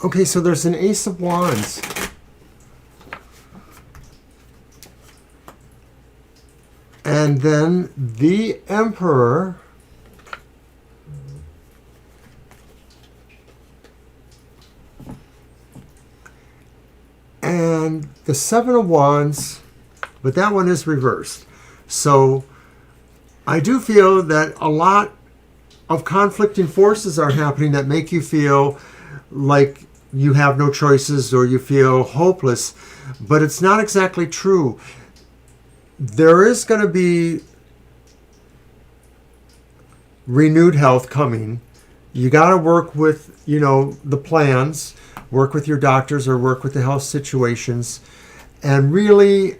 Okay, so there's an Ace of Wands. And then the Emperor. And the Seven of Wands, but that one is reversed. So I do feel that a lot of conflicting forces are happening that make you feel like you have no choices or you feel hopeless, but it's not exactly true. There is going to be renewed health coming. You got to work with, the plans, work with your doctors or work with the health situations, and really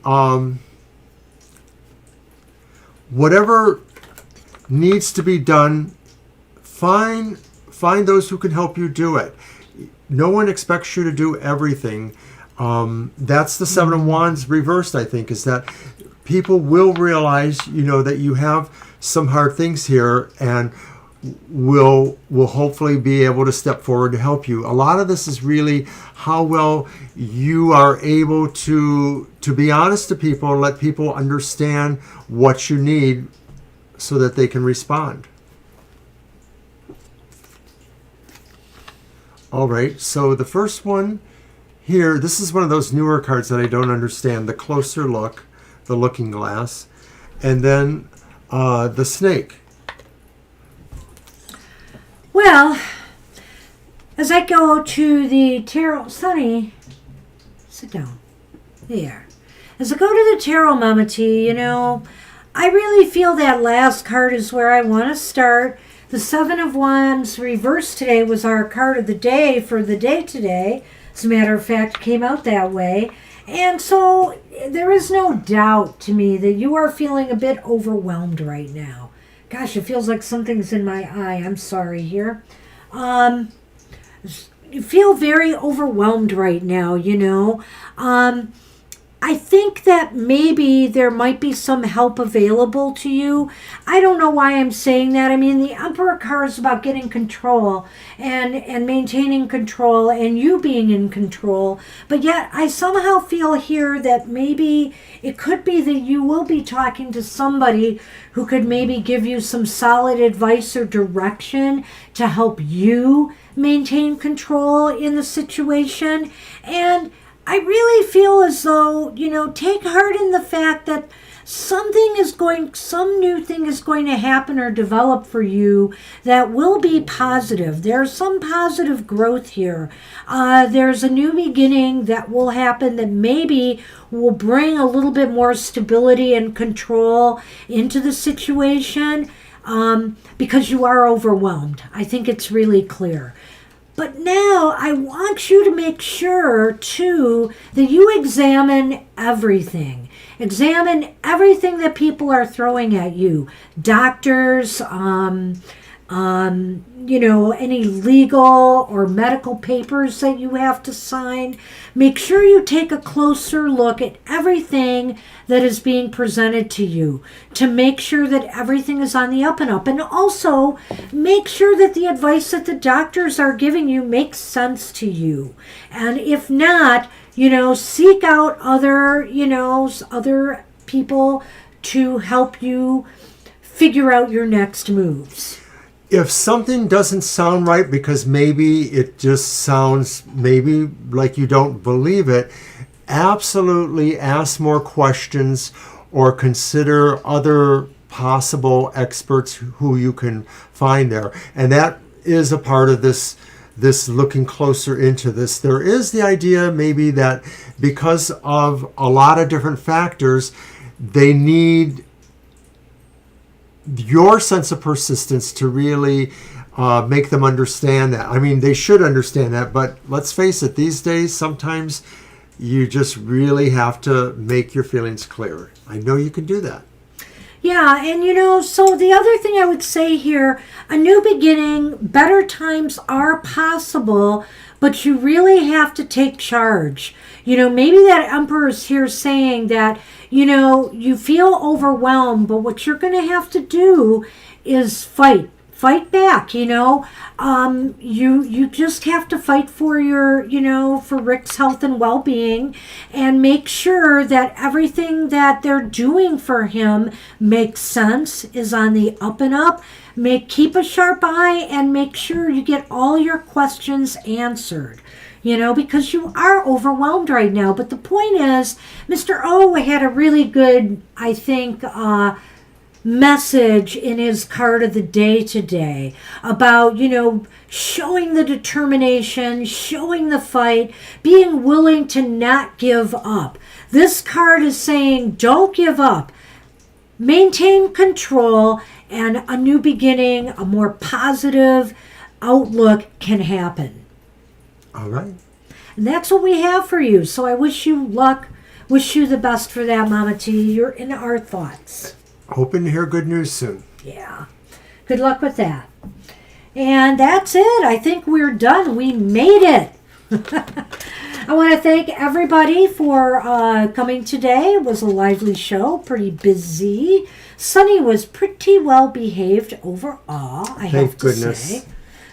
whatever needs to be done, find those who can help you do it. No one expects you to do everything. That's the Seven of Wands reversed, I think, is that people will realize, that you have some hard things here and will hopefully be able to step forward to help you. A lot of this is really how well you are able to be honest to people and let people understand what you need so that they can respond. All right, so the first one here, this is one of those newer cards that I don't understand. The closer look, the looking glass, and then the snake. Well, as I go to the tarot, Sonny, sit down. There. As I go to the tarot, Mama T, I really feel that last card is where I want to start. The Seven of Wands reversed today was our card of the day for the day today. As a matter of fact, it came out that way. And so there is no doubt to me that you are feeling a bit overwhelmed right now. Gosh, it feels like something's in my eye. I'm sorry here. You feel very overwhelmed right now, I think that maybe there might be some help available to you. I don't know why I'm saying that. I mean, the Emperor card is about getting control and maintaining control and you being in control. But yet I somehow feel here that maybe it could be that you will be talking to somebody who could maybe give you some solid advice or direction to help you maintain control in the situation. And I really feel as though, take heart in the fact that some new thing is going to happen or develop for you that will be positive. There's some positive growth here. There's a new beginning that will happen that maybe will bring a little bit more stability and control into the situation, because you are overwhelmed. I think it's really clear. But now I want you to make sure, too, that you examine everything. Examine everything that people are throwing at you. Doctors, any legal or medical papers that you have to sign. Make sure you take a closer look at everything that is being presented to you to make sure that everything is on the up and up. And also make sure that the advice that the doctors are giving you makes sense to you. And if not, seek out other people to help you figure out your next moves. If something doesn't sound right because maybe it just sounds maybe like you don't believe it, absolutely ask more questions or consider other possible experts who you can find there. And that is a part of this looking closer into this. There is the idea maybe that because of a lot of different factors, they need your sense of persistence to really make them understand that. I mean, they should understand that, but let's face it, these days, sometimes you just really have to make your feelings clear. I know you can do that. Yeah, and so the other thing I would say here, a new beginning, better times are possible, but you really have to take charge. Maybe that Emperor is here saying that, you feel overwhelmed, but what you're going to have to do is fight back. You just have to fight for for Rick's health and well-being, and make sure that everything that they're doing for him makes sense, is on the up and up. Keep a sharp eye and make sure you get all your questions answered. Because you are overwhelmed right now. But the point is, Mr. O had a really good, I think, message in his card of the day today about, showing the determination, showing the fight, being willing to not give up. This card is saying, don't give up. Maintain control, and a new beginning, a more positive outlook can happen. All right. And that's what we have for you. So I wish you luck. Wish you the best for that, Mama T. You're in our thoughts. Hoping to hear good news soon. Yeah. Good luck with that. And that's it. I think we're done. We made it. I want to thank everybody for coming today. It was a lively show. Pretty busy. Sunny was pretty well behaved overall, I have to say.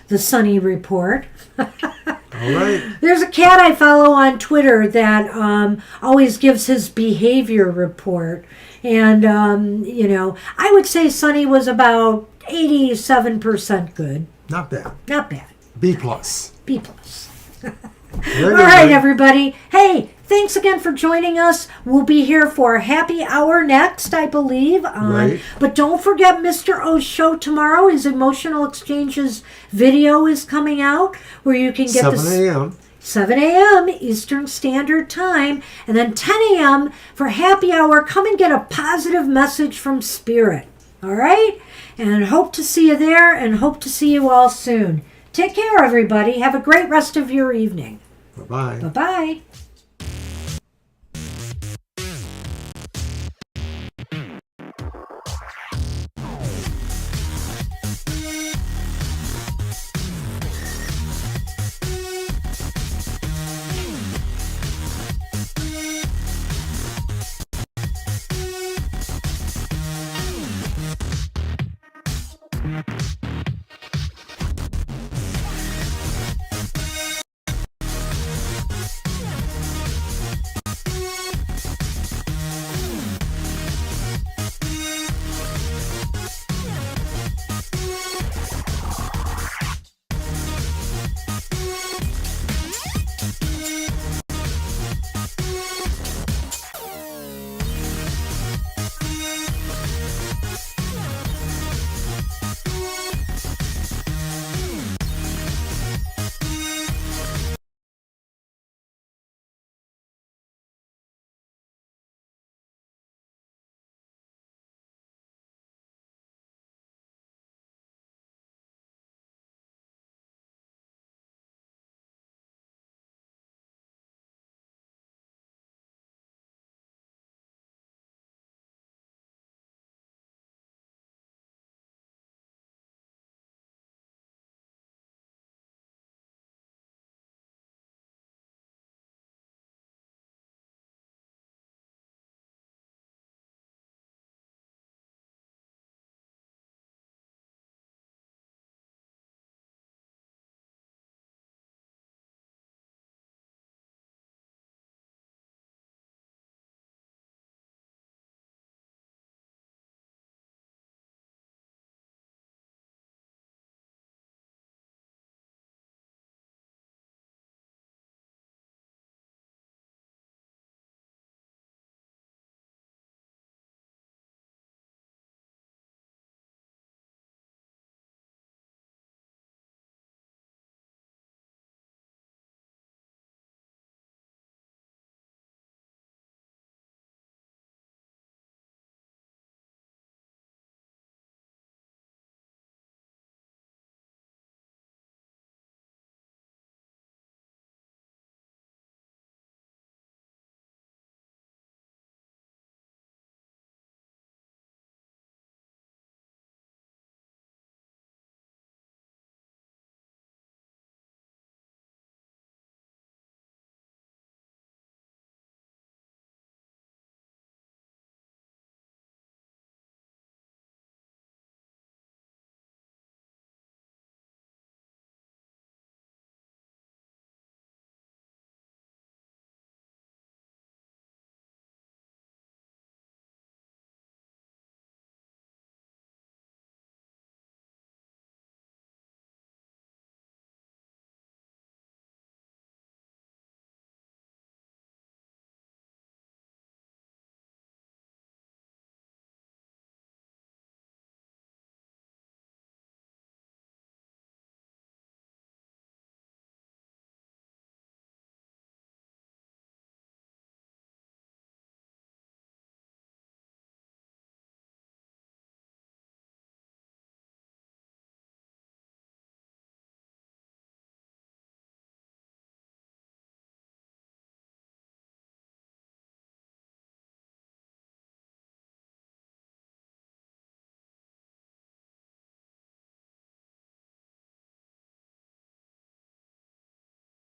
The Sunny Report. All right. There's a cat I follow on Twitter that always gives his behavior report. And, I would say Sunny was about 87% good. Not bad. Not bad. B+. B+. All right, everybody. Hey, thanks again for joining us. We'll be here for Happy Hour next, I believe. Right. But don't forget Mr. O's show tomorrow. His Emotional Exchanges video is coming out where you can get 7 a.m. 7 a.m. Eastern Standard Time. And then 10 a.m. for Happy Hour. Come and get a positive message from Spirit. All right? And hope to see you there, and hope to see you all soon. Take care, everybody. Have a great rest of your evening. Bye-bye. Bye-bye.